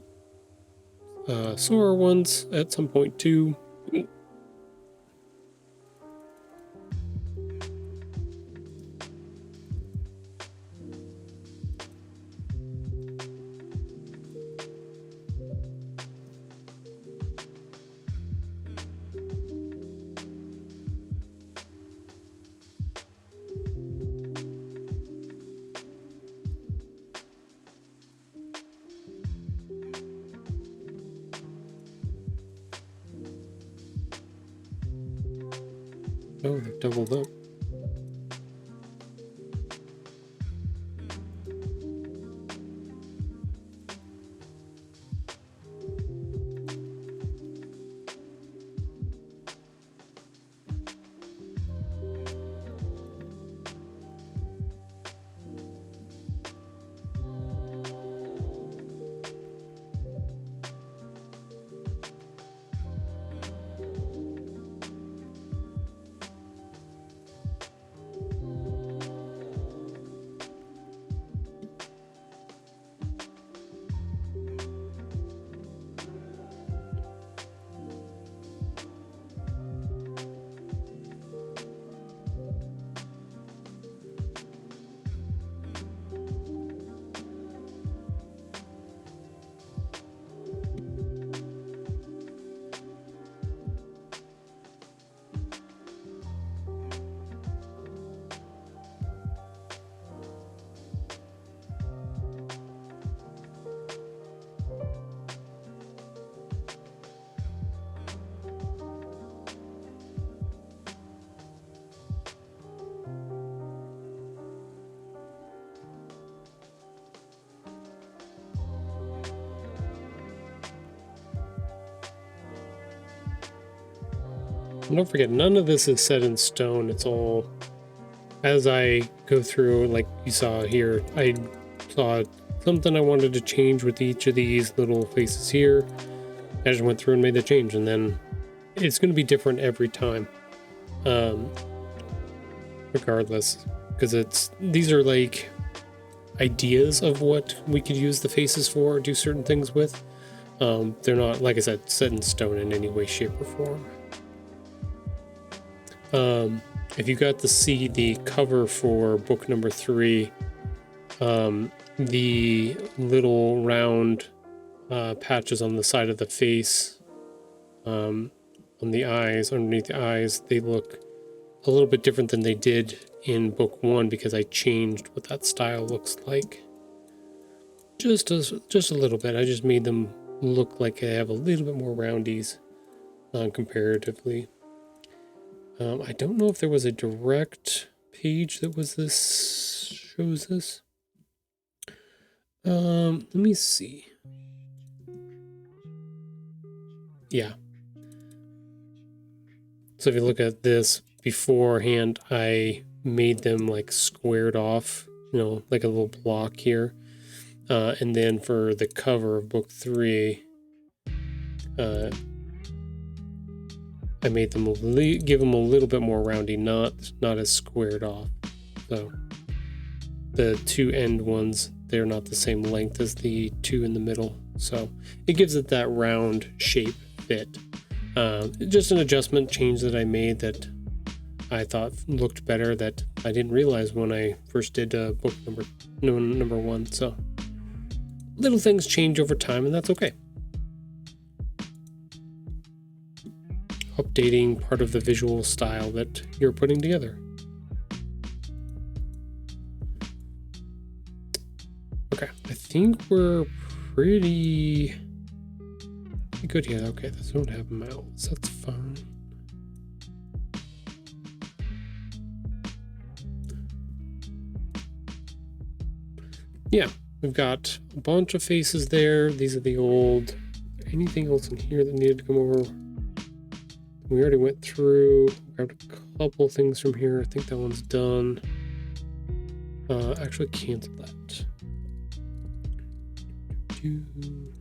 Sora ones at some point too. Oh, they've doubled up. And don't forget, none of this is set in stone. It's all, as I go through, like you saw here, I saw something I wanted to change with each of these little faces here. I just went through and made the change, and then it's going to be different every time. Regardless, because these are like ideas of what we could use the faces for, or do certain things with. They're not, like I said, set in stone in any way, shape, or form. If you got to see the cover for book number 3, the little round patches on the side of the face, on the eyes, underneath the eyes, they look a little bit different than they did in book 1 because I changed what that style looks like. Just a little bit. I just made them look like they have a little bit more roundies comparatively. I don't know if there was a direct page that shows this. Let me see. Yeah. So if you look at this beforehand, I made them like squared off, like a little block here. And then for the cover of book 3, I made them give them a little bit more roundy, not as squared off. So the 2 end ones, they're not the same length as the 2 in the middle. So it gives it that round shape fit. Just an adjustment change that I made that I thought looked better that I didn't realize when I first did book number 1. So little things change over time, and that's okay. Updating part of the visual style that you're putting together. Okay, I think we're pretty good here. Okay, this don't have mouths, that's fine. Yeah, we've got a bunch of faces there. These are the old. Anything else in here that needed to come over? We already went through, grabbed a couple things from here. I think that one's done. Actually cancel that. Even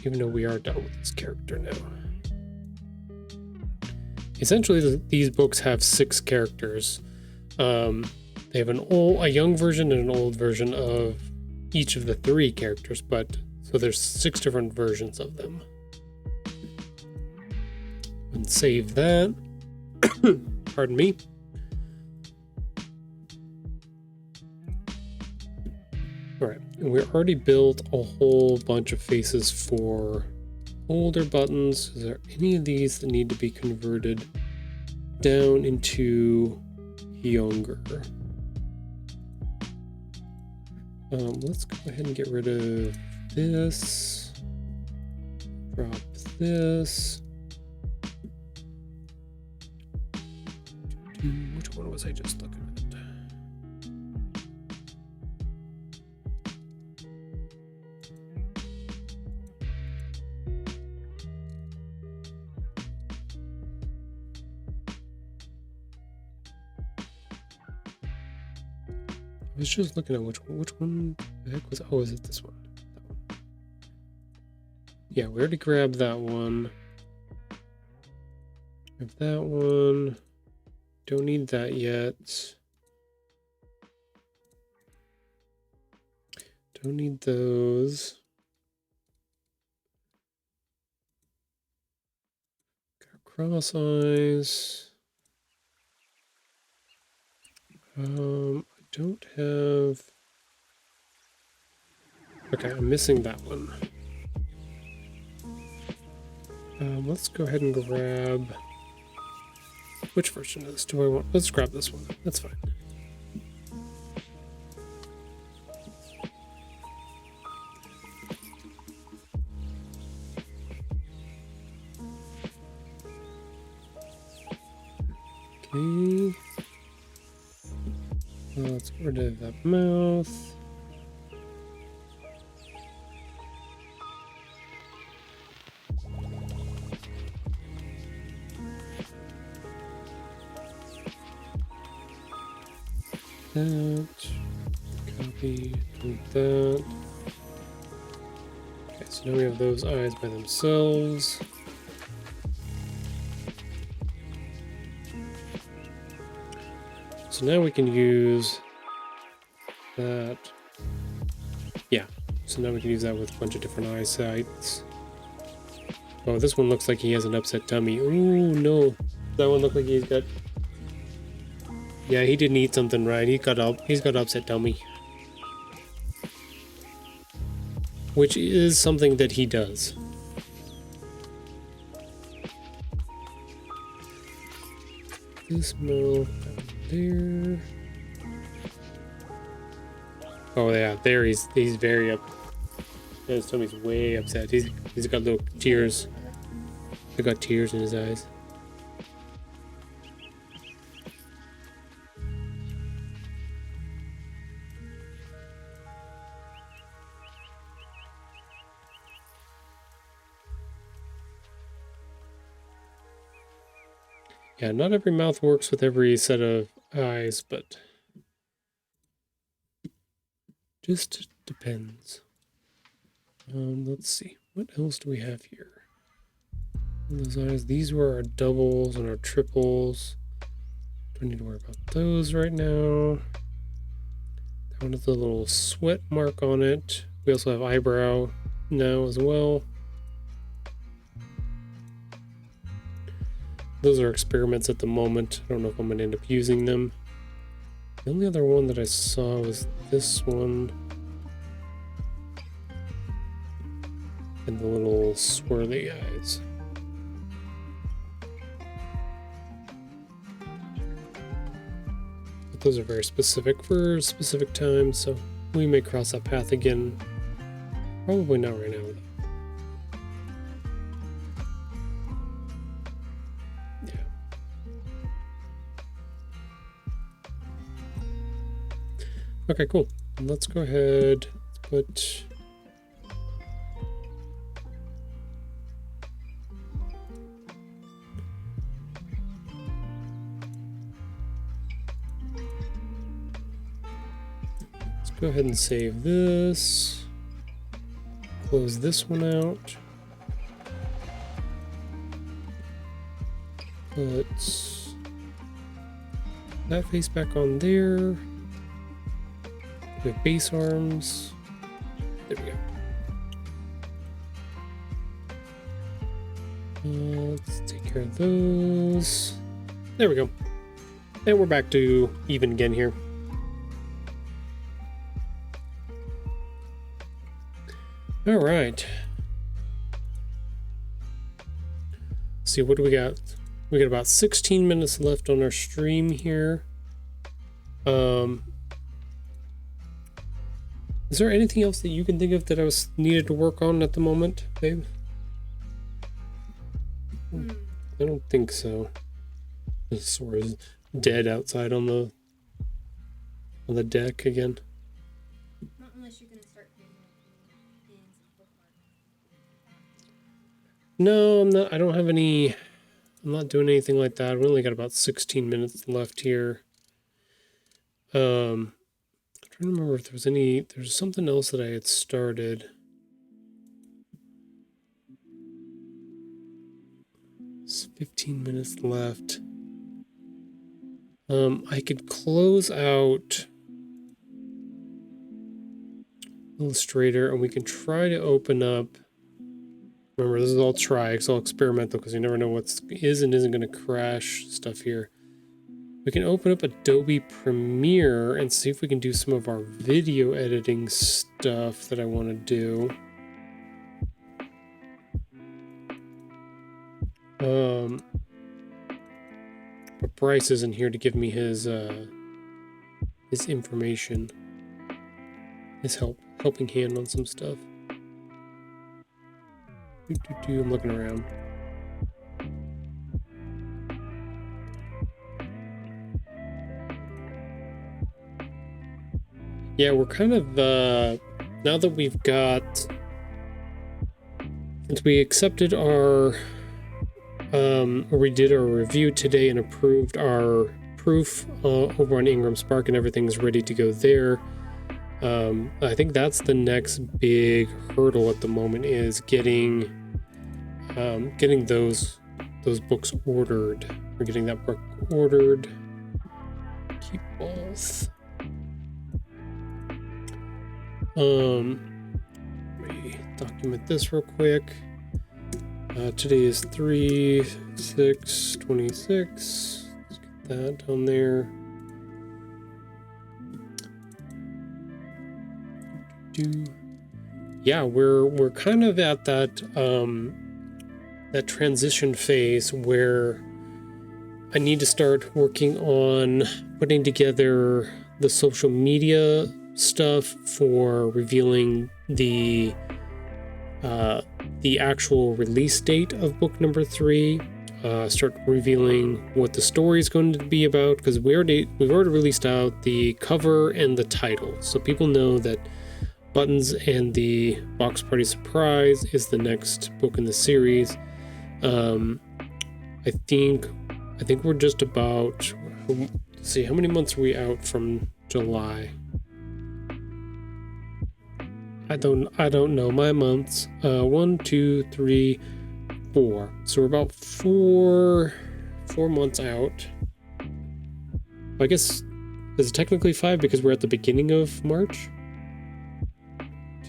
though we are done with this character now. Essentially, these books have 6 characters. They have a young version and an old version of each of the 3 characters, but so there's 6 different versions of them. And save that. Pardon me. Alright, and we already built a whole bunch of faces for older buttons. Is there any of these that need to be converted down into younger? Let's go ahead and get rid of this. Drop this. Which one was I just looking at? I was just looking at which one the heck was. Oh, is it this one? That one. Yeah, we already grabbed that one. Have that one. Don't need that yet. Don't need those. Got cross eyes. I don't have. Okay, I'm missing that one. Let's go ahead and grab. Which version of this do I want? Let's grab this one. That's fine. Okay. Let's get rid of that mouth. That. Copy. Delete that. Okay, so now we have those eyes by themselves. So now we can use that. Yeah, so now we can use that with a bunch of different eye sights. Oh, this one looks like he has an upset tummy. Ooh, no. That one looked like he's got... Yeah, he didn't eat something right. He's got upset tummy. Which is something that he does. This mouth there. Oh yeah, there he's very up. His tummy's way upset. He's got little tears. He's got tears in his eyes. Yeah, not every mouth works with every set of eyes, but just depends. Let's see. What else do we have here? Those eyes. These were our doubles and our triples. Don't need to worry about those right now. That one has a little sweat mark on it. We also have eyebrow now as well. Those are experiments at the moment. I don't know if I'm going to end up using them. The only other one that I saw was this one. And the little swirly eyes. But those are very specific for specific times, so we may cross that path again. Probably not right now, though. Okay, cool. Let's go ahead. Let's put go ahead and save this. Close this one out. Put that face back on there. We have base arms. There we go. Let's take care of those. There we go. And we're back to even again here. All right. Let's see, what do we got? We got about 16 minutes left on our stream here. Is there anything else that you can think of that I was needed to work on at the moment, babe? I don't think so. The sword is dead outside on the deck again. Not unless you're gonna start doing pins and bookmarks. No, I'm not. I don't have any. I'm not doing anything like that. We only got about 16 minutes left here. I'm trying to remember if there was any. There's something else that I had started. It's 15 minutes left. I could close out Illustrator and we can try to open up. Remember, this is all try, it's all experimental because you never know what is and isn't going to crash stuff here. We can open up Adobe Premiere and see if we can do some of our video editing stuff that I want to do. But Bryce isn't here to give me his information, his helping hand on some stuff. I'm looking around. Yeah, we're kind of now that we've got, since we accepted our or we did our review today and approved our proof over on Ingram Spark and everything's ready to go there. I think that's the next big hurdle at the moment is getting those books ordered. We're getting that book ordered. Keep both. Let me document this real quick. Today is 3/6/26. Let's get that down there. Yeah, we're kind of at that that transition phase where I need to start working on putting together the social media stuff for revealing the actual release date of book number 3. Start revealing what the story is going to be about, because we've already released out the cover and the title, so people know that Buttons and the Box Party Surprise is the next book in the series. I think we're just about, let's see, how many months are we out from July? I don't know my months. 1, 2, 3, 4. So we're about four months out. I guess, is it technically 5 because we're at the beginning of March?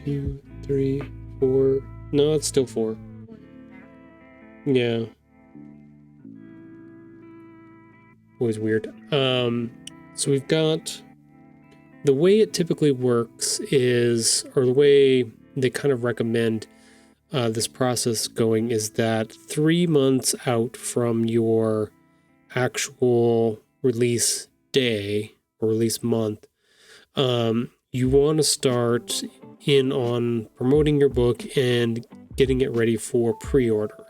2, 3, 4. No, it's still 4. Yeah. Always weird. So we've got, the way it typically works is, or the way they kind of recommend this process going, is that 3 months out from your actual release day or release month, you want to start in on promoting your book and getting it ready for pre-order.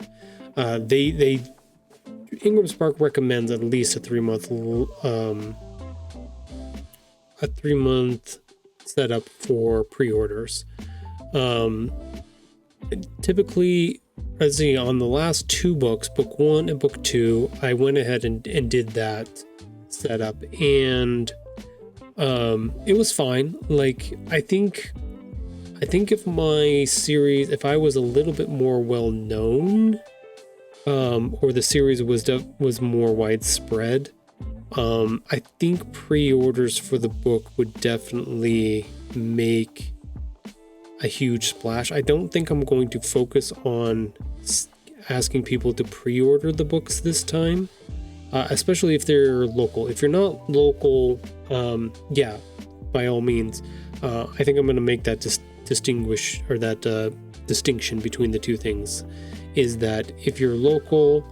Ingram Spark recommends at least a 3-month setup for pre-orders. Typically, as on the last 2 books, book 1 and book 2, I went ahead and did that setup, and It was fine. Like, I think if I was a little bit more well known, or the series was more widespread, I think pre-orders for the book would definitely make a huge splash. I don't think I'm going to focus on asking people to pre-order the books this time, especially if they're local. If you're not local, yeah, by all means. I think I'm going to make that distinction between the two things, is that if you're local,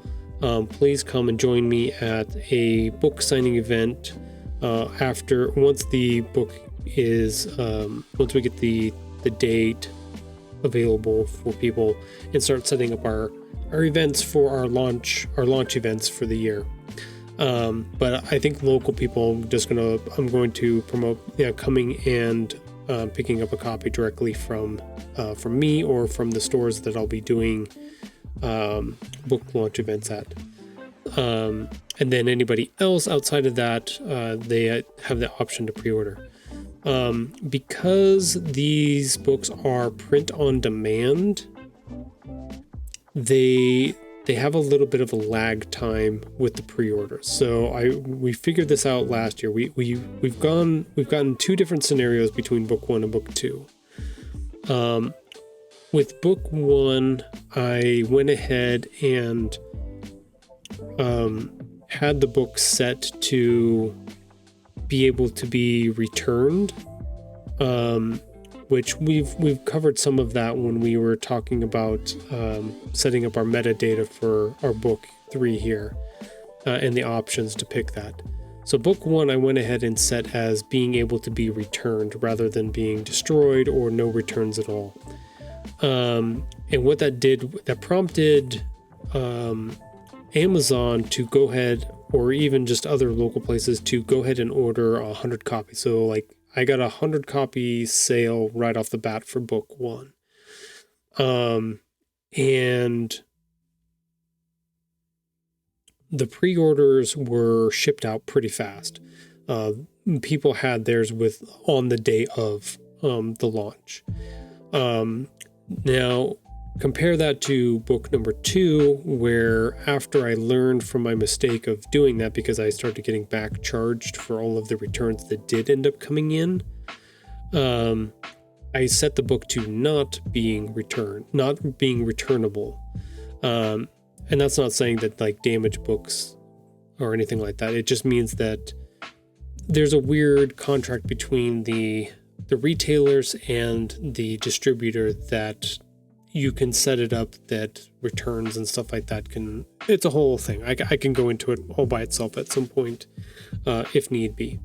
please come and join me at a book signing event once the book is once we get the date available for people, and start setting up our events for our launch events for the year. But I think local people, I'm going to promote coming and picking up a copy directly from me or from the stores that I'll be doing book launch events at. And then anybody else outside of that, they have the option to pre-order. Because these books are print on demand, they have a little bit of a lag time with the pre-orders. So we figured this out last year. We've gotten two different scenarios between book 1 and book 2. With book 1, I went ahead and had the book set to be able to be returned, which we've covered some of that when we were talking about setting up our metadata for our book 3 here, and the options to pick that. So book 1 I went ahead and set as being able to be returned rather than being destroyed or no returns at all. And what that did, that prompted Amazon to go ahead, or even just other local places, to go ahead and order 100 copies. So like I got 100 copy sale right off the bat for book 1. And the pre-orders were shipped out pretty fast. People had theirs on the day of the launch. Now, compare that to book number 2, where after I learned from my mistake of doing that, because I started getting back charged for all of the returns that did end up coming in, I set the book to not being returnable. And that's not saying that like damaged books or anything like that. It just means that there's a weird contract between the retailers and the distributor that you can set it up that returns and stuff like that it's a whole thing. I can go into it all by itself at some point if need be.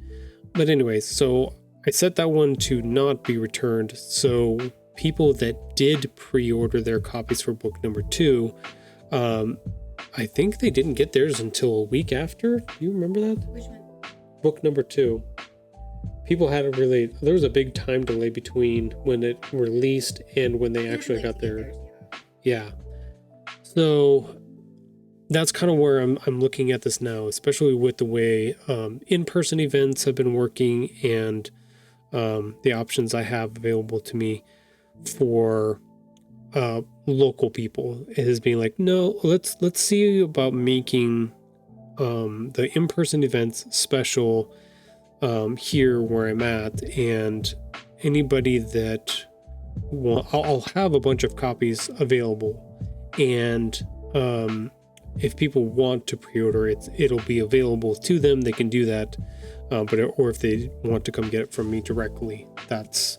But anyways, so I set that one to not be returned. So people that did pre-order their copies for book number 2, I think they didn't get theirs until a week after. Do you remember that? Which one? Book number 2. People had there was a big time delay between when it released and when they actually got theirs. Yeah. So that's kind of where I'm looking at this now, especially with the way in-person events have been working, and the options I have available to me for local people is being like, no, let's see about making the in-person events special here where I'm at, and anybody that I'll have a bunch of copies available, and if people want to pre-order it, it'll be available to them. They can do that, or if they want to come get it from me directly, that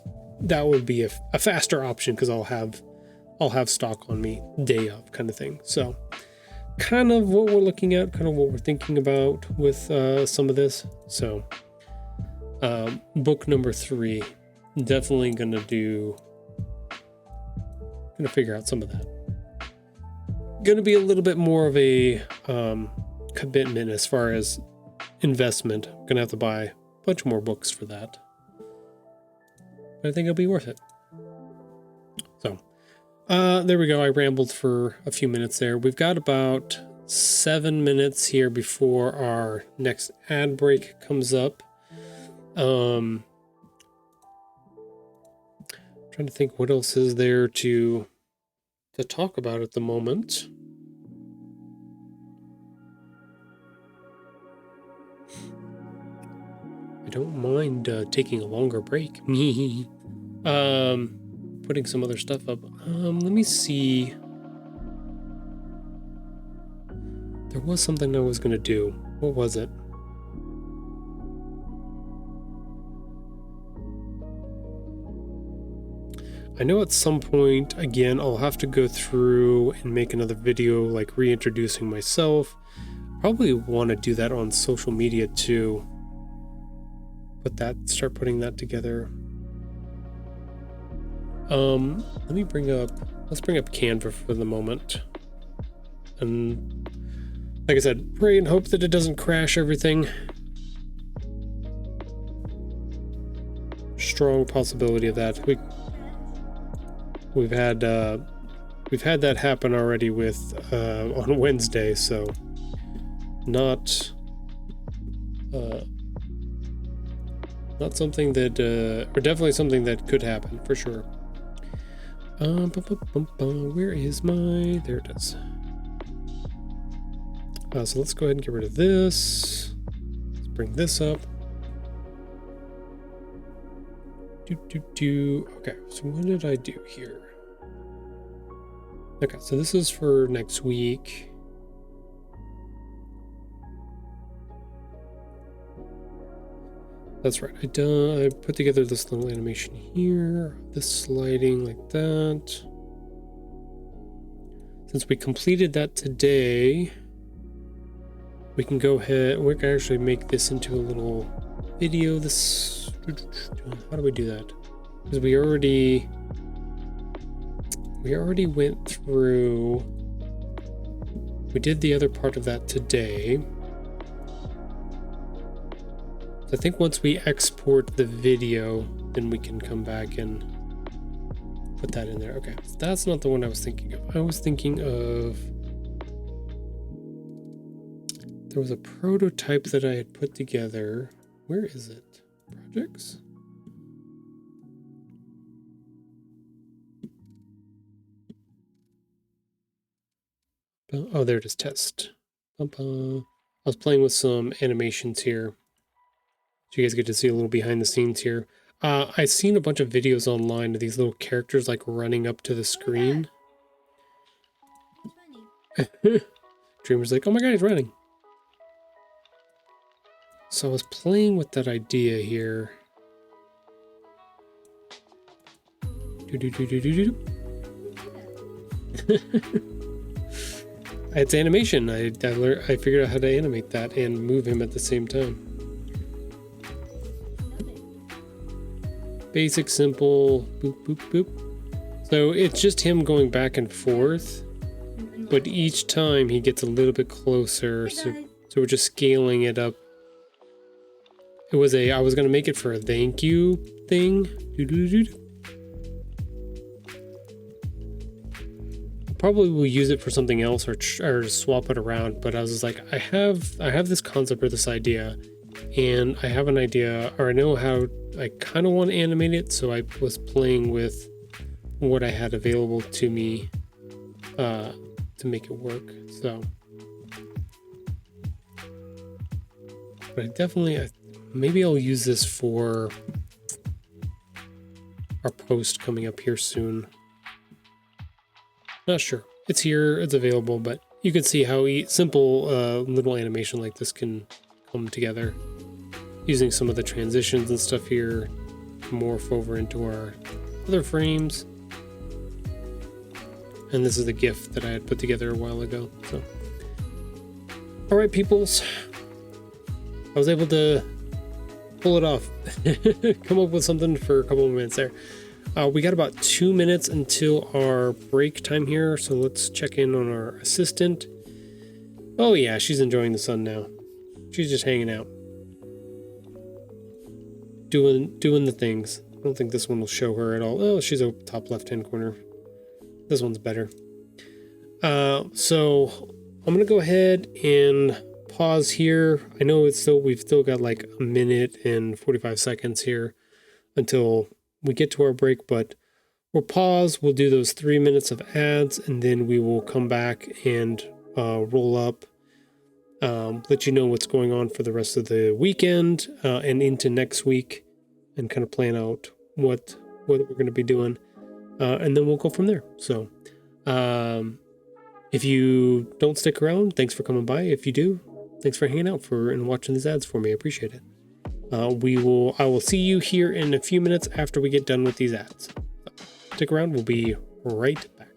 would be a faster option, because I'll have stock on me day of, kind of thing. So kind of what we're looking at, kind of what we're thinking about with some of this. So book number 3, definitely gonna figure out some of that. Gonna be a little bit more of a commitment as far as investment. Gonna have to buy a bunch more books for that, but I think it'll be worth it. So there we go. I rambled for a few minutes there. We've got about 7 minutes here before our next ad break comes up. Trying to think what else is there to talk about at the moment. I don't mind taking a longer break. Putting some other stuff up. Let me see. There was something I was gonna do. What was it? I know at some point, again, I'll have to go through and make another video, like reintroducing myself. Probably want to do that on social media too. Start putting that together. Let's bring up Canva for the moment. And like I said, pray and hope that it doesn't crash everything. Strong possibility of that. We've had that happen already with on Wednesday, so not something that or definitely something that could happen for sure. Where is my? There it is. So let's go ahead and get rid of this. Let's bring this up. Okay, so what did I do here? Okay, so this is for next week. That's right. I put together this little animation here, this sliding like that. Since we completed that today, we can go ahead. We can actually make this into a little video. How do we do that? Because we already went through. We did the other part of that today. I think once we export the video, then we can come back and put that in there. Okay, so that's not the one I was thinking of. I was thinking of, there was a prototype that I had put together. Where is it? Projects? Oh, there it is, test. I was playing with some animations here. So you guys get to see a little behind the scenes here. I've seen a bunch of videos online of these little characters like running up to the screen. Dreamer's like, oh my god, he's running. So I was playing with that idea here. It's animation. I figured out how to animate that and move him at the same time. Basic, simple, boop, boop, boop. So it's just him going back and forth, but each time he gets a little bit closer. So we're just scaling it up. I was going to make it for a thank you thing. Probably will use it for something else or swap it around, but I was just like, I have this concept or this idea, and I have an idea, or I know how I kind of want to animate it, so I was playing with what I had available to me to make it work. So, but I definitely, maybe I'll use this for our post coming up here soon. Not sure. It's here, it's available, but you can see how simple little animation like this can come together. Using some of the transitions and stuff here to morph over into our other frames. And this is the GIF that I had put together a while ago. So, all right, peoples. I was able to pull it off. Come up with something for a couple of minutes there. We got about 2 minutes until our break time here, so let's check in on our assistant. Oh yeah, she's enjoying the sun now. She's just hanging out. Doing the things. I don't think this one will show her at all. Oh, she's a top left-hand corner. This one's better. So I'm gonna go ahead and pause here. I know we've still got like a minute and 45 seconds here until we get to our break, but we'll pause. We'll do those 3 minutes of ads, and then we will come back and roll up, let you know what's going on for the rest of the weekend and into next week, and kind of plan out what we're going to be doing, and then we'll go from there. So if you don't stick around, thanks for coming by. If you do, thanks for hanging out and watching these ads for me. I appreciate it. I will see you here in a few minutes after we get done with these ads. So stick around. We'll be right back.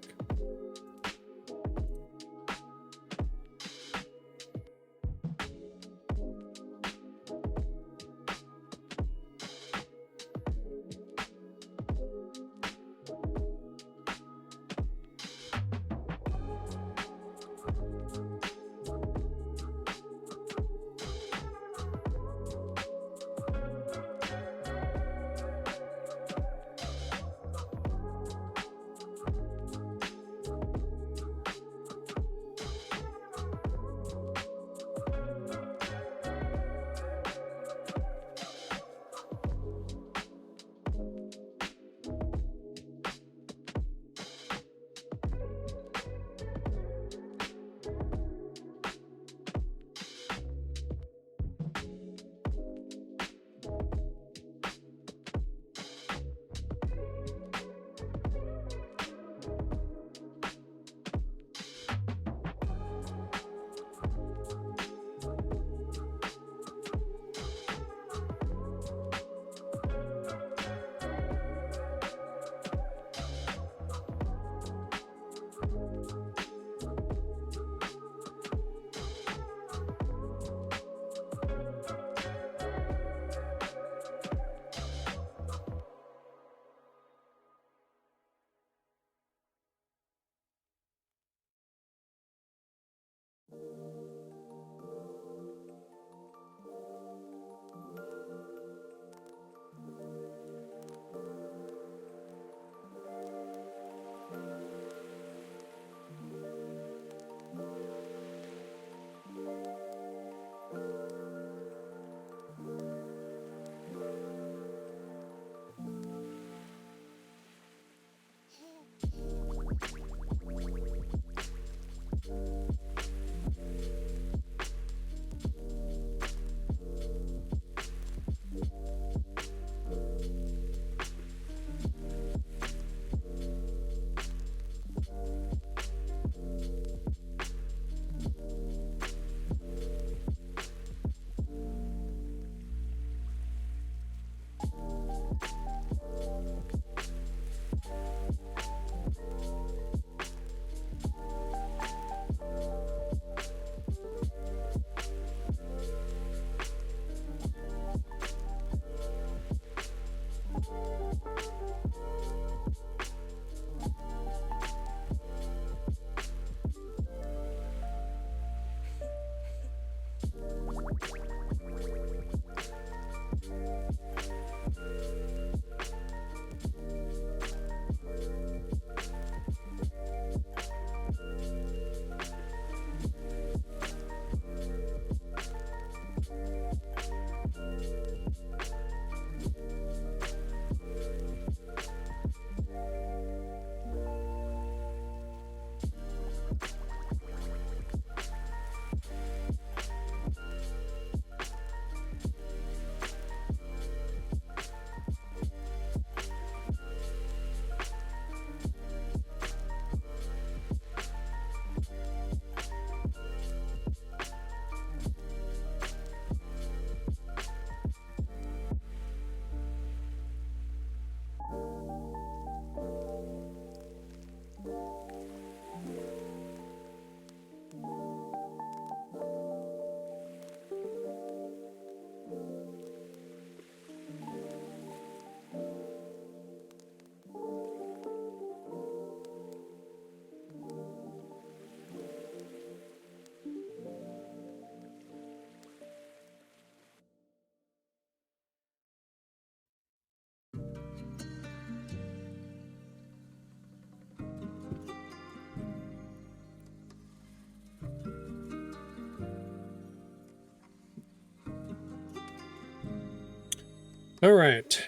All right.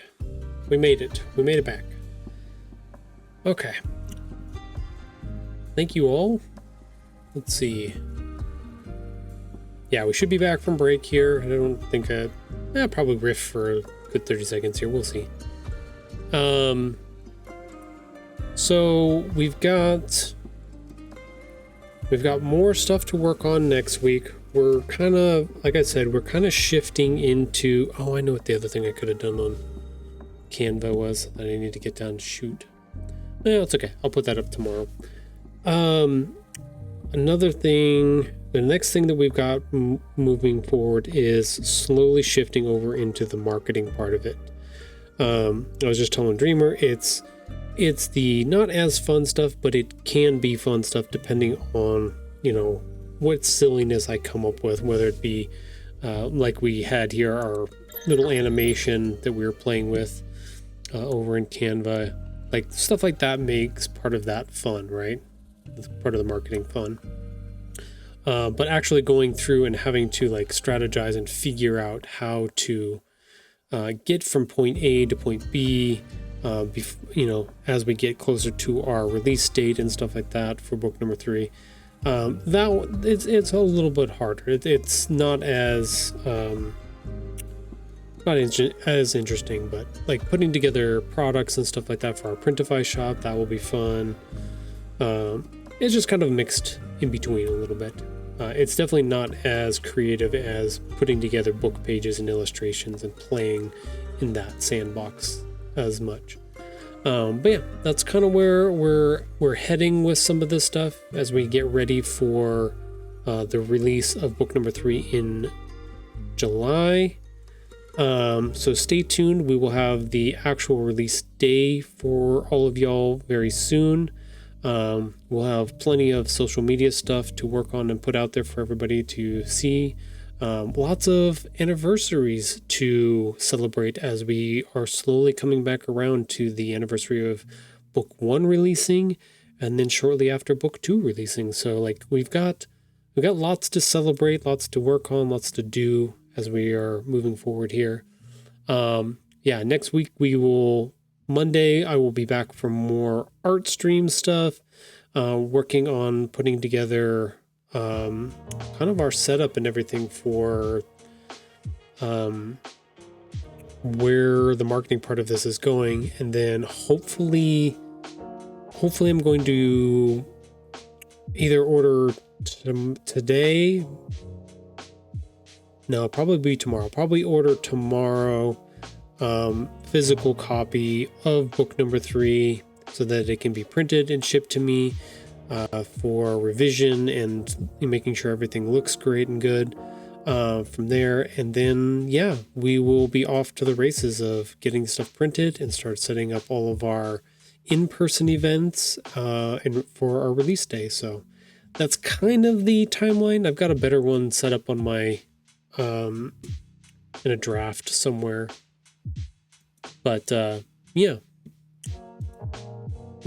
We made it. We made it back. Okay. Thank you all. Let's see. Yeah, we should be back from break here. I don't think probably riff for a good 30 seconds here. We'll see. So we've got more stuff to work on next week. We're kind of, like I said, we're kind of shifting into, oh, I know what the other thing I could have done on Canva was that I need to get down to shoot. Yeah, it's okay. I'll put that up tomorrow. Another thing, the next thing that we've got moving forward is slowly shifting over into the marketing part of it. I was just telling Dreamer, it's the not as fun stuff, but it can be fun stuff depending on, what silliness I come up with, whether it be like we had here, our little animation that we were playing with over in Canva. Like stuff like that makes part of that fun, right? It's part of the marketing fun. But actually going through and having to like strategize and figure out how to get from point A to point B, as we get closer to our release date and stuff like that for book number 3. It's a little bit harder. It's not as as interesting, but like putting together products and stuff like that for our Printify shop, that will be fun. It's just kind of mixed in between a little bit. It's definitely not as creative as putting together book pages and illustrations and playing in that sandbox as much. But yeah, that's kind of where we're heading with some of this stuff as we get ready for the release of book number 3 in July. So stay tuned. We will have the actual release day for all of y'all very soon. We'll have plenty of social media stuff to work on and put out there for everybody to see. Lots of anniversaries to celebrate as we are slowly coming back around to the anniversary of book 1 releasing, and then shortly after book 2 releasing. So like we've got lots to celebrate, lots to work on, lots to do as we are moving forward here. Next week Monday, I will be back for more art stream stuff, working on putting together kind of our setup and everything for where the marketing part of this is going. And then hopefully I'm going to either order today. No, probably be tomorrow. Probably order tomorrow physical copy of book number 3 so that it can be printed and shipped to me for revision and making sure everything looks great and good from there. And then, we will be off to the races of getting stuff printed and start setting up all of our in-person events and for our release day. So that's kind of the timeline. I've got a better one set up on my in a draft somewhere, but we're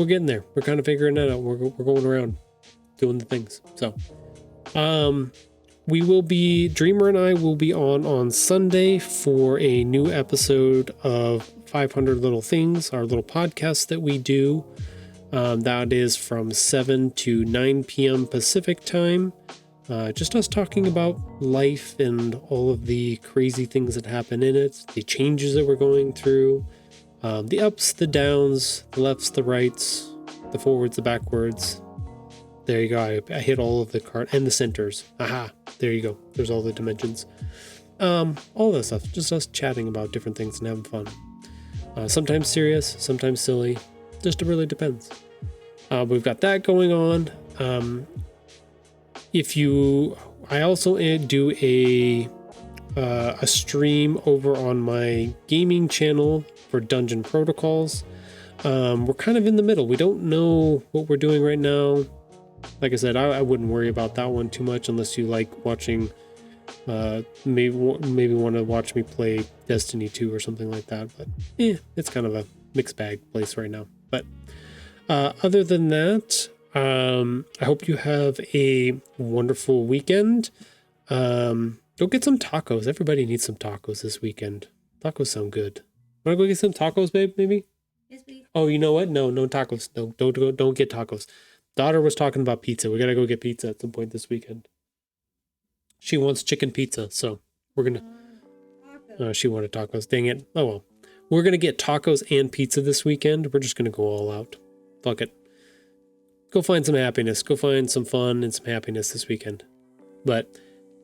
getting there. We're kind of figuring that out. We're going around doing the things. So Dreamer and I will be on Sunday for a new episode of 500 Little Things, our little podcast that we do. That is from 7 to 9 p.m. Pacific time. Just us talking about life and all of the crazy things that happen in it, the changes that we're going through, the ups, the downs, the lefts, the rights, the forwards, the backwards. There you go. I hit all of the card and the centers. Aha. There you go. There's all the dimensions. All that stuff. Just us chatting about different things and having fun. Sometimes serious, sometimes silly. Just it really depends. We've got that going on. I also do a stream over on my gaming channel for Dungeon Protocols. We're kind of in the middle. We don't know what we're doing right now. Like I said, I wouldn't worry about that one too much unless you like watching, maybe want to watch me play Destiny 2 or something like that. But it's kind of a mixed bag place right now. But other than that, I hope you have a wonderful weekend. Go get some tacos. Everybody needs some tacos this weekend. Tacos sound good. Wanna go get some tacos, babe? Maybe. Yes, please. Oh, you know what? No, no tacos. No, don't get tacos. Daughter was talking about pizza. We gotta go get pizza at some point this weekend. She wants chicken pizza, so we're gonna. Tacos. She wanted tacos. Dang it. Oh well. We're gonna get tacos and pizza this weekend. We're just gonna go all out. Fuck it. Go find some happiness. Go find some fun and some happiness this weekend. But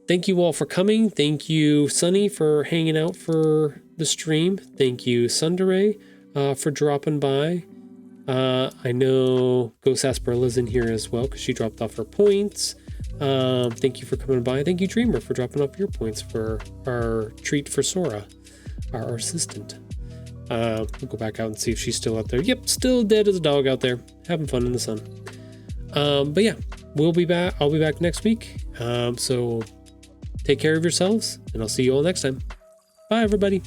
thank you all for coming. Thank you, Sunny, for hanging out for the stream. Thank you, Sundere, for dropping by. I know Ghost Asperella's in here as well because she dropped off her points. Thank you for coming by. Thank you, Dreamer, for dropping off your points for our treat for Sora, our assistant. We'll go back out and see if she's still out there. Yep, still dead as a dog out there, having fun in the sun. But yeah, we'll be back. I'll be back next week. So take care of yourselves, and I'll see you all next time. Bye, everybody.